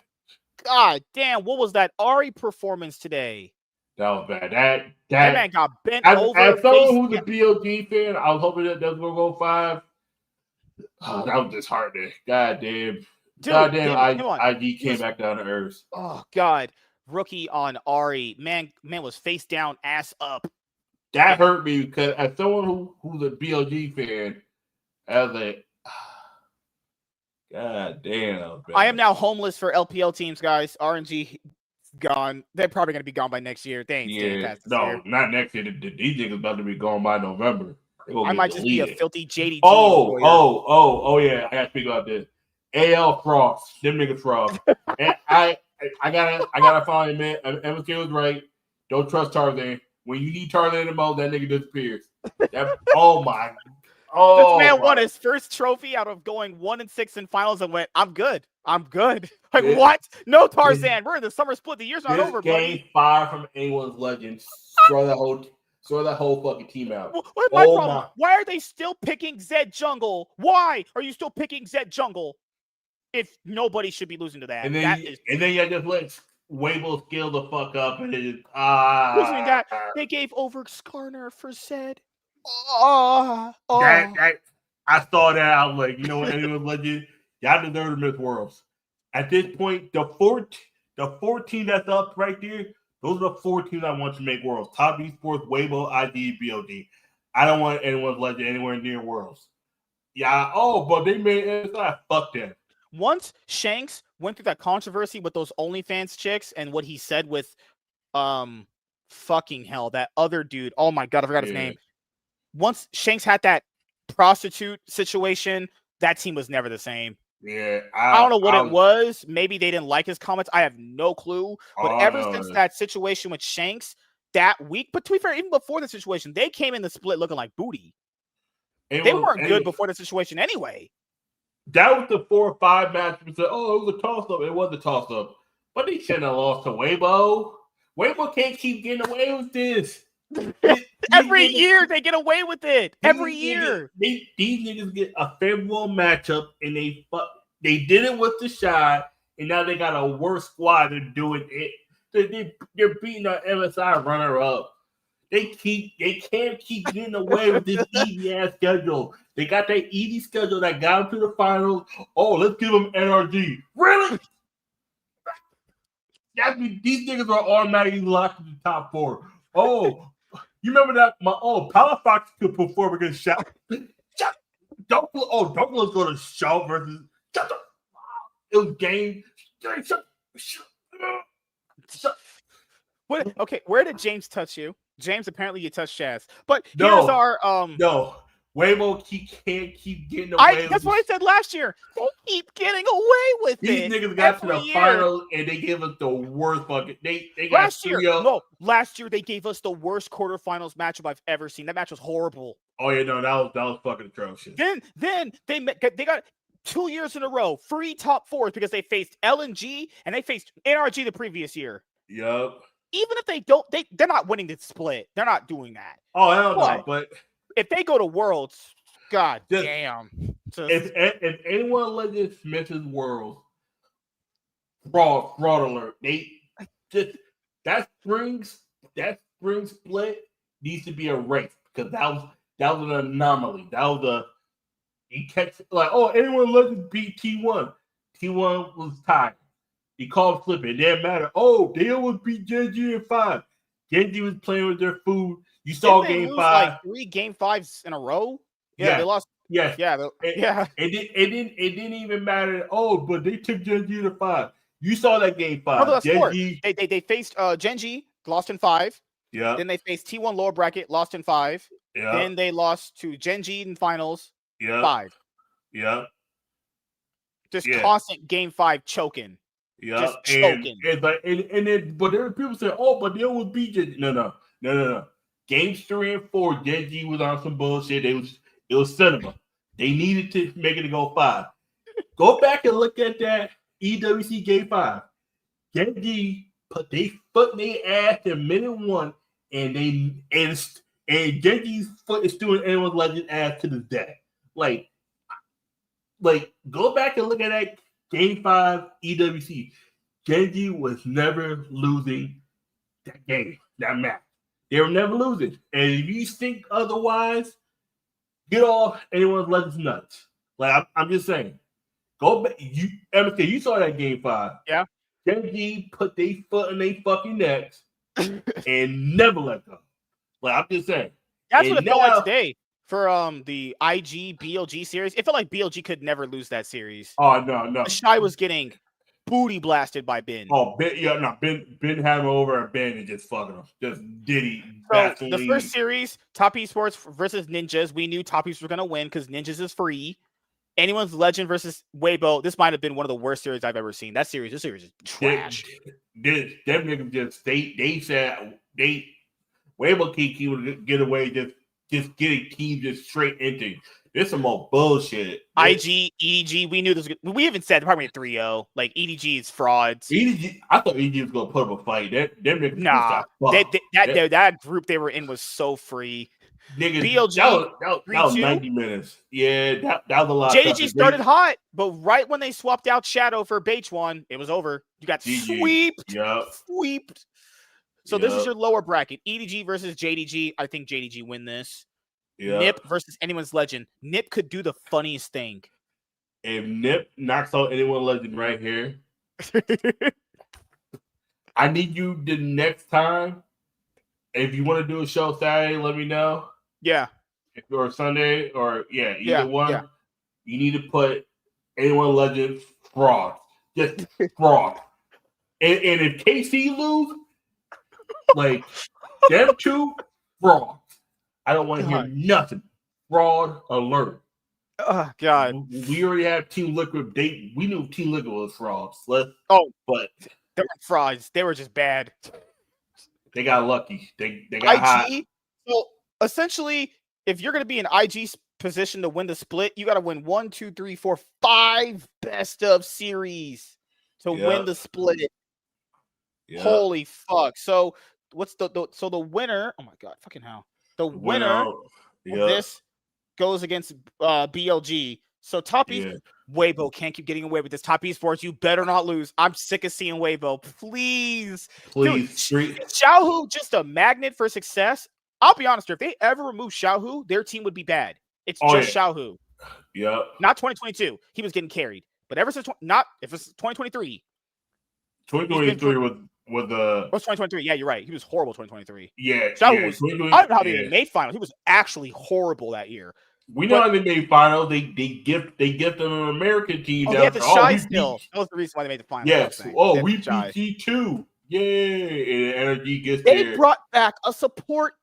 God damn, what was that Ari performance today? That was bad. That man got bent over. As someone who's a BOG fan, I was hoping that was gonna go 5. Oh, that was disheartening. God damn. IG came back down to earth. Oh God, rookie on Ari. Man was face down, ass up. That hurt me because as someone who's a BLG fan, I was like, God damn. Man. I am now homeless for LPL teams, guys. RNG gone. They're probably going to be gone by next year. They ain't staying past this year. Not next year. These niggas about to be gone by November. I might just be a filthy JDG. Oh, yeah. I got to speak about this. AL Frost. Them niggas Frost. And I gotta finally admit, MSK was right. Don't trust Tarzan. When you need Tarzan the most, that nigga disappears. Oh my. Oh, this man won his first trophy out of going 1-6 in finals and went, I'm good. Like, what? No Tarzan. We're in the summer split. The year's not over, buddy. Game 5 from anyone's legend. Throw that whole fucking team out. What's my problem? Why are they still picking Zed Jungle? Why are you still picking Zed Jungle? If nobody should be losing to that. And then you just let Weibo scale the fuck up and it is losing that. They gave over Skarner for Zed. I saw that. I was like, you know what, anyone legend, y'all deserve to miss Worlds. At this point, the 14 that's up right there, those are the 14 I want to make Worlds. Top Esports, Weibo, ID, BOD. I don't want anyone's legend anywhere near Worlds. Yeah, but they made it. Fuck them. Once Shanks went through that controversy with those OnlyFans chicks and what he said with fucking hell, that other dude. Oh my God, I forgot his name. Once Shanks had that prostitute situation, that team was never the same. Yeah. I don't know what it was. Maybe they didn't like his comments. I have no clue. But ever since that situation with Shanks that week, but to be fair, even before the situation, they came in the split looking like booty. They weren't good before the situation anyway. That was the 4 or 5 match. We said, it was a toss-up. It was a toss-up. But they shouldn't have lost to Weibo. Weibo can't keep getting away with this. Every year they get away with it. Every year. These niggas get a favorable matchup, and they did it with the shot, and now they got a worse squad than doing it. They're beating our MSI runner-up. They can't keep getting away with this easy ass schedule. They got that easy schedule that got them to the finals. Oh, let's give them NRG. Really? These niggas are automatically locked in the top 4. Oh, you remember that? Power Fox could perform against Shout. Don't let's go to Shout versus. It was game. Okay, where did James touch you? James, apparently you touched Chaz. But here's our No. Weibo can't keep getting away that's what I said last year. They keep getting away with it. These niggas got to the finals and they gave us the worst fucking they got last year they gave us the worst quarterfinals matchup I've ever seen. That match was horrible. Oh yeah, no, that was fucking atrocious. Then they got 2 years in a row free top 4s because they faced LNG and they faced NRG the previous year. Yep. Even if they're not winning the split. They're not doing that. Oh, hell no, but if they go to Worlds, God damn. If anyone let this misses Worlds, fraud alert. That spring split needs to be erased because that was an anomaly. That was anyone let this beat T1. T1 was tired. He called flipping. It didn't matter. They almost beat Genji in 5. Genji was playing with their food. You saw game 5. Like 3 game 5s in a row. Yeah, they lost. Yes. Yeah, yeah. It didn't even matter. Oh, but they took Genji to 5. You saw that game 5. No, that's 4. Genji. They faced Genji, lost in 5. Yeah. Then they faced T1 lower bracket, lost in 5. Yeah. Then they lost to Genji in finals, Yeah. 5. Yeah. Just Yeah. constant game 5 choking. Yeah. Just choking. And then, but there were people saying, oh, but they would beat Genji. No. Games 3 and 4, Genji was on some bullshit. It was cinema. They needed to make it go 5. Go back and look at that EWC game 5. Genji put their foot in their ass in minute 1, and Genji's foot is still in anyone's legend ass to this day. Like, go back and look at that game 5 EWC. Genji was never losing that game, that match. They were never losing. And if you think otherwise, get off anyone's legends nuts. Like, I'm just saying. Go back. MSK, you saw that game 5. Yeah. Genji put their foot in their fucking necks and never let go. Like, I'm just saying. That's what it felt like today for the IG BLG series. It felt like BLG could never lose that series. Oh, no. Shy was getting booty blasted by Ben. Oh, Ben had him over and Ben and just fucking him. Just Diddy. So the first series, Top Esports versus Ninjas, we knew Top Esports were going to win because Ninjas is free. Anyone's Legend versus Bwipo. This might have been one of the worst series I've ever seen. This series is trash. Them niggas just they said Bwipo Kiki would get away just getting teams just straight into. This some more bullshit. IG, EDG, we knew this. We even said probably 3-0. Like EDG is frauds. EDG, I thought EDG was gonna put up a fight. Them niggas that group they were in was so free. Niggas, BLG, that was 90 minutes. Yeah, that was a lot. JDG started hot, but right when they swapped out Shadow for H1, it was over. You got sweeped. So this is your lower bracket. EDG versus JDG. I think JDG win this. Nip versus anyone's legend. Nip could do the funniest thing. If Nip knocks out anyone's legend right here, I need you the next time. If you want to do a show Saturday, let me know. Yeah. Or Sunday, or either one. Yeah. You need to put anyone legend fraud. Just fraud. And if KC lose, like them two, fraud. I don't want to hear nothing. Fraud alert. Oh God. We already have Team Liquid. We knew Team Liquid was frauds. But they weren't frauds. They were just bad. They got lucky. They got hot. So essentially, if you're going to be in IG's position to win the split, you got to win 1, 2, 3, 4, 5 best of series to win the split. Yep. Holy fuck! So what's the winner? Oh my God! Fucking hell! The winner of this goes against BLG. So Top Esports, Bwipo can't keep getting away with this. Top Esports, you better not lose. I'm sick of seeing Bwipo. Please. Dude, Xiaohu just a magnet for success. I'll be honest, if they ever remove Xiaohu, their team would be bad. It's just Xiaohu. Yeah. Not 2022. He was getting carried. But ever since if it's 2023. 2023 was What's 2023? Yeah, you're right. He was horrible 2023. Yeah. Xiaohu was, I don't know how they made finals. He was actually horrible that year. We know how they made finals. They gift them an American team. They had the Shy still. That was the reason why they made the finals. Yes. Oh, we beat G2. Yeah. And Energy gets there. They brought back a support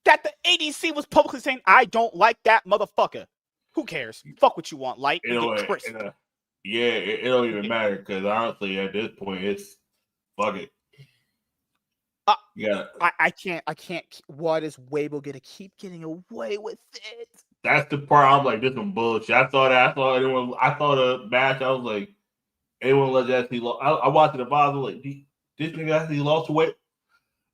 that the ADC was publicly saying, I don't like that motherfucker. Who cares? Fuck what you want, Light. It don't even matter because honestly, at this point, it's fuck it. I can't. What is Bwipo gonna keep getting away with it? That's the part I'm like, this is some bullshit. I saw the match. I was like, anyone let that see lost. I watched the bottom like this nigga actually lost weight.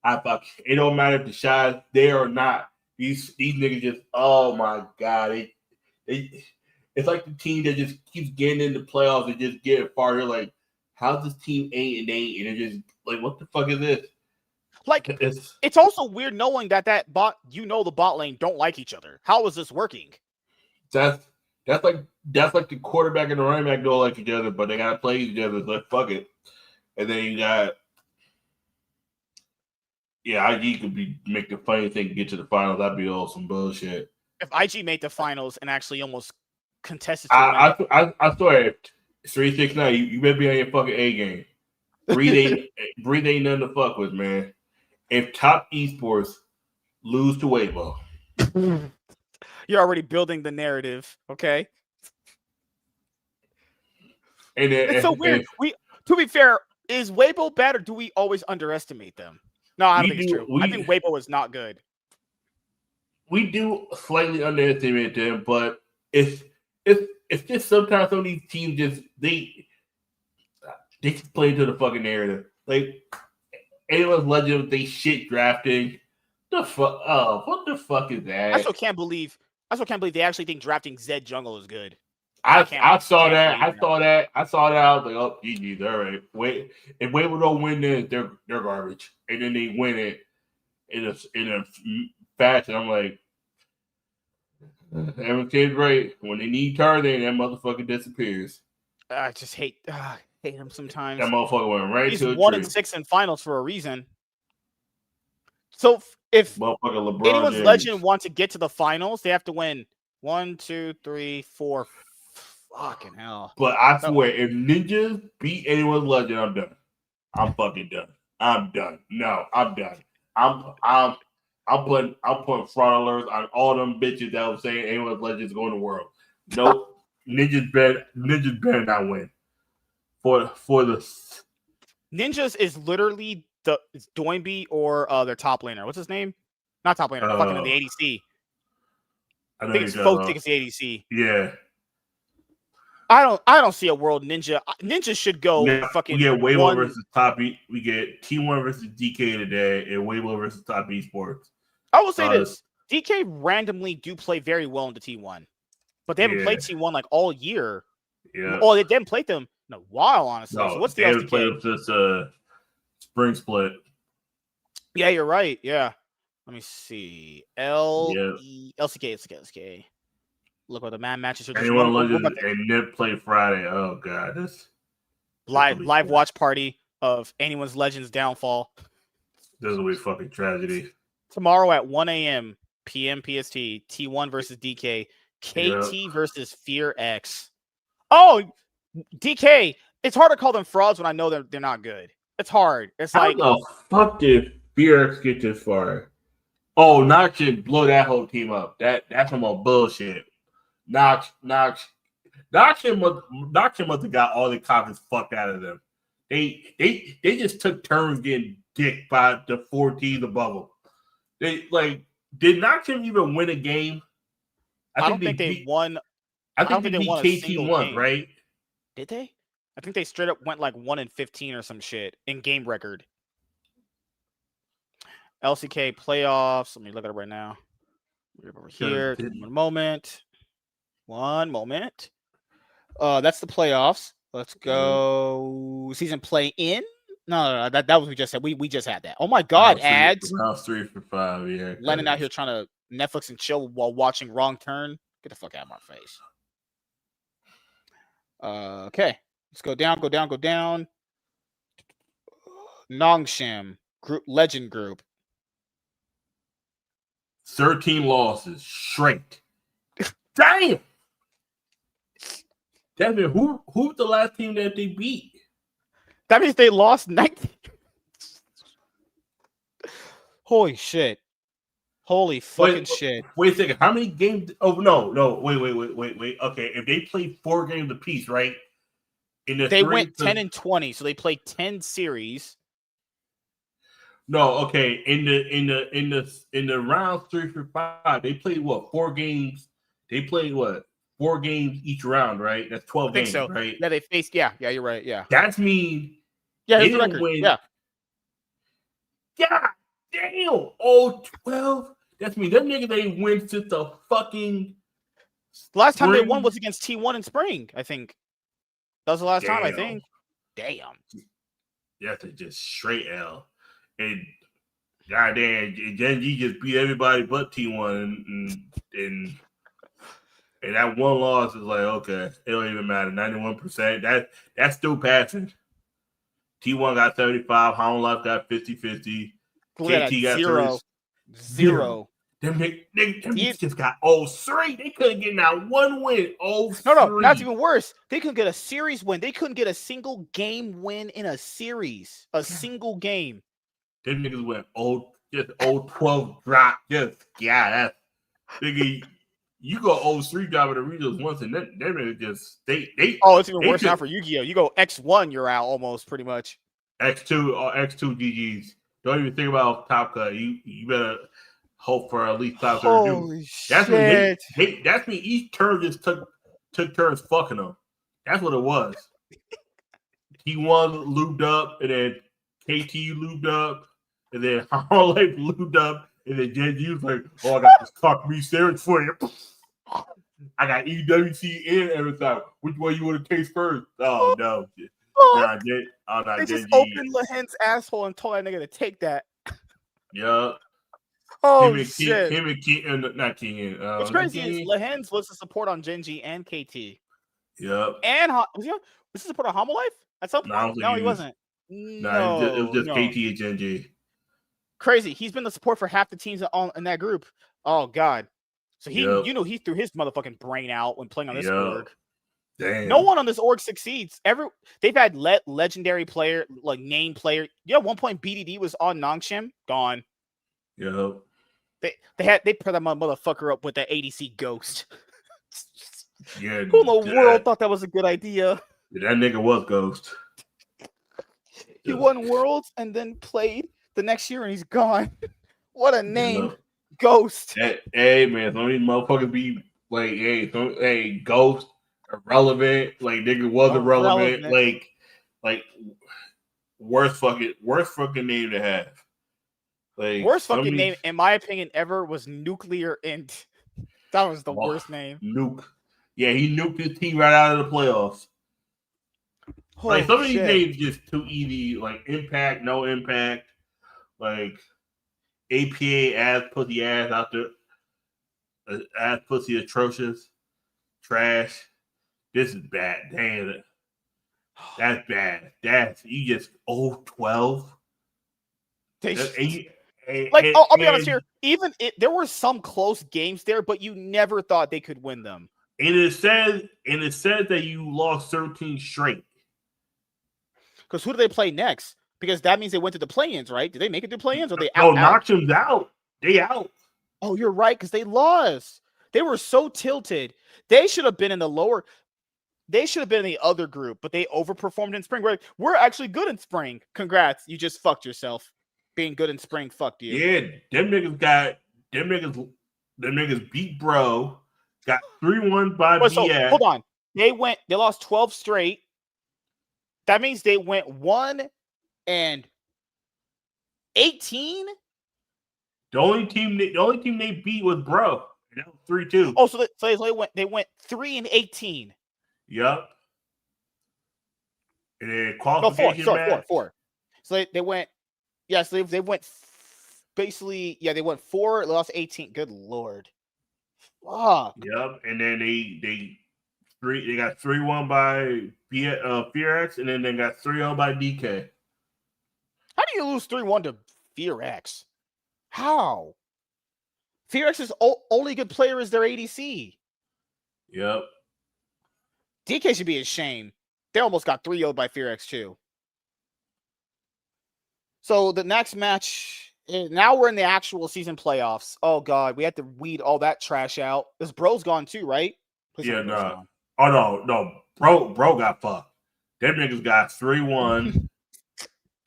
It don't matter if the shot is there or not. These niggas just, oh my God. It's like the team that just keeps getting into playoffs and just get farther. Like, how's this team 8-8? And they're just like, what the fuck is this? Like, it's also weird knowing that the bot lane don't like each other. How is this working? That's like the quarterback and the running back don't like each other, but they gotta play each other. Like, fuck it. And then you got IG could make the funny thing get to the finals. That'd be all some bullshit. if IG made the finals and actually almost contested to win. I swear, 369, you better be on your fucking A game. Breathe ain't nothing to fuck with, man. If Top Esports lose to Weibo, You're already building the narrative, okay? and then, It's so weird. To be fair, is Weibo bad or do we always underestimate them? No, I don't think it's true. I think Weibo is not good. We do slightly underestimate them, but it's just sometimes some of these teams just they just play into the fucking narrative. Like Anyone's Legend, they shit drafting. The fuck? Oh, what the fuck is that? I still can't believe they actually think drafting Zed Jungle is good. I saw that. I saw that. I was like, oh, GG's. All right. Wait, if Weibo don't win this, they're garbage. And then they win it in a fashion. I'm like, everyone kid's right. When they need Tarzan, that motherfucker disappears. I just hate him sometimes. That motherfucker went right to a 1-6 in finals for a reason. So if anyone's Legend want to get to the finals, they have to win 1, 2, 3, 4. Fucking hell. But I swear, if Ninjas beat anyone's Legend, I'm done. I'm fucking done. I'm done. No, I'm done. I'm putting fraud alerts on all them bitches that was saying anyone's Legend is going to world. Nope. Ninjas better not win. For the Ninjas is literally the Doinby or their top laner. What's his name? Not top laner. Fucking in the ADC. I think it's Folk. Think it's the ADC. Yeah. I don't see a world Ninja. Ninja should go fucking. We get Weibo versus Top E. We get T1 versus DK today, and Weibo versus Top Esports. I will say this: DK randomly do play very well into T1, but they haven't played T1 like all year. Yeah. Oh, they didn't play them in a while, honestly. So what's the LTA? Played since spring split. Yeah, you're right. Yeah. Let me see. LCK. Look what the man matches are. Anyone Legend and Nip play Friday. Oh god, this live watch party of anyone's Legends downfall. This will be fucking tragedy. Tomorrow at 1 a.m. PM PST, T1 versus DK, KT versus Fear X. Oh, DK. It's hard to call them frauds when I know they're not good. It's hard. It's like how the fuck did Fear X get this far? Oh, Nox should blow that whole team up. That's some more bullshit. Nox must have got all the confidence fucked out of them. They just took turns getting dicked by the 4 teams above them. Did Nox even win a game? I don't think they won. I think they won KT1, right? Did they? I think they straight up went like 1-15 or some shit in game record. LCK playoffs. Let me look at it right now. We're over here. One moment. That's the playoffs. Let's go. Season play in. No. That was what we just said. We just had that. Oh my god, ads. Round 3 for 5. Yeah. Lennon out here trying to Netflix and chill while watching Wrong Turn. Get the fuck out of my face. Okay. Let's go down. Nongshim group, Legend group. 13 losses straight. Damn. That means who's the last team that they beat? That means they lost 19. Holy shit. Holy fucking shit. Wait a second. How many games? Oh, no. Wait. Okay. If they played 4 games apiece, right? They went 10-20, so they played 10 series. No, okay. In the round 3 for 5, they played what? 4 games. They played what? 4 games each round, right? That's 12 games, so. Right? Yeah, they faced. Yeah, you're right. Yeah. That's mean. Yeah, here's the record. Win. Yeah. God damn. Oh, 12. That's mean. That nigga they win since the fucking. The last time they won was against T1 in spring, I think. That was the last time, I think. Damn. You have to just straight L. And goddamn, Genji just beat everybody but T1. And that one loss is like, okay, it don't even matter. 91%. That's still passing. T1 got 35. Holland Life got 50-50. KT got 0. Them niggas just got 0-3. They couldn't get not one win. 0-3. No, that's even worse. They couldn't get a series win. They couldn't get a single game win in a series. A single game. Them niggas went 0-12 drop. That's nigga. You go 0-3 driving the regionals once, and them niggas just they. Oh, it's even worse now for Yu-Gi-Oh. You go X1, you're out almost pretty much. X2 or X2 GGs. Don't even think about top cut. You better hope for at least top 32. Holy shit! That's when each turn just took turns fucking them. That's what it was. T1 lubed up, and then KT lubed up, and then Harley lubed up, and then Gen was like, "Oh, I got this cock me series for you. I got EWC and everything. Which one you want to taste first?" Oh no. Nah, they just opened Lahen's asshole and told that nigga to take that. Yeah. Oh shit! Him and Keaton, not Keaton. What's crazy is Lahen's was the support on Genji and KT. Yep. And was he support on Homolife at some point? No, he wasn't. No, it was just KT and Genji. Crazy. He's been the support for half the teams in that group. Oh god. So he threw his motherfucking brain out when playing on this org. Damn. No one on this org succeeds. They've had legendary player, like name player. Yeah, at one point BDD was on Nongshim, gone. Yep. They put that motherfucker up with the ADC Ghost. Yeah. Who in the world thought that was a good idea? Yeah, that nigga was Ghost. He won Worlds and then played the next year and he's gone. What a name. Ghost. Hey man, some of these motherfuckers be like, hey, Ghost. Irrelevant, like nigga was irrelevant, like worst fucking name to have. Like worst fucking name, in my opinion, ever was Nuclear Int. That was the worst name. Nuke. Yeah, he nuked his team right out of the playoffs. Like some of these names just too easy. Like Impact, no Impact. Like APA ass pussy ass out there. Ass pussy atrocious. Trash. This is bad. Damn. That's bad. You just 0-12. I'll be honest here. There were some close games there, but you never thought they could win them. And it says that you lost 13 straight. Because who do they play next? Because that means they went to the play-ins, right? Did they make it to play-ins or they out? No, Noxion's out. They out. Oh, you're right, because they lost. They were so tilted. They should have been in the lower. They should have been in the other group, but they overperformed in spring. We're actually good in spring. Congrats. You just fucked yourself. Being good in spring fucked you. Yeah, them niggas beat bro. Got 3-1 by BS. So, hold on. They lost 12 straight. That means they went 1-18. The only team they beat was bro. And that was 3-2. Oh, so they went 3-18. Yep. And then qualification match. 4. So they went. Yes, they went basically. Yeah, they went 4. They lost 18. Good lord. Fuck. Yep. And then they got 3-1 by FearX, and then they got 3-0 by DK. How do you lose 3-1 to FearX? How? FearX's only good player is their ADC. Yep. DK should be ashamed. They almost got 3-0 by FearX too. So the next match, now we're in the actual season playoffs. Oh god, we had to weed all that trash out. This bro's gone too, right? Yeah, no. Oh no. Bro got fucked. Them niggas got 3-1.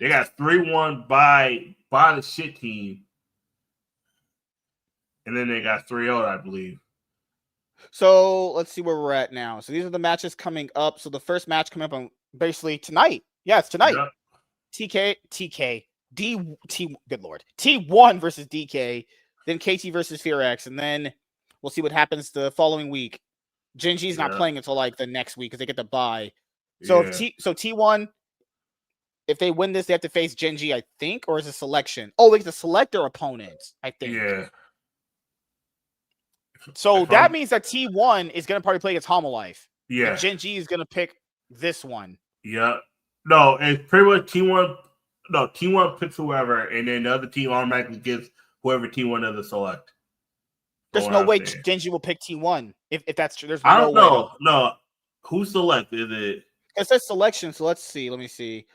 They got 3-1 by the shit team. And then they got 3-0, I believe. So let's see where we're at now. So these are the matches coming up. So the first match coming up on basically tonight. Yeah, it's tonight. Yep. Good lord. T1 versus DK, then KT versus FearX, and then we'll see what happens the following week. Genji's not playing until like the next week because they get the bye. So T1, if they win this, they have to face Genji, I think, or is it selection? Oh, they get to select their opponents, I think. Yeah. So that means that T1 is going to probably play against Homolife. Yeah. And Genji is going to pick this one. Yeah. No, it's pretty much T1. No, T1 picks whoever, and then the other team automatically gets whoever T1 doesn't select. There's no way Genji will pick T1 if that's true. There's I no don't way. know. No, who selected it? It says selection, so let's see. Let me see.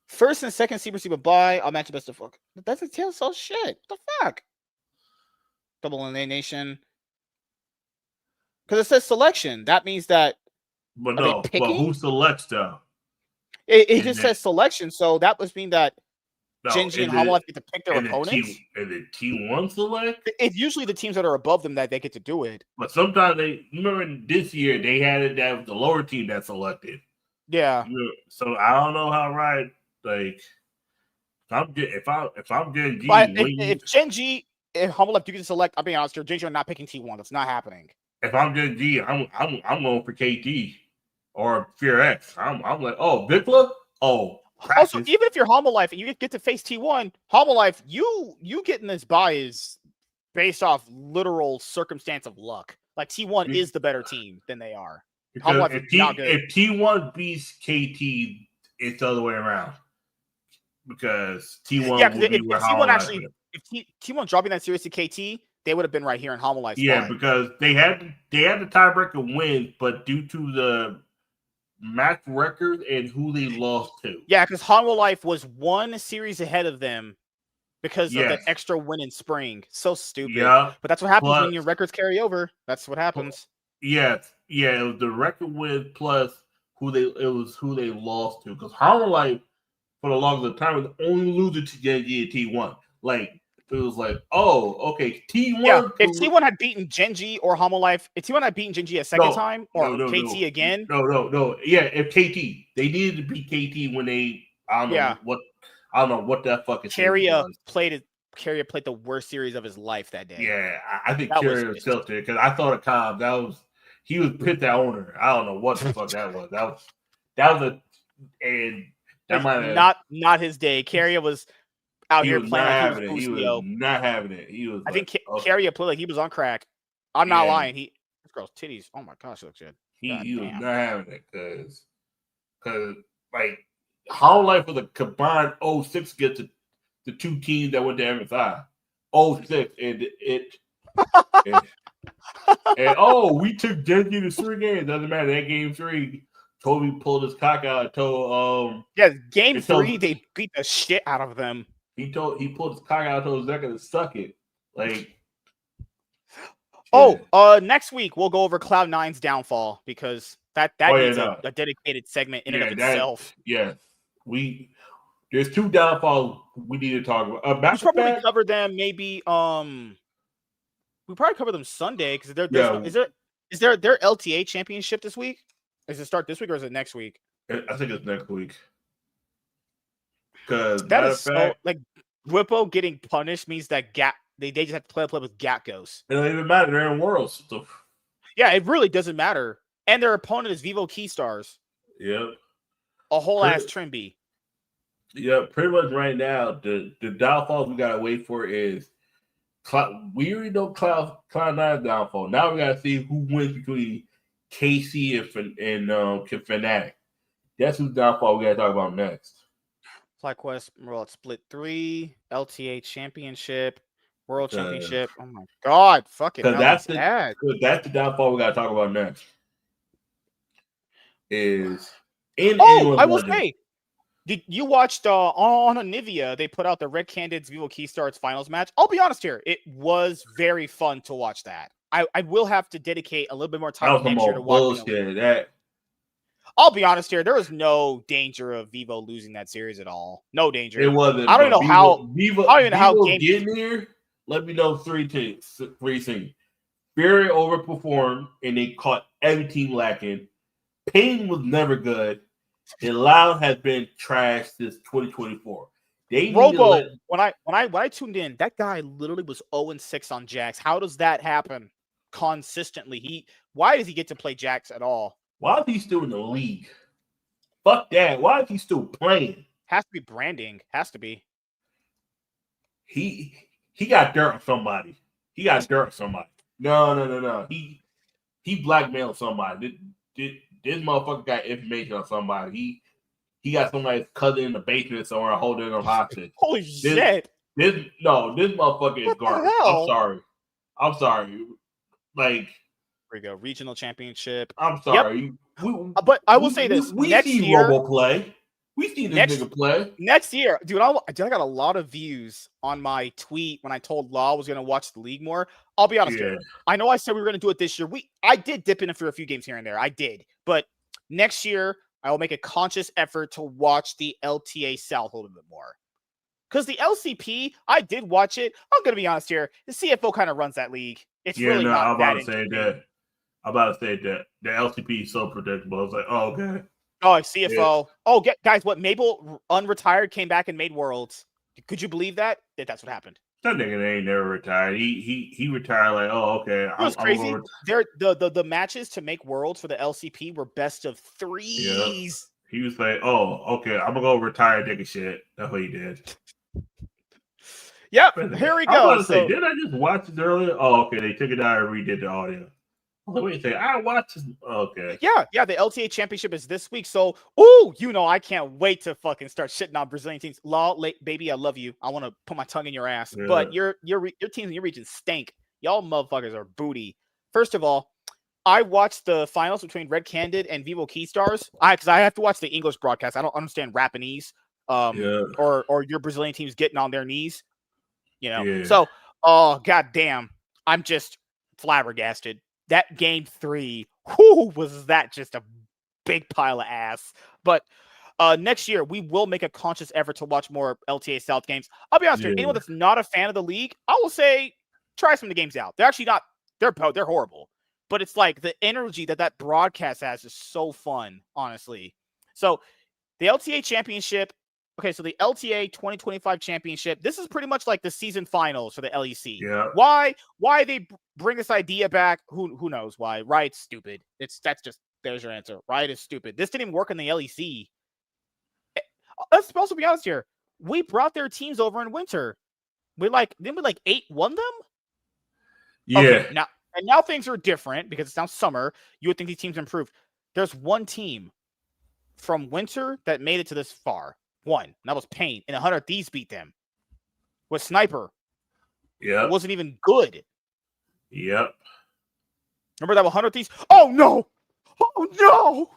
First and second seed receive a bye. I'll match the best of fuck. That's a tail so shit. What the fuck? Double elimination. Because it says selection. That means that. But no, but who selects though? It just says selection, so that must mean that Genji and Homolife get to pick their opponents. And the T1 select? It's usually the teams that are above them that they get to do it. But sometimes you remember this year they had it that was the lower team that selected. Yeah. So I don't know how right. Like if I'm Genji, if Genji, if Homolife you can select, I'm being honest here, Genji are not picking T1. That's not happening. If I'm Genji, I'm going for KT or Fear X. I'm like, oh, Vikla? Oh. Practice. Also, even if you're Homolife and you get to face T1, Homolife, you getting this bye is based off literal circumstance of luck. Like T1 is the better team than they are. If T1 beats KT, it's the other way around. Because T1 if T1 actually if T1 dropping that series to KT, they would have been right here in Homolife's spot. Because they had the tiebreaker win, but due to the match record and who they lost to. Yeah, because Homolife was one series ahead of them because of that extra win in spring. So stupid. Yeah. But that's what happens when your records carry over. That's what happens. Yeah. Yeah, it was the record win plus who they lost to. Because Homolife, for the longest time, was only losing to Genji and T1. Like, it was like, oh, okay, T1. Yeah, if T1 had beaten Genji or Homolife, if T1 had beaten Genji a second time or KT again. No. Yeah, if KT. They needed to beat KT when they I don't know what that fucking Carrier played the worst series of his life that day. Yeah, I think Carrier was tilted because I thought of Cobb. He was pit that owner. I don't know what the fuck that was. Not his day. Carrier was out here playing like he was not having it. He was. I think Carrier played like he was on crack. I'm not lying. This girl's titties. Oh my gosh, she looks good. He was not having it because like Homolife was a combined 06 against the two teams that went to MSI. 06 and we took Genji to 3 games. Doesn't matter. That game 3, Toby pulled his cock out. Game 3 they beat the shit out of them. He pulled his cock out. Told Zeka to suck it. Like. Next week we'll go over Cloud9's downfall because that needs a dedicated segment in and of itself. There's 2 downfalls we need to talk about. We probably cover them maybe. We probably cover them Sunday because is there their LTA championship this week? Does it start this week or is it next week? I think it's next week. Because that is so like Bwipo getting punished means that they just have to play with Gatgos. It don't even matter. They're in Worlds. So. Yeah, it really doesn't matter. And their opponent is Vivo Keystars. Yep. A whole ass Trimby. Yeah, pretty much right now, the downfalls we gotta wait for is we already know Cloud9's downfall. Now we gotta see who wins between KC and Fnatic. That's whose downfall we gotta talk about next. FlyQuest World Split 3, LTA Championship, World Championship. Oh my god, fucking hell. That's the downfall we gotta talk about next. I will say, did you watched on Nivea? They put out the Red Candid's Vivo Keystars finals match. I'll be honest here, it was very fun to watch that. I will have to dedicate a little bit more time next year to watch that. I'll be honest here, there was no danger of Vivo losing that series at all. No danger. It wasn't. I don't even know how Vivo getting here. Let me know 3 things. Fury overperformed and they caught every team lacking. Pain was never good. And Loud has been trash since 2024. When I tuned in, that guy literally was 0-6 on Jax. How does that happen consistently? Why does he get to play Jax at all? Why is he still in the league? Fuck that. Why is he still playing? Has to be branding. Has to be. He got dirt on somebody. No. He blackmailed somebody. This motherfucker got information on somebody. He got somebody's cousin in the basement somewhere holding him hostage. Holy shit. This motherfucker is garbage. I'm sorry. I'm sorry. Like, Here we go. Regional championship. I'm sorry. But I will say this. We next see year, Robo play. We see this nigga play. Next year, dude, I got a lot of views on my tweet when I told Law I was going to watch the league more. I'll be honest here. I know I said we were going to do it this year. I did dip in for a few games here and there. I did. But next year, I will make a conscious effort to watch the LTA South a little bit more. Because the LCP, I did watch it. I'm going to be honest here. The CFO kind of runs that league. It's really not that interesting. I'm about to say that the LCP is so predictable. I was like, oh, okay. Oh, CFO. Yeah. Oh, guys, what? Mabel unretired, came back and made Worlds. Could you believe that? That's what happened. That nigga ain't never retired. He retired like, oh, okay. It was crazy. The matches to make Worlds for the LCP were best of threes. Yeah. He was like, oh, okay, I'm gonna go retire, nigga shit. That's what he did. Yep. Here we go. I was about to say, did I just watch it earlier? Oh, okay. They took it out and redid the audio. Wait a second. I watched this. Okay. Yeah. The LTA championship is this week. So, I can't wait to fucking start shitting on Brazilian teams. Baby, I love you. I want to put my tongue in your ass. Yeah. But your teams in your region stink. Y'all motherfuckers are booty. First of all, I watched the finals between Red Candid and Vivo Keystars. Because I have to watch the English broadcast. I don't understand Rapanese. Or your Brazilian teams getting on their knees. So, goddamn, I'm just flabbergasted. That game 3, was that just a big pile of ass. But next year, we will make a conscious effort to watch more LTA South games. I'll be honest with you, anyone that's not a fan of the league, I will say, try some of the games out. They're actually not, they're horrible. But it's like the energy that broadcast has is so fun, honestly. So the LTA championship, okay, so the LTA 2025 championship, this is pretty much like the season finals for the LEC. Yeah. Why they bring this idea back? Who knows why? Riot's stupid. There's your answer. Riot is stupid. This didn't even work in the LEC. Let's also be honest here. We brought their teams over in winter. Didn't we 8-1 them? Yeah. Okay, now things are different because it's now summer. You would think these teams improved. There's one team from winter that made it to this far. One. That was Pain. And 100 Thieves beat them. With Sniper. Yeah. It wasn't even good. Yep. Remember that 100 Thieves? Oh, no! Oh, no!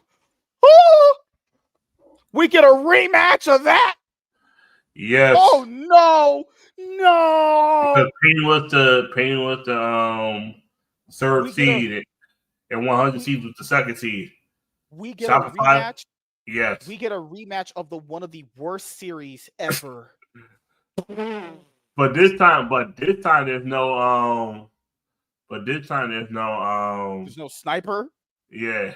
Oh! We get a rematch of that? Yes. Oh, no! No! Because Pain was the third seed, and 100 Thieves was the second seed. We get a rematch. Yes. We get a rematch of one of the worst series ever. But this time there's no there's no Sniper. Yeah.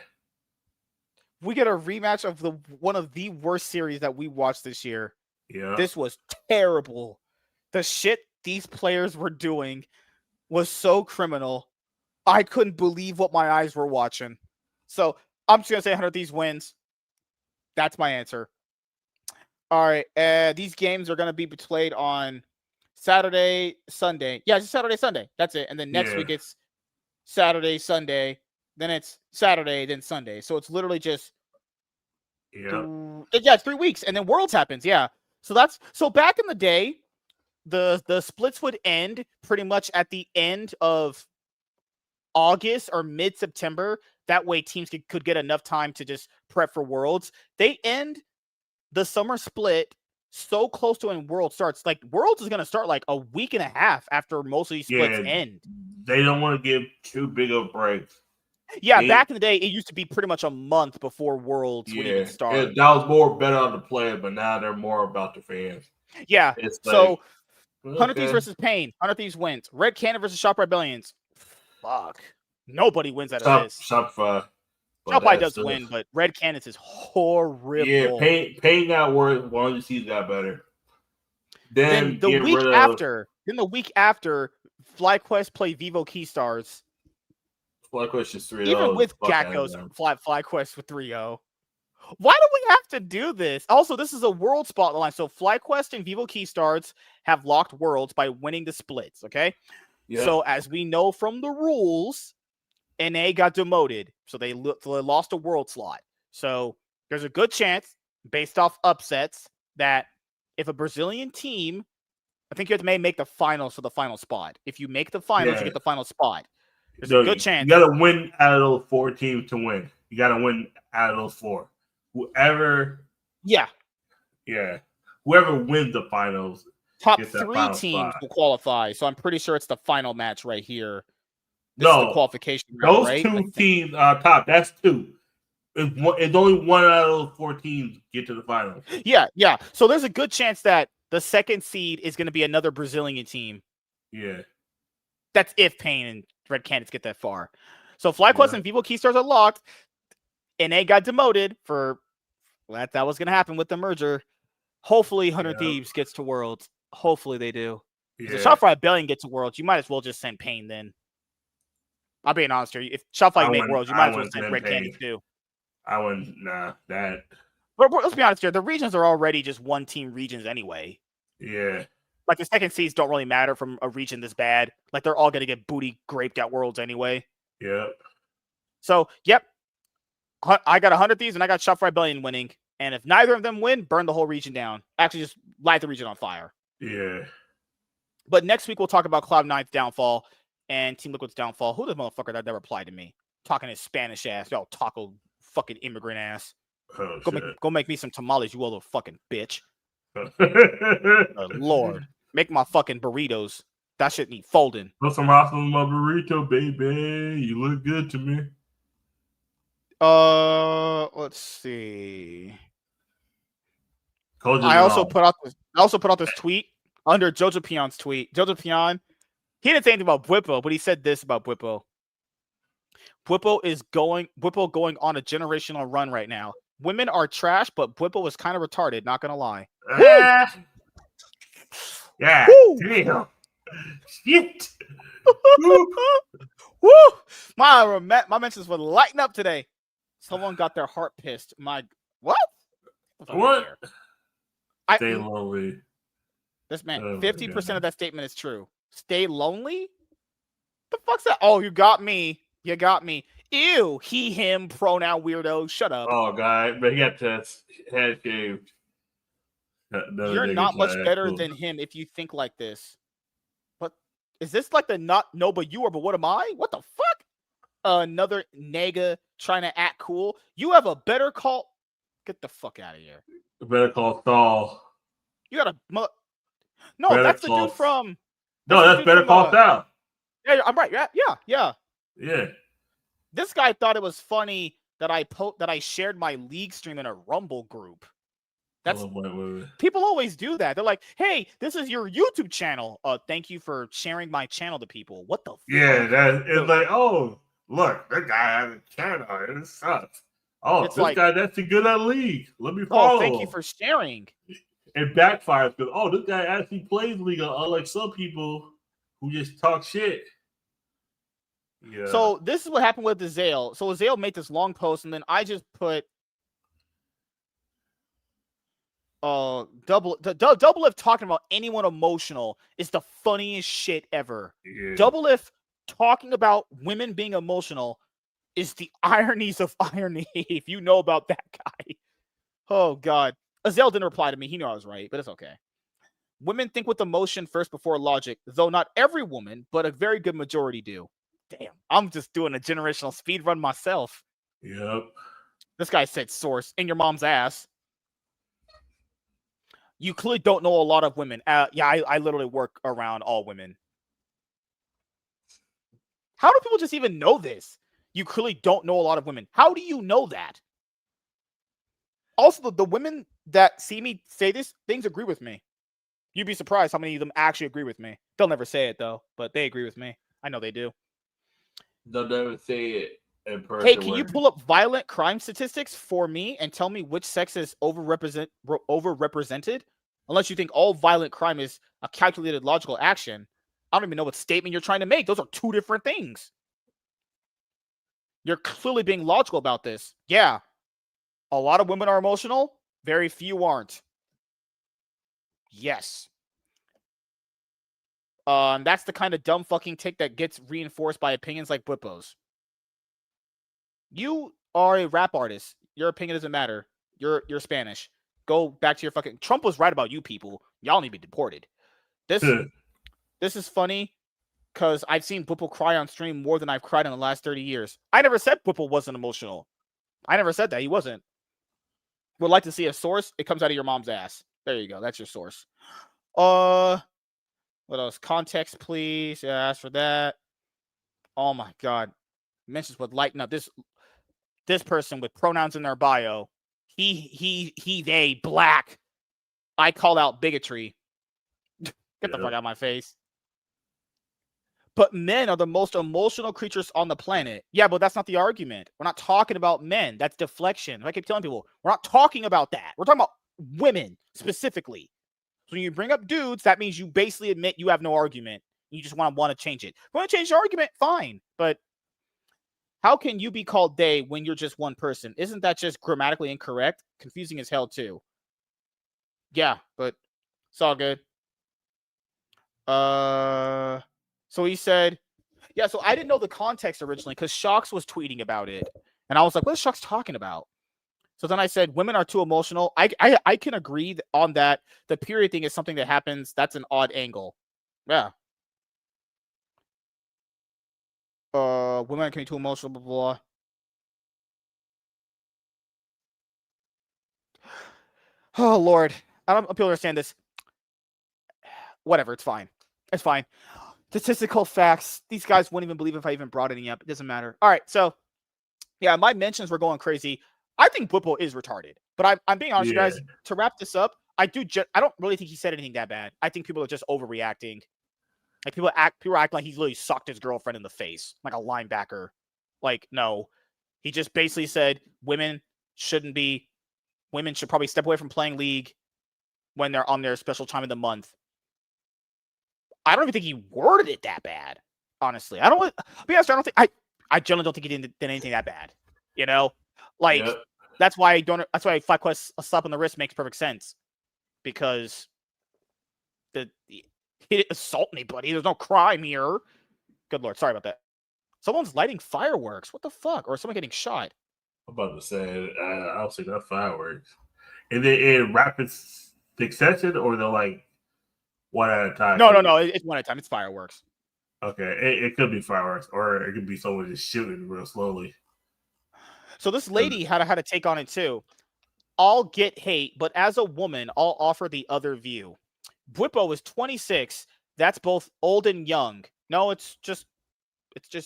We get a rematch of one of the worst series that we watched this year. Yeah. This was terrible. The shit these players were doing was so criminal. I couldn't believe what my eyes were watching. So I'm just gonna say 100 Thieves wins. That's my answer. All right. These games are going to be played on Saturday, Sunday. Yeah, it's Saturday, Sunday. That's it. And then next week it's Saturday, Sunday. Then it's Saturday, then Sunday. So it's literally just it's 3 weeks. And then Worlds happens. Yeah. So back in the day, the splits would end pretty much at the end of August or mid-September. That way teams could get enough time to just prep for Worlds. They end the summer split so close to when Worlds starts. Like, Worlds is going to start a week and a half after most of these splits end. They don't want to give too big of breaks. Yeah, back in the day, it used to be pretty much a month before Worlds would even start. That was more better on the player, but now they're more about the fans. Yeah, so 100 Thieves versus Pain. 100 Thieves wins. Red Cannon versus Shop Rebellions. Fuck. Nobody wins out of this. Shopify does win, but Red Cannons is horrible. Yeah, Pain got worse. 100 Thieves got better. Then the week after, FlyQuest play Vivo Keystars. FlyQuest is 3-0. Even with Gackos, FlyQuest with 3-0. Why do we have to do this? Also, this is a world spotlight. So FlyQuest and Vivo Keystars have locked worlds by winning the splits, okay? Yeah. So as we know from the rules, NA got demoted. So they lost a world slot. So there's a good chance, based off upsets, that if a Brazilian team I think you have to make the finals for the final spot. If you make the finals, Yeah. you get the final spot. There's No, a good chance. You got to win out of those 4 teams to win. You got to win out of those 4. Whoever wins the finals, top gets that 3 final teams spot. will qualify. So I'm pretty sure it's the final match right here. This is the qualification round, those right? 2 teams on top. That's 2. It's only 1 out of those 4 teams get to the finals. Yeah. So there's a good chance that the second seed is going to be another Brazilian team. Yeah. That's if Pain and Red Canids get that far. So FlyQuest and Vivo Keystars are locked. NA got demoted for that was going to happen with the merger. Hopefully 100 Thieves gets to Worlds. Hopefully they do. If Shopify Rebellion gets to Worlds, you might as well just send Pain then. I'm being honest here. If Shopify make Worlds, you might as well send Red Canids too. I wouldn't. Nah, that. But let's be honest here. The regions are already just one-team regions anyway. Yeah. Like, the second seeds don't really matter from a region this bad. Like, they're all going to get booty graped at Worlds anyway. Yep. So, yep. I got 100 Thieves and I got Shopify Rebellion winning. And if neither of them win, burn the whole region down. Actually, just light the region on fire. Yeah. But next week, we'll talk about Cloud9's downfall and Team Liquid's downfall. Who the motherfucker that never replied to me? Talking his Spanish ass. Yo, taco fucking immigrant ass. Oh, go make me some tamales, you little fucking bitch. shit. Lord. Make my fucking burritos. That shit need folding. Put some hot on my burrito, baby. You look good to me. Let's see. I I also put out this tweet under Jojo Pion's tweet. Jojo Pion, he didn't say anything about Bwipo, but he said this about Bwipo. Bwipo going on a generational run right now. Women are trash, but Bwipo is kind of retarded, not gonna lie. Yeah. Damn. Shit. Woo! My mentions were lighting up today. Someone got their heart pissed. What? Stay lonely. This man, 50% of that statement is true. Stay lonely? The fuck's that? Oh, you got me. You got me. Ew, he, him, pronoun weirdo. Shut up. Oh, God. But he got that head shaved. You're not much better than him if you think like this. But is this like the not no, but you are, but what am I? What the fuck? Another nega trying to act cool. You have a better call. Get the fuck out of here. Better call Saul. You got a no. Better that's the dude from. No, that's Better Call Saul. Yeah, I'm right. Yeah. Yeah. This guy thought it was funny that I shared my league stream in a Rumble group. That's wait. People always do that. They're like, "Hey, this is your YouTube channel. Thank you for sharing my channel to people." What the? Yeah, it's like, oh, look, that guy has a channel. It sucks. Oh, it's this guy that's good at league. Let me follow. Oh, thank you for sharing. It backfires because this guy actually plays league, unlike some people who just talk shit. Yeah. So this is what happened with Azale. So Azale made this long post, and then I just put Double If talking about anyone emotional is the funniest shit ever. Yeah. Double If talking about women being emotional is the ironies of irony. If you know about that guy. Oh God. Azale didn't reply to me. He knew I was right, but it's okay. Women think with emotion first before logic, though not every woman, but a very good majority do. Damn, I'm just doing a generational speed run myself. Yep. This guy said source in your mom's ass. You clearly don't know a lot of women. Yeah, I literally work around all women. How do people just even know this? You clearly don't know a lot of women. How do you know that? Also, the women that see me say these things agree with me. You'd be surprised how many of them actually agree with me. They'll never say it, though, but they agree with me. I know they do. They'll never say it in person. Hey, can you pull up violent crime statistics for me and tell me which sex is overrepresented? Unless you think all violent crime is a calculated logical action. I don't even know what statement you're trying to make. Those are two different things. You're clearly being logical about this. Yeah. A lot of women are emotional. Very few aren't. Yes. That's the kind of dumb fucking take that gets reinforced by opinions like Bwipo's. You are a rap artist. Your opinion doesn't matter. You're Spanish. Go back to your fucking... Trump was right about you people. Y'all need to be deported. This is funny because I've seen Bwipo cry on stream more than I've cried in the last 30 years. I never said Bwipo wasn't emotional. I never said that. He wasn't. Would like to see a source? It comes out of your mom's ass. There you go. That's your source. What else? Context, please. Yeah, ask for that. Oh my god. Mentions would lighten up. This person with pronouns in their bio. He, they, black. I called out bigotry. Get the fuck out of my face. But men are the most emotional creatures on the planet. Yeah, but that's not the argument. We're not talking about men. That's deflection. I keep telling people, we're not talking about that. We're talking about women specifically. So when you bring up dudes, that means you basically admit you have no argument. You just want to change it. If you want to change the argument, fine. But how can you be called they when you're just one person? Isn't that just grammatically incorrect? Confusing as hell, too. Yeah, but it's all good. So he said, yeah, so I didn't know the context originally because Shox was tweeting about it. And I was like, what is Shox talking about? So then I said, women are too emotional. I can agree on that. The period thing is something that happens. That's an odd angle. Yeah. Women can be too emotional, blah, blah, blah. Oh, Lord. I don't know if people understand this. Whatever, it's fine. It's fine. Statistical facts. These guys wouldn't even believe if I even brought any up. It doesn't matter. All right, so, yeah, my mentions were going crazy. I think Bwipo is retarded. But I'm being honest, you guys, to wrap this up, I don't really think he said anything that bad. I think people are just overreacting. Like, people act like he's literally sucked his girlfriend in the face, like a linebacker. Like, no. He just basically said women should probably step away from playing League when they're on their special time of the month. I don't even think he worded it that bad, honestly. I generally don't think he did anything that bad. You know? Like, that's why FlyQuest a slap on the wrist makes perfect sense. Because he didn't assault anybody. There's no crime here. Good Lord, sorry about that. Someone's lighting fireworks. What the fuck? Or someone getting shot. I'm about to say, I don't see that fireworks. Is it in rapid succession or they're like one at a time? No. It's one at a time. It's fireworks. Okay, it could be fireworks, or it could be someone just shooting real slowly. So this lady had to take on it too. I'll get hate, but as a woman, I'll offer the other view. Bwipo is 26. That's both old and young. No, it's just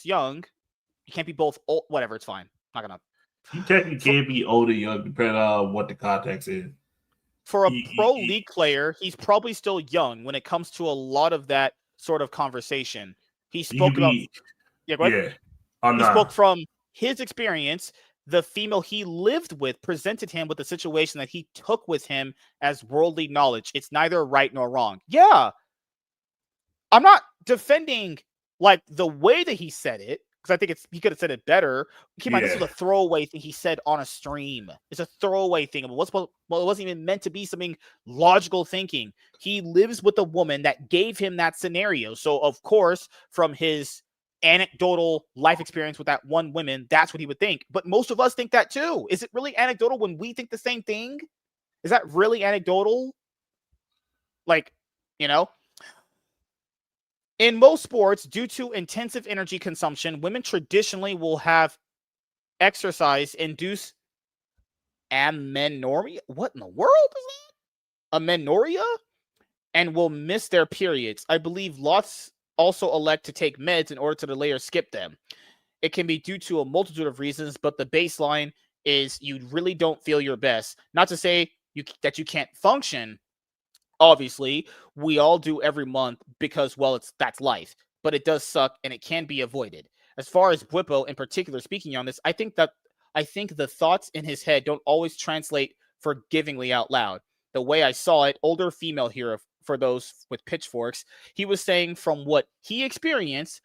young. You can't be both old. Whatever, it's fine. Not gonna. You technically can't be old or young, depending on what the context is. For a pro league player, he's probably still young when it comes to a lot of that sort of conversation. He spoke about. Yeah, go ahead. Yeah. He spoke from his experience. The female he lived with presented him with a situation that he took with him as worldly knowledge. It's neither right nor wrong. Yeah. I'm not defending like the way that he said it, because I think he could have said it better. Keep in mind, this was a throwaway thing he said on a stream. It's a throwaway thing. It wasn't even meant to be something logical thinking. He lives with a woman that gave him that scenario. So, of course, from his anecdotal life experience with that one woman, that's what he would think. But most of us think that too. Is it really anecdotal when we think the same thing? Is that really anecdotal? Like, you know? In most sports, due to intensive energy consumption, women traditionally will have exercise-induced amenorrhea. What in the world is that? Amenorrhea? And will miss their periods. I believe lots also elect to take meds in order to delay or skip them. It can be due to a multitude of reasons, but the baseline is you really don't feel your best. Not to say that you can't function. Obviously, we all do every month because, well, that's life. But it does suck, and it can be avoided. As far as Bwipo in particular, speaking on this, I think the thoughts in his head don't always translate forgivingly out loud. The way I saw it, older female here, for those with pitchforks, he was saying from what he experienced,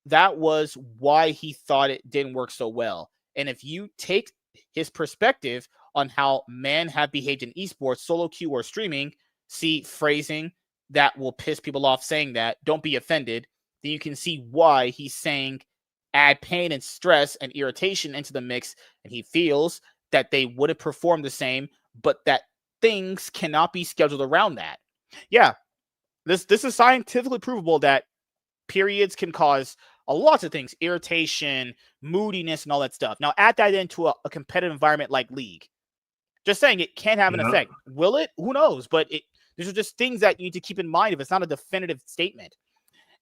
that was why he thought it didn't work so well. And if you take his perspective on how men have behaved in esports, solo queue, or streaming, see phrasing that will piss people off saying that, don't be offended, then you can see why he's saying add pain and stress and irritation into the mix, and he feels that they would have performed the same, but that things cannot be scheduled around that. Yeah, This is scientifically provable that periods can cause a lot of things, irritation, moodiness, and all that stuff. Now, add that into a competitive environment like League. Just saying, it can have an effect. Will it? Who knows? But these are just things that you need to keep in mind if it's not a definitive statement.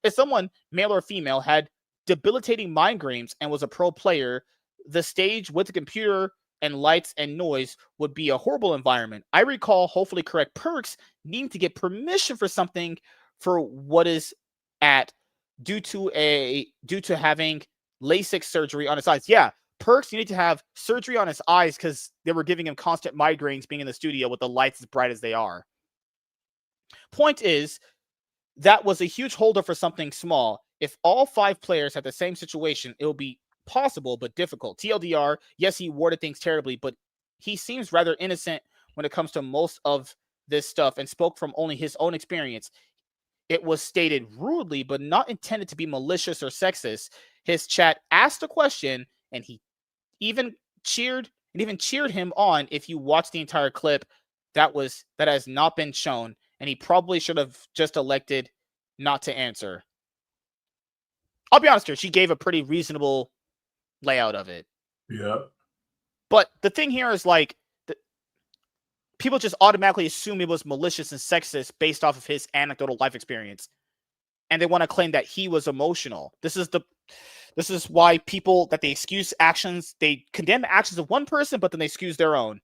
If someone, male or female, had debilitating migraines and was a pro player, the stage with the computer and lights and noise would be a horrible environment. I recall hopefully correct perks needing to get permission for something for what is at due to having LASIK surgery on his eyes. Yeah, perks needed to have surgery on his eyes because they were giving him constant migraines being in the studio with the lights as bright as they are. Point is, that was a huge holder for something small. If all 5 players had the same situation, it would be possible but difficult. TLDR, yes, he worded things terribly, but he seems rather innocent when it comes to most of this stuff and spoke from only his own experience. It was stated rudely, but not intended to be malicious or sexist. His chat asked a question, and he even cheered him on. If you watch the entire clip, that has not been shown, and he probably should have just elected not to answer. I'll be honest here, she gave a pretty reasonable layout of it. Yeah. But the thing here is like, people just automatically assume it was malicious and sexist based off of his anecdotal life experience. And they want to claim that he was emotional. This is why people, that they excuse actions, they condemn the actions of one person, but then they excuse their own.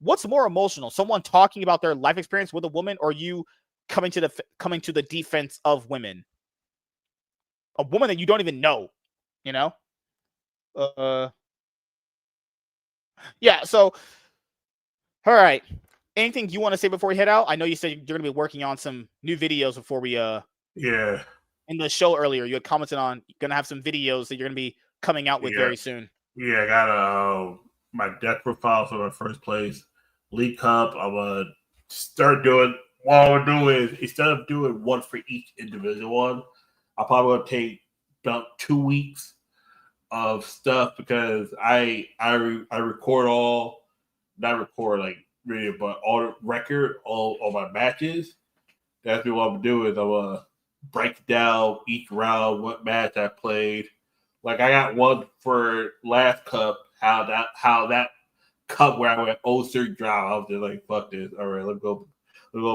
What's more emotional? Someone talking about their life experience with a woman, or you coming to the defense of women? A woman that you don't even know, you know? Yeah, so, all right. Anything you want to say before we head out? I know you said you're going to be working on some new videos before we, Yeah. In the show earlier, you had commented on you're going to have some videos that you're going to be coming out with very soon. Yeah, I got my deck profile for my first place League Cup. I'm going to start doing, what I'm going to do is, instead of doing one for each individual one, I'll probably going to take about 2 weeks of stuff, because I record all, not record like video, but record all my matches. That's what I'm going to do is I'm going to break down each round, what match I played. Like I got one for last cup, how that cup where I went 0-3 draw. I was just like, fuck this. All right, let's go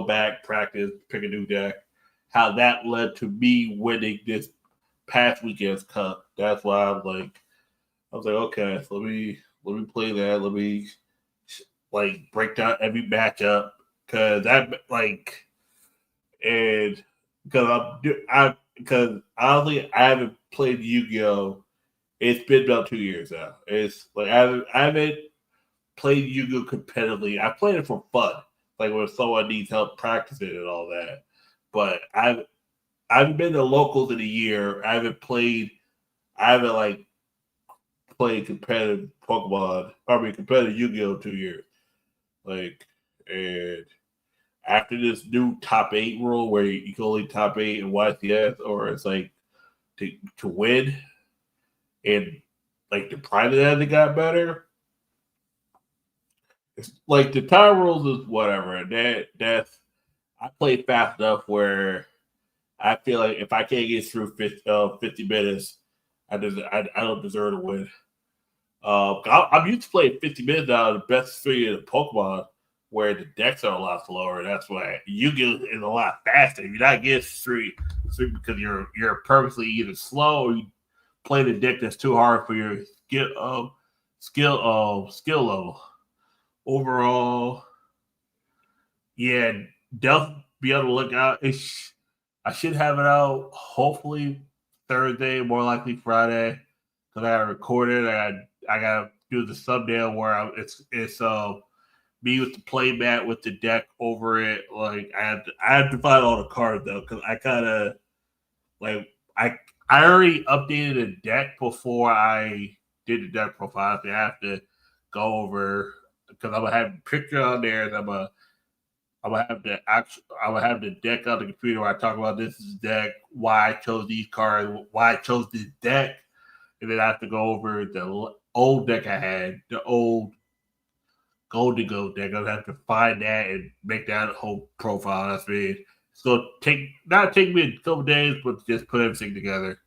back, practice, pick a new deck. How that led to me winning this past weekend's cup. That's why I was like, okay, so let me play that. Let me like break down every matchup, because because honestly I haven't played Yu-Gi-Oh. It's been about 2 years now. It's like I haven't played Yu-Gi-Oh competitively. I played it for fun, like when someone needs help practicing and all that. But I haven't been to locals in a year. I haven't played competitive competitive Yu-Gi-Oh 2 years. Like, and after this new top 8 rule where you can only top 8 in YCS, or it's like to win, and like the pride of that they got better. It's like the time rules is whatever. That's I play fast enough where I feel like if I can't get through 50 minutes, I don't deserve to win. I'm used to playing 50 minutes out of the best 3 in the Pokemon, where the decks are a lot slower. That's why Yu-Gi-Oh is a lot faster. If you're not getting through because you're purposely either slow, or you play the deck that's too hard for your skill level. Overall, yeah, definitely be able to look out. I should have it out hopefully Thursday, more likely Friday, because I got to record it. I got to do the thumbnail where it's me with the playmat with the deck over it. Like I have to find all the cards though, because I kind of like I already updated the deck before I did the deck profile. So I have to go over, because I'm gonna have a picture on there, and I'm gonna have the deck on the computer where I talk about this is deck, why I chose these cards, why I chose this deck, and then I have to go over the old deck I had, the old Golden Goat deck. I'll have to find that and make that whole profile. That's me. So not take me a couple days, but just put everything together.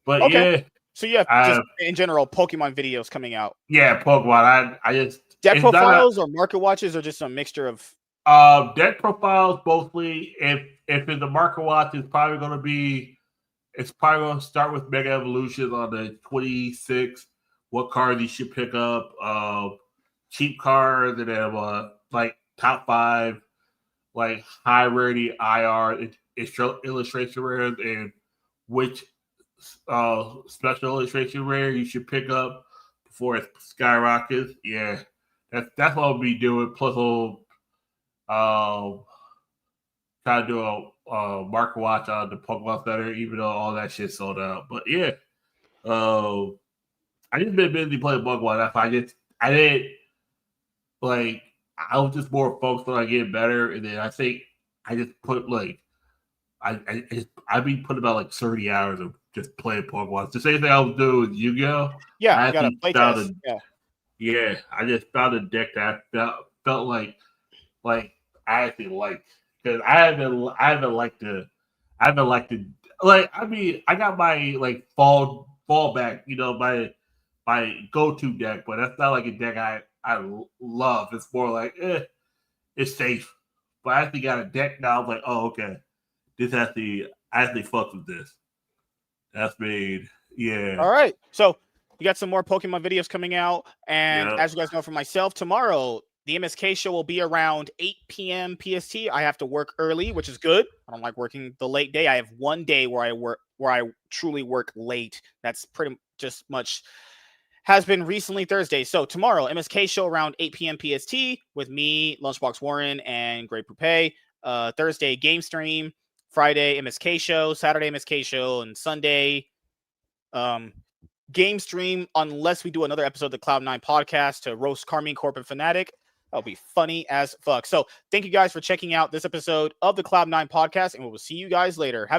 But Okay. yeah, So you have just in general Pokemon videos coming out. yeah, Pokemon. I just Deck it's not profiles or market watches or just a mixture of deck profiles mostly. If it's a market watch, it's probably going to start with Mega Evolution on the 26th. What cards you should pick up? Cheap cards, and then like top 5, like high rarity IR illustration rares, and which special illustration rare you should pick up before it skyrockets. Yeah, that's what I'll be doing. Plus, I'll try to do a market watch on the Pokemon Center, even though all that shit sold out. But yeah, I just been busy playing Pokemon. That's why I didn't like. I was just more focused on getting better, and then I think I just put like I be putting about like 30 hours of just playing Pokemon. The same thing I was doing with Yu-Gi-Oh. Yeah, I you got to play test. Yeah, I just found a deck that I felt like I actually liked, because I haven't liked to like. I mean, I got my like fallback, my go-to deck, but that's not like a deck I love. It's more like it's safe. But I actually got a deck now. I'm like, oh, okay, I actually fucked with this. That's made, yeah. All right. So you got some more Pokemon videos coming out. And Yep. as you guys know from myself, tomorrow, the MSK show will be around 8 p.m. PST. I have to work early, which is good. I don't like working the late day. I have one day where I truly work late. That's pretty just much has been recently Thursday. So tomorrow, MSK show around 8 p.m. PST with me, Lunchbox Warren, and Great Poupe. Thursday, game stream. Friday, MSK show. Saturday, MSK show. And Sunday, game stream, unless we do another episode of the Cloud9 podcast to roast Carmine Corp and Fnatic. That'll be funny as fuck. So thank you guys for checking out this episode of the Cloud9 podcast, and we will see you guys later. Have a